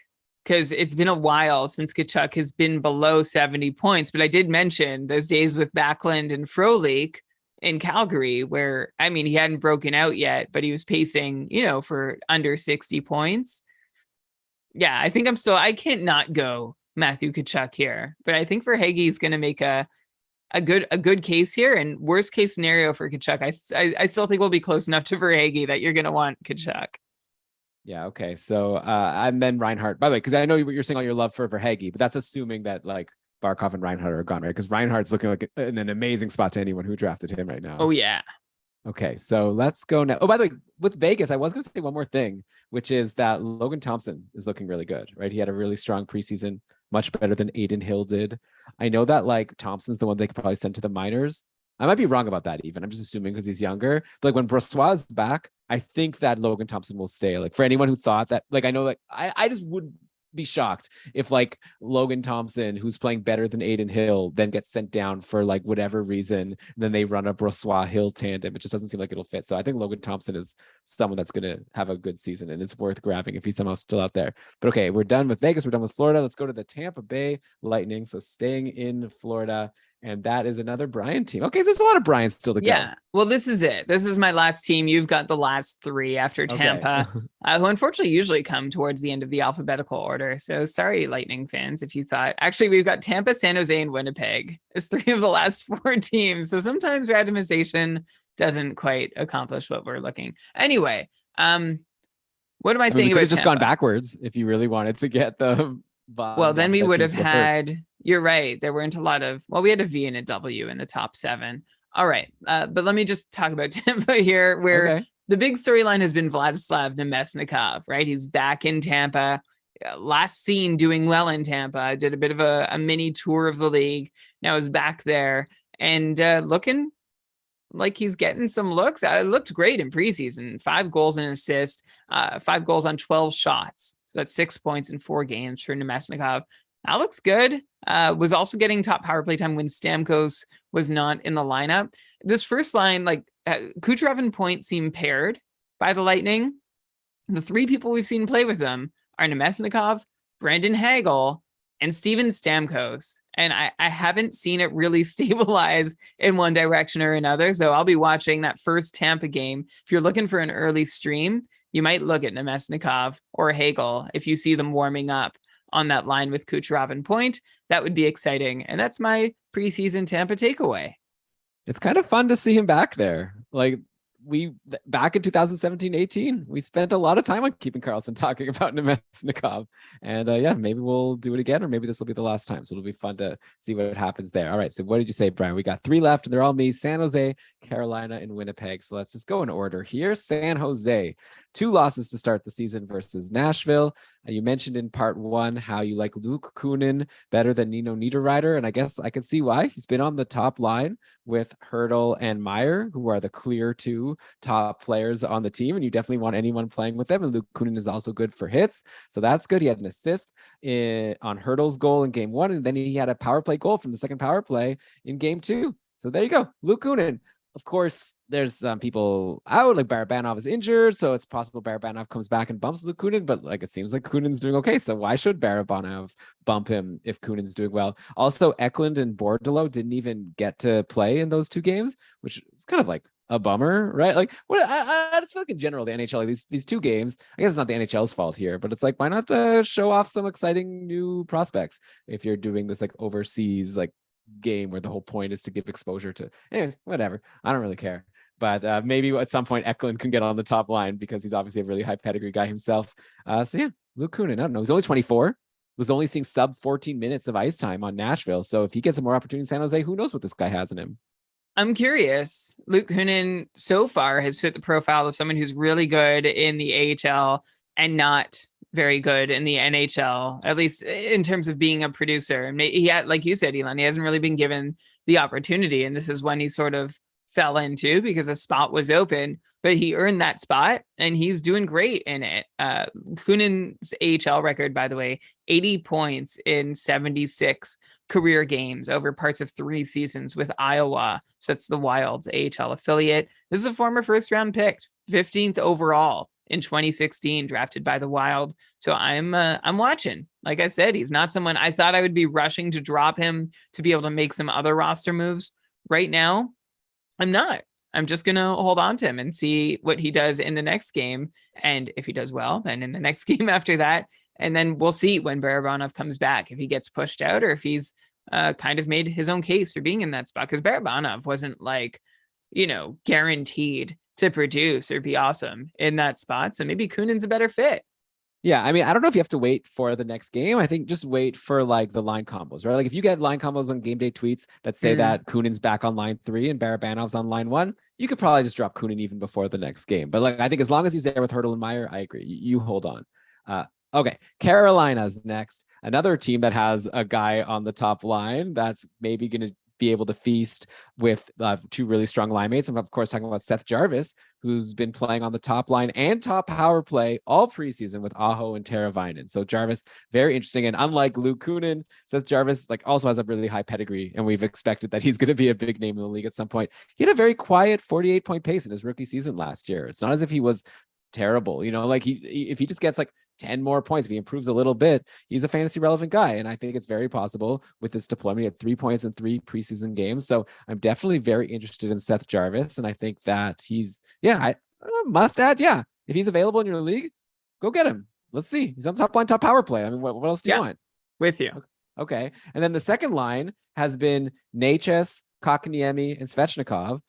because it's been a while since Tkachuk has been below 70 points. But I did mention those days with Backlund and Frolik in Calgary, where, I mean, he hadn't broken out yet, but he was pacing, for under 60 points. Yeah, I think I can't not go Matthew Tkachuk here, but I think Verhaeghe is going to make a good case here. And worst case scenario for Tkachuk, I still think we'll be close enough to Verhaeghe that you're going to want Tkachuk. Yeah. Okay. So, and then Reinhart, by the way, because I know you're saying all your love for Verhaeghe, but that's assuming that like Barkov and Reinhart are gone, right? Because Reinhart's looking like in an amazing spot to anyone who drafted him right now. Oh yeah. Okay. So let's go now. Oh, by the way, with Vegas, I was going to say one more thing, which is that Logan Thompson is looking really good, right? He had a really strong preseason, much better than Aiden Hill did. I know that like Thompson's the one they could probably send to the minors, I might be wrong about that even. I'm just assuming because he's younger. But like when Brossoit is back, I think that Logan Thompson will stay. Like for anyone who thought that, like I know like I just would be shocked if like Logan Thompson, who's playing better than Aiden Hill, then gets sent down for like whatever reason. Then they run a Brossoit Hill tandem. It just doesn't seem like it'll fit. So I think Logan Thompson is someone that's going to have a good season and it's worth grabbing if he's somehow still out there. But okay, we're done with Vegas. We're done with Florida. Let's go to the Tampa Bay Lightning. So staying in Florida. And that is another Brian team. Okay, so there's a lot of Brian's still to go. Yeah, well, this is it. This is my last team. You've got the last three after Tampa, okay. Who unfortunately usually come towards the end of the alphabetical order. So sorry, Lightning fans, if you thought. Actually, we've got Tampa, San Jose, and Winnipeg as three of the last four teams. So sometimes randomization doesn't quite accomplish what we're looking. Anyway, what am I saying about just Tampa? Gone backwards if you really wanted to get the... Well, then we would have had... You're right. There weren't a lot of, well, we had a V and a W in the top 7. All right. But let me just talk about Tampa here, where the big storyline has been Vladislav Nemesnikov, right? He's back in Tampa. Last seen doing well in Tampa. Did a bit of a mini tour of the league. Now is back there and looking like he's getting some looks. It looked great in preseason. 5 goals and an assist, 5 goals on 12 shots. So that's 6 points in 4 games for Nemesnikov. That looks good. Was also getting top power play time when Stamkos was not in the lineup. This first line, like Kucherov and Point seem paired by the Lightning. The 3 people we've seen play with them are Nemesnikov, Brandon Hagel, and Steven Stamkos. And I haven't seen it really stabilize in one direction or another. So I'll be watching that first Tampa game. If you're looking for an early stream, you might look at Nemesnikov or Hagel if you see them warming up on that line with Kucherov and Point. That would be exciting. And that's my preseason Tampa takeaway. It's kind of fun to see him back there. Like back in 2017-18, we spent a lot of time on Keeping Carlson talking about Nemesnikov. And maybe we'll do it again, or maybe this will be the last time. So it'll be fun to see what happens there. All right. So what did you say, Brian? We got 3 left and they're all me: San Jose, Carolina, and Winnipeg. So let's just go in order here. San Jose, 2 losses to start the season versus Nashville. You mentioned in part 1 how you like Luke Kunin better than Nino Nita, and I guess I can see why. He's been on the top line with Hertl and Meyer, who are the clear 2 top players on the team, and you definitely want anyone playing with them. And Luke Kunin is also good for hits, so that's good. He had an assist on Hertl's goal in game 1, and then he had a power play goal from the second power play in game 2. So there you go, Luke Kunin. Of course, there's some people out, like Barabanov is injured, so it's possible Barabanov comes back and bumps Luke Kunin, but like it seems like Kunin's doing okay, so why should Barabanov bump him if Kunin's doing well? Also, Eklund and Bordeleau didn't even get to play in those 2 games, which is kind of like a bummer, right? Like, what I just feel like in general, the NHL, like these 2 games, I guess it's not the NHL's fault here, but it's like, why not show off some exciting new prospects if you're doing this like overseas like game where the whole point is to give exposure to, anyways, whatever. I don't really care. But maybe at some point Eklund can get on the top line because he's obviously a really high pedigree guy himself. So yeah, Luke Kunin, I don't know. He's only 24, was only seeing sub 14 minutes of ice time on Nashville. So if he gets some more opportunity in San Jose, who knows what this guy has in him. I'm curious. Luke Kunin so far has fit the profile of someone who's really good in the AHL and not very good in the NHL, at least in terms of being a producer. And he had, like you said, Elon, he hasn't really been given the opportunity. And this is when he sort of fell into because a spot was open, but he earned that spot and he's doing great in it. Kunin's AHL record, by the way, 80 points in 76 career games over parts of 3 seasons with Iowa. So that's the Wild's AHL affiliate. This is a former first round pick, 15th overall in 2016, drafted by the Wild. So I'm watching. Like I said, he's not someone I thought I would be rushing to drop him to be able to make some other roster moves. Right now, I'm not. I'm just going to hold on to him and see what he does in the next game. And if he does well, then in the next game after that. And then we'll see when Barabanov comes back, if he gets pushed out or if he's kind of made his own case for being in that spot. Because Barabanov wasn't like, guaranteed to produce or be awesome in that spot. So maybe Kunin's a better fit. Yeah, I mean, I don't know if you have to wait for the next game. I think just wait for like the line combos, right? Like if you get line combos on game day tweets that say that Kunin's back on line 3 and Barabanov's on line 1, you could probably just drop Kunin even before the next game. But like, I think as long as he's there with Hertl and Meyer, I agree. You hold on. Okay, Carolina's next. Another team that has a guy on the top line that's maybe going to be able to feast with two really strong line mates. I'm of course talking about Seth Jarvis, who's been playing on the top line and top power play all preseason with Aho and Teravainen. So Jarvis, very interesting. And unlike Luke Kunin, Seth Jarvis like also has a really high pedigree, and we've expected that he's going to be a big name in the league at some point. He had a very quiet 48-point pace in his rookie season last year. It's not as if he was terrible, like if he just gets like 10 more points, if he improves a little bit, he's a fantasy relevant guy. And I think it's very possible with this deployment. He had 3 points in 3 preseason games. So I'm definitely very interested in Seth Jarvis. And I think that he's, I must add. Yeah. If he's available in your league, go get him. Let's see. He's on the top line, top power play. I mean, what else do you want? With you. Okay. And then the second line has been Necas, Kotkaniemi, and Svechnikov.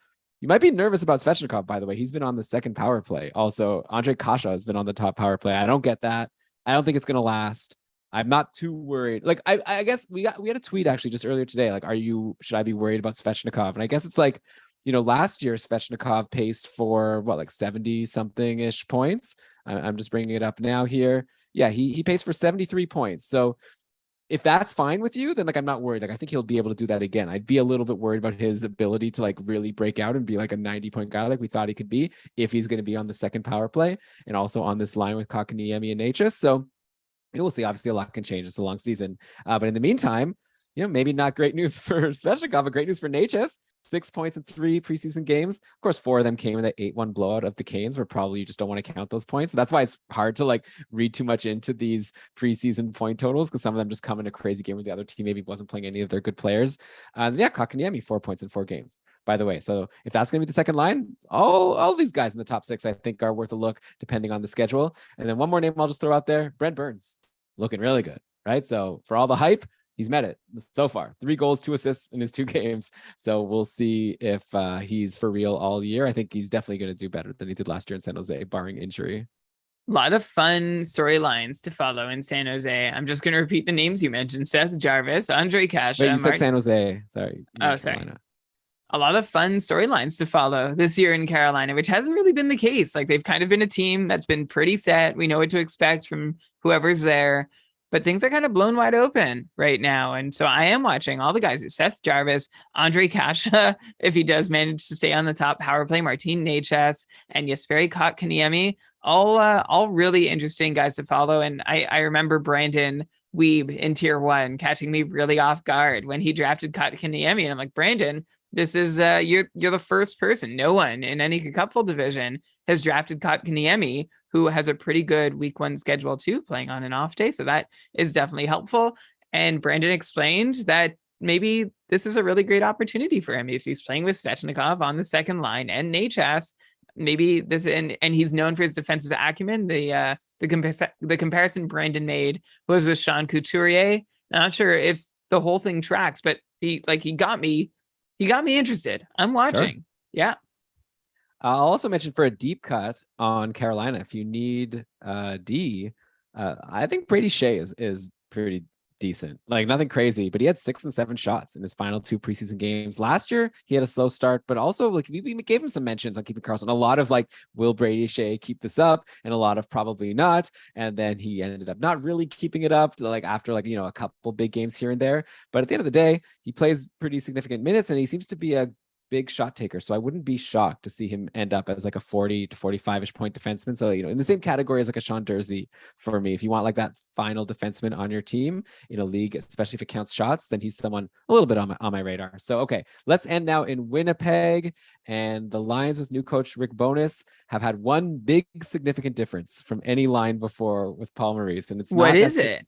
You might be nervous about Svechnikov, by the way. He's been on the second power play. Also, Andre Kasha has been on the top power play. I don't get that. I don't think it's going to last. I'm not too worried. Like, I guess we had a tweet actually just earlier today. Like, should I be worried about Svechnikov? And I guess it's like, last year Svechnikov paced for 70 something ish points. I'm just bringing it up now here. Yeah, he paced for 73 points. So if that's fine with you, then like I'm not worried. Like I think he'll be able to do that again. I'd be a little bit worried about his ability to like really break out and be like a 90-point guy like we thought he could be if he's going to be on the second power play and also on this line with Kotkaniemi and Necas. So we'll see. Obviously, a lot can change. It's a long season, but in the meantime, maybe not great news for Svechnikov, but great news for Necas. 6 points in 3 preseason games. Of course, 4 of them came in that 8-1 blowout of the Canes, where probably you just don't want to count those points. So that's why it's hard to like read too much into these preseason point totals, because some of them just come in a crazy game where the other team maybe wasn't playing any of their good players. Kotkaniemi, 4 points in 4 games, by the way. So if that's going to be the second line, all these guys in the top 6, I think, are worth a look depending on the schedule. And then one more name I'll just throw out there, Brent Burns, looking really good, right? So for all the hype, he's met it so far. 3 goals, 2 assists in his 2 games. So we'll see if he's for real all year. I think he's definitely going to do better than he did last year in San Jose, barring injury. A lot of fun storylines to follow in San Jose. I'm just going to repeat the names you mentioned. Seth Jarvis, Andre Kasha. Wait, you said San Jose. Sorry. Oh, sorry. Carolina. A lot of fun storylines to follow this year in Carolina, which hasn't really been the case. Like they've kind of been a team that's been pretty set. We know what to expect from whoever's there. But things are kind of blown wide open right now. And so I am watching all the guys. Seth Jarvis, Andre Kasha, if he does manage to stay on the top power play, Martin Necas, and Jesperi Kotkaniemi, all really interesting guys to follow. And I remember Brandon Weeb in tier 1 catching me really off guard when he drafted Kotkaniemi. And I'm like, Brandon, this is you're the first person. No one in any cupful division has drafted Kotkaniemi, who has a pretty good week 1 schedule too, playing on an off day. So that is definitely helpful. And Brandon explained that maybe this is a really great opportunity for him if he's playing with Svechnikov on the second line and Necas. Maybe this, and he's known for his defensive acumen. The comparison Brandon made was with Sean Couturier. I'm not sure if the whole thing tracks, but he got me interested. I'm watching. Sure. Yeah. I'll also mention for a deep cut on Carolina, if you need D, I think Brady Shea is pretty decent. Like nothing crazy, but he had 6 and 7 shots in his final 2 preseason games. Last year, he had a slow start, but also like we gave him some mentions on keeping Carlson. A lot of like, will Brady Shea keep this up? And a lot of probably not. And then he ended up not really keeping it up like after like, a couple big games here and there. But at the end of the day, he plays pretty significant minutes and he seems to be a big shot taker. So I wouldn't be shocked to see him end up as like a 40 to 45-ish point defenseman. So, in the same category as like a Sean Durzi for me. If you want like that final defenseman on your team in a league, especially if it counts shots, then he's someone a little bit on my radar. So, okay, let's end now in Winnipeg. And the Lions with new coach Rick Bowness have had one big significant difference from any line before with Paul Maurice. And it's what is it?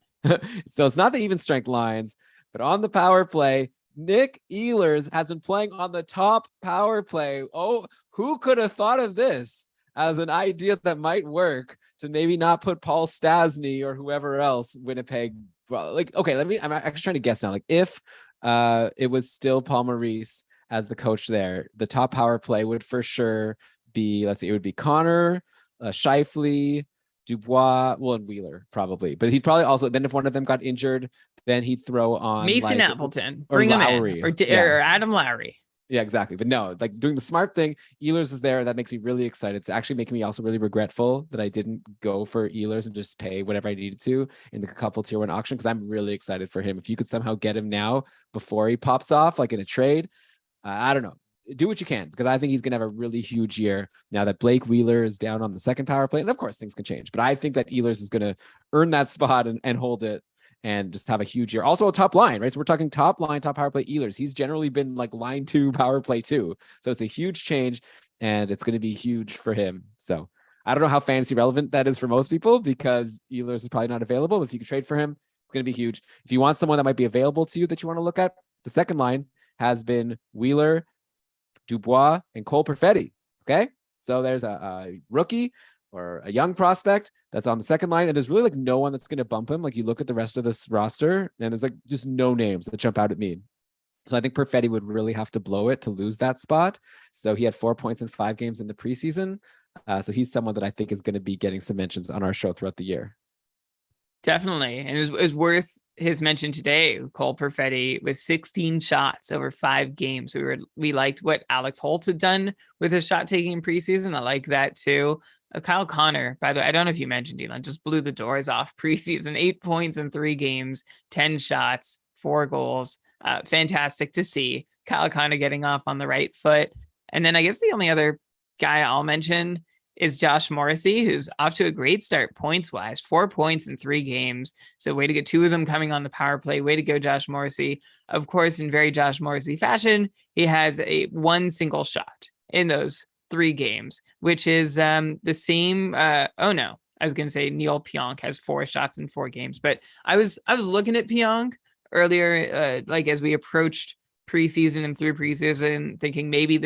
So it's not the even strength lines, but on the power play, Nick Ehlers has been playing on the top power play. Oh, who could have thought of this as an idea that might work to maybe not put Paul Stastny or whoever else Winnipeg? Well, like, okay, I'm actually trying to guess now. Like if it was still Paul Maurice as the coach there, the top power play would for sure be, let's see, it would be Connor, Scheifele, Dubois, and Wheeler probably, but he'd probably also, then if one of them got injured, then he'd throw on Mason like, Appleton, bring him in, or Adam Lowry. Yeah, exactly. But no, like doing the smart thing, Ehlers is there. That makes me really excited. It's actually making me also really regretful that I didn't go for Ehlers and just pay whatever I needed to in the couple tier 1 auction, because I'm really excited for him. If you could somehow get him now before he pops off, like in a trade, I don't know. Do what you can, because I think he's going to have a really huge year now that Blake Wheeler is down on the second power play. And of course, things can change. But I think that Ehlers is going to earn that spot and hold it and just have a huge year. Also a top line, right? So we're talking top line, top power play Ehlers. He's generally been like line 2 power play 2. So it's a huge change and it's going to be huge for him. So I don't know how fantasy relevant that is for most people, because Ehlers is probably not available. If you can trade for him, it's going to be huge. If you want someone that might be available to you that you want to look at, the second line has been Wheeler, Dubois, and Cole Perfetti. Okay. So there's a rookie or a young prospect that's on the second line, and there's really like no one that's going to bump him. Like you look at the rest of this roster and there's like just no names that jump out at me. So I think Perfetti would really have to blow it to lose that spot. So he had 4 points in 5 games in the preseason. So he's someone that I think is going to be getting some mentions on our show throughout the year. Definitely. And it was worth his mention today. Cole Perfetti with 16 shots over 5 games. We liked what Alex Holtz had done with his shot taking in preseason. I like that too. Kyle Connor, by the way, I don't know if you mentioned Elon, just blew the doors off preseason. 8 points in 3 games, 10 shots, 4 goals. Fantastic to see Kyle Connor getting off on the right foot. And then I guess the only other guy I'll mention is Josh Morrissey, who's off to a great start points-wise. 4 points in 3 games. So way to get 2 of them coming on the power play. Way to go, Josh Morrissey. Of course, in very Josh Morrissey fashion, he has one single shot in those 3 games, which is the same. I was going to say Neil Pionk has 4 shots in 4 games, but I was looking at Pionk earlier, like as we approached preseason and through preseason, thinking maybe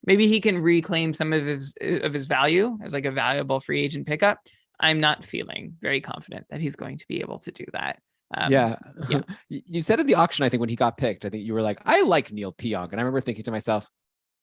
maybe he can reclaim some of his value as like a valuable free agent pickup. I'm not feeling very confident that he's going to be able to do that. Yeah. You said in the auction, I think when he got picked, I think you were like, I like Neil Pionk. And I remember thinking to myself,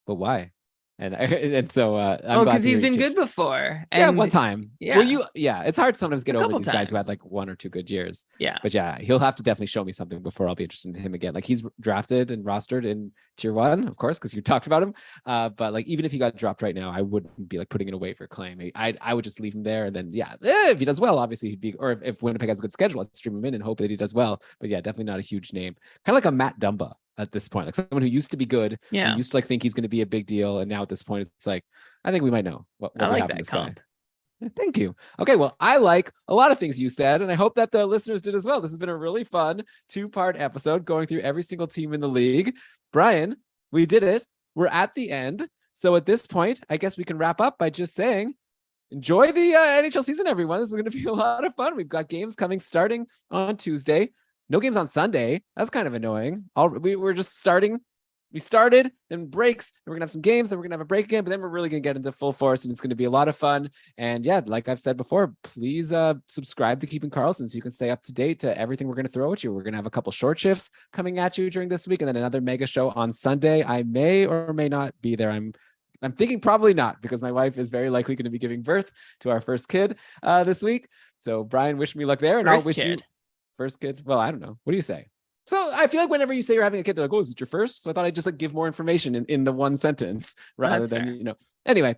but why? And so because he's been good before. And one time. Yeah. Well, it's hard to sometimes get over these guys who had like 1 or 2 good years. Yeah. But yeah, he'll have to definitely show me something before I'll be interested in him again. Like he's drafted and rostered in tier 1, of course, because you talked about him. But like even if he got dropped right now, I wouldn't be like putting in a waiver claim. I would just leave him there, and then if he does well, obviously he'd be. Or if Winnipeg has a good schedule, I'd stream him in and hope that he does well. But yeah, definitely not a huge name. Kind of like a Matt Dumba at this point, like someone who used to be good, who used to like think he's going to be a big deal, and now at this point it's like I think we might know what I we like have in that this comp. guy. Thank you. Okay, well, I like a lot of things you said, and I hope that the listeners did as well. This has been a really fun 2-part episode going through every single team in the league. Brian, we did it. We're at the end. So at this point, I guess we can wrap up by just saying, enjoy the NHL season, everyone. This is going to be a lot of fun. We've got games coming starting on Tuesday. No games on Sunday. That's kind of annoying. We're just starting. We started, then breaks, then we're going to have some games, then we're going to have a break again, but then we're really going to get into full force, and it's going to be a lot of fun. And yeah, like I've said before, please subscribe to Keeping Carlson so you can stay up to date to everything we're going to throw at you. We're going to have a couple short shifts coming at you during this week, and then another mega show on Sunday. I may or may not be there. I'm thinking probably not, because my wife is very likely going to be giving birth to our first kid this week. So Brian, wish me luck there, and I'll wish you first kid. Well, I don't know. What do you say? So I feel like whenever you say you're having a kid, they're like, oh, is it your first? So I thought I'd just like give more information in the one sentence rather than, anyway,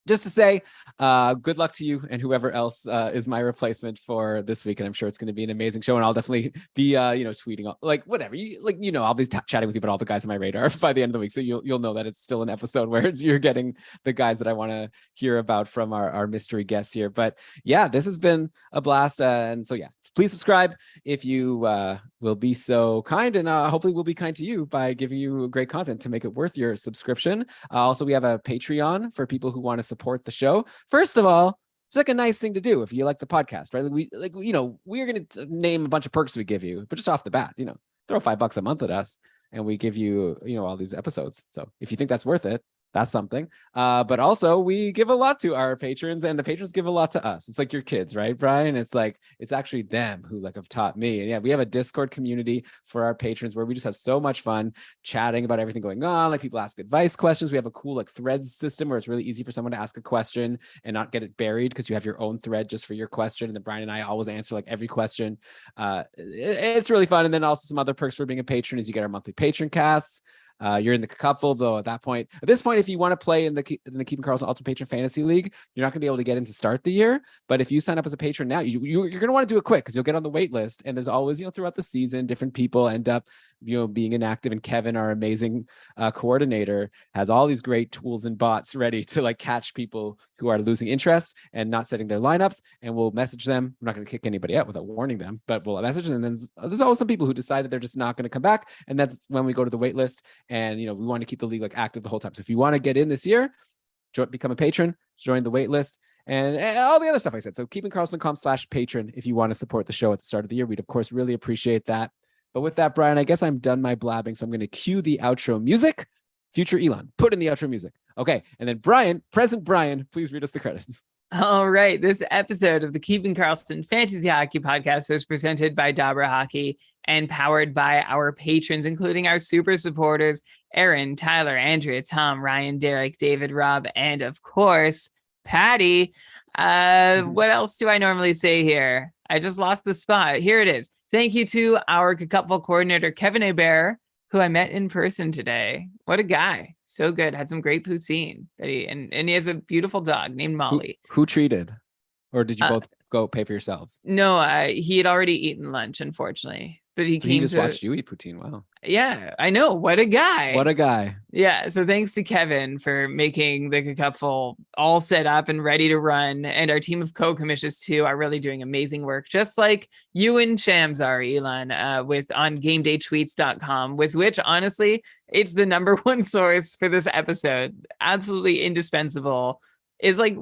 just to say, good luck to you and whoever else is my replacement for this week. And I'm sure it's going to be an amazing show. And I'll definitely be, tweeting like whatever I'll be chatting with you about all the guys on my radar by the end of the week. So you'll know that it's still an episode where you're getting the guys that I want to hear about from our mystery guests here. But yeah, this has been a blast. And so, yeah, please subscribe if you will be so kind, and hopefully we'll be kind to you by giving you great content to make it worth your subscription. Also, we have a Patreon for people who want to support the show. First of all, it's like a nice thing to do if you like the podcast, right? We're going to name a bunch of perks we give you, but just off the bat, throw $5 a month at us and we give you, all these episodes. So if you think that's worth it, that's something. But also we give a lot to our patrons, and the patrons give a lot to us. It's like your kids, right, Brian? It's like, it's actually them who like have taught me. And yeah, we have a Discord community for our patrons where we just have so much fun chatting about everything going on. Like people ask advice questions. We have a cool like threads system where it's really easy for someone to ask a question and not get it buried, because you have your own thread just for your question. And then Brian and I always answer like every question. It's really fun. And then also some other perks for being a patron is you get our monthly patron casts. You're in the cupful, though. At this point, if you want to play in the Keeping Karlsson Ultimate Patron Fantasy League, you're not going to be able to get in to start the year. But if you sign up as a patron now, you're going to want to do it quick because you'll get on the wait list. And there's always, throughout the season, different people end up, being inactive. And Kevin, our amazing coordinator, has all these great tools and bots ready to like catch people who are losing interest and not setting their lineups. And we'll message them. We're not going to kick anybody out without warning them, but we'll message them. And then there's always some people who decide that they're just not going to come back. And that's when we go to the wait list. And, we want to keep the league like active the whole time. So if you want to get in this year, become a patron, join the wait list, and all the other stuff I said. So keepingkarlsson.com/patron if you want to support the show at the start of the year. We'd, of course, really appreciate that. But with that, Brian, I guess I'm done my blabbing. So I'm going to cue the outro music. Future Elon, put in the outro music. Okay. And then present Brian, please read us the credits. All right. This episode of the Keeping Karlsson Fantasy Hockey Podcast was presented by Dabra Hockey and powered by our patrons, including our super supporters, Aaron, Tyler, Andrea, Tom, Ryan, Derek, David, Rob, and of course, Patty. What else do I normally say here? I just lost the spot. Here it is. Thank you to our Cupful coordinator, Kevin Hebert, who I met in person today. What a guy. So good. Had some great poutine. And he has a beautiful dog named Molly. Who treated? Or did you both go pay for yourselves? No, he had already eaten lunch, unfortunately. But he just watched you eat poutine. Wow. Yeah, I know. What a guy. What a guy. Yeah. So thanks to Kevin for making the Cupful all set up and ready to run. And our team of co-commissioners too are really doing amazing work, just like you and Shams are, Elon, on gamedaytweets.com, with which honestly, it's the number one source for this episode. Absolutely indispensable. It's like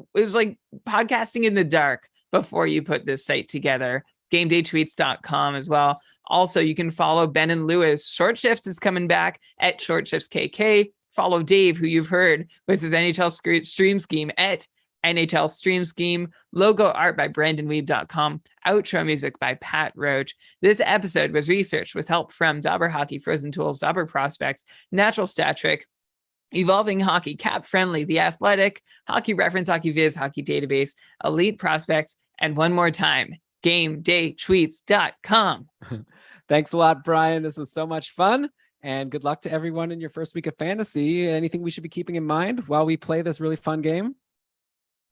podcasting in the dark before you put this site together. GameDayTweets.com as well. Also, you can follow Ben and Lewis. Short Shifts is coming back at Short Shifts KK. Follow Dave, who you've heard with his NHL Stream Scheme at NHL Stream Scheme. Logo art by BrandonWeeb.com. Outro music by Pat Roach. This episode was researched with help from Dabra Hockey, Frozen Tools, Dabra Prospects, Natural Stat Trick, Evolving Hockey, Cap Friendly, The Athletic, Hockey Reference, Hockey Viz, Hockey Database, Elite Prospects, and one more time, GameDayTweets.com. Thanks a lot, Brian. This was so much fun. And good luck to everyone in your first week of fantasy. Anything we should be keeping in mind while we play this really fun game?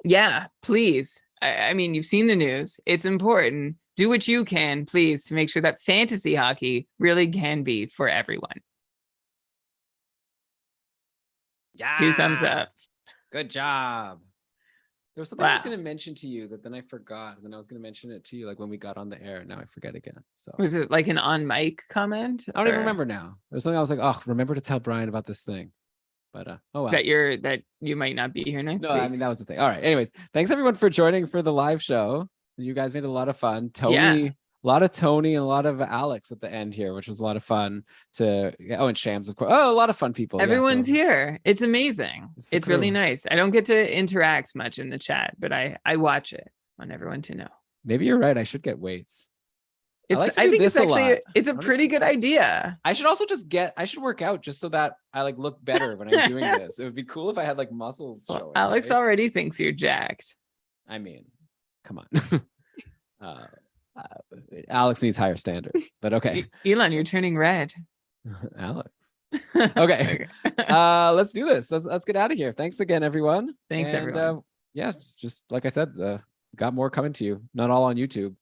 Yeah, please. I mean, you've seen the news. It's important. Do what you can, please, to make sure that fantasy hockey really can be for everyone. Yeah. 2 thumbs up. Good job. There was something I was going to mention to you that then I forgot. And then I was going to mention it to you like when we got on the air. Now I forget again. So was it like an on mic comment? I don't even remember now. There was something I was like, oh, remember to tell Brian about this thing. But oh well. That you might not be here next week. I mean, that was the thing. All right. Anyways, thanks everyone for joining for the live show. You guys made a lot of fun. Tony, a lot of Tony and a lot of Alex at the end here, which was a lot of fun and Shams, of course. Oh, a lot of fun people. Everyone's here. It's amazing. It's really nice. I don't get to interact much in the chat, but I watch it. I want everyone to know. Maybe you're right. I should get weights. I think it's actually a pretty good idea. I should also I should work out just so that I like look better when I'm doing this. It would be cool if I had like muscles showing. Alex already thinks you're jacked. I mean, come on. Alex needs higher standards, but okay. Elon, you're turning red. Alex. Okay. Let's do this. Let's get out of here. Thanks again, everyone. Thanks, everyone. Yeah, just like I said, got more coming to you. Not all on YouTube.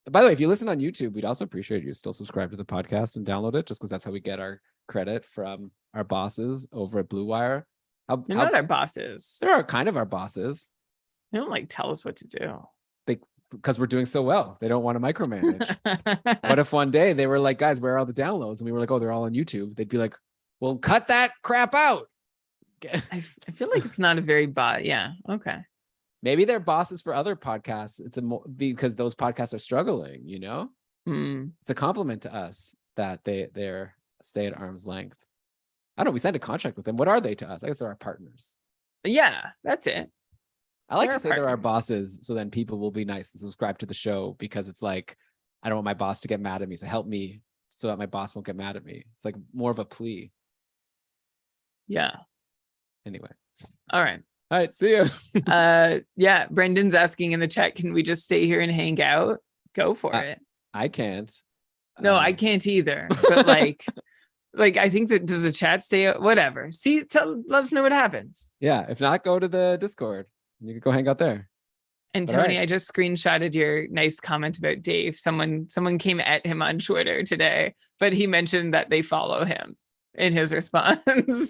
By the way, if you listen on YouTube, we'd also appreciate you still subscribe to the podcast and download it, just because that's how we get our credit from our bosses over at Blue Wire. They're not our bosses. They're kind of our bosses. They don't like tell us what to do. Because we're doing so well. They don't want to micromanage. What if one day they were like, guys, where are all the downloads? And we were like, oh, they're all on YouTube. They'd be like, well, cut that crap out. I feel like it's not a very Yeah. Okay. Maybe they're bosses for other podcasts. Because those podcasts are struggling, It's a compliment to us that they're stay at arm's length. I don't know. We signed a contract with them. What are they to us? I guess they're our partners. Yeah, that's it. I like to say they're our bosses, so then people will be nice and subscribe to the show, because it's like, I don't want my boss to get mad at me. So help me so that my boss won't get mad at me. It's like more of a plea. Yeah. Anyway. All right. See you. Yeah. Brendan's asking in the chat, can we just stay here and hang out? Go for it. I can't. No, I can't either. But like, Like, I think that does the chat stay? Whatever. See, let us know what happens. Yeah. If not, go to the Discord. You can go hang out there. And But Tony, right. I just screenshotted your nice comment about Dave. Someone came at him on Twitter today, but he mentioned that they follow him in his response.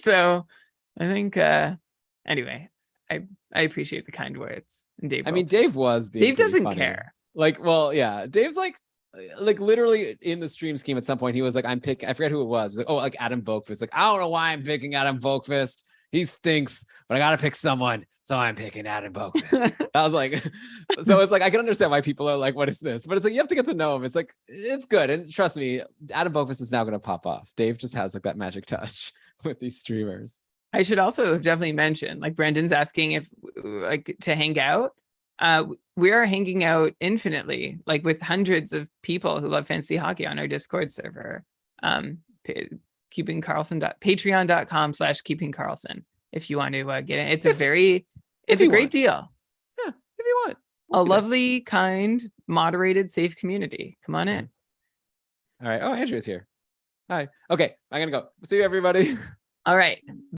So I think anyway, I appreciate the kind words. And Dave, I mean, Dave was being Dave doesn't funny. care. Like, well, yeah, Dave's like literally in the stream scheme at some point, he was like, I forget who it was. Like, oh, like Adam Boakfist. Like, I don't know why I'm picking Adam Boakfist. He stinks, but I gotta pick someone. So I'm picking Adam Boakfist. I was like, so it's like, I can understand why people are like, what is this? But it's like, you have to get to know him. It's like, it's good. And trust me, Adam Boakfist is now going to pop off. Dave just has like that magic touch with these streamers. I should also have definitely mentioned, like Brandon's asking if like to hang out. We are hanging out infinitely, like with hundreds of people who love fantasy hockey on our Discord server. Patreon.com/keepingkarlson if you want to get it. It's a great deal. Yeah, if you want. A lovely, kind, moderated, safe community. Come on in. All right. Oh, Andrew's here. Hi. Okay, I'm gonna go. See you, everybody. All right.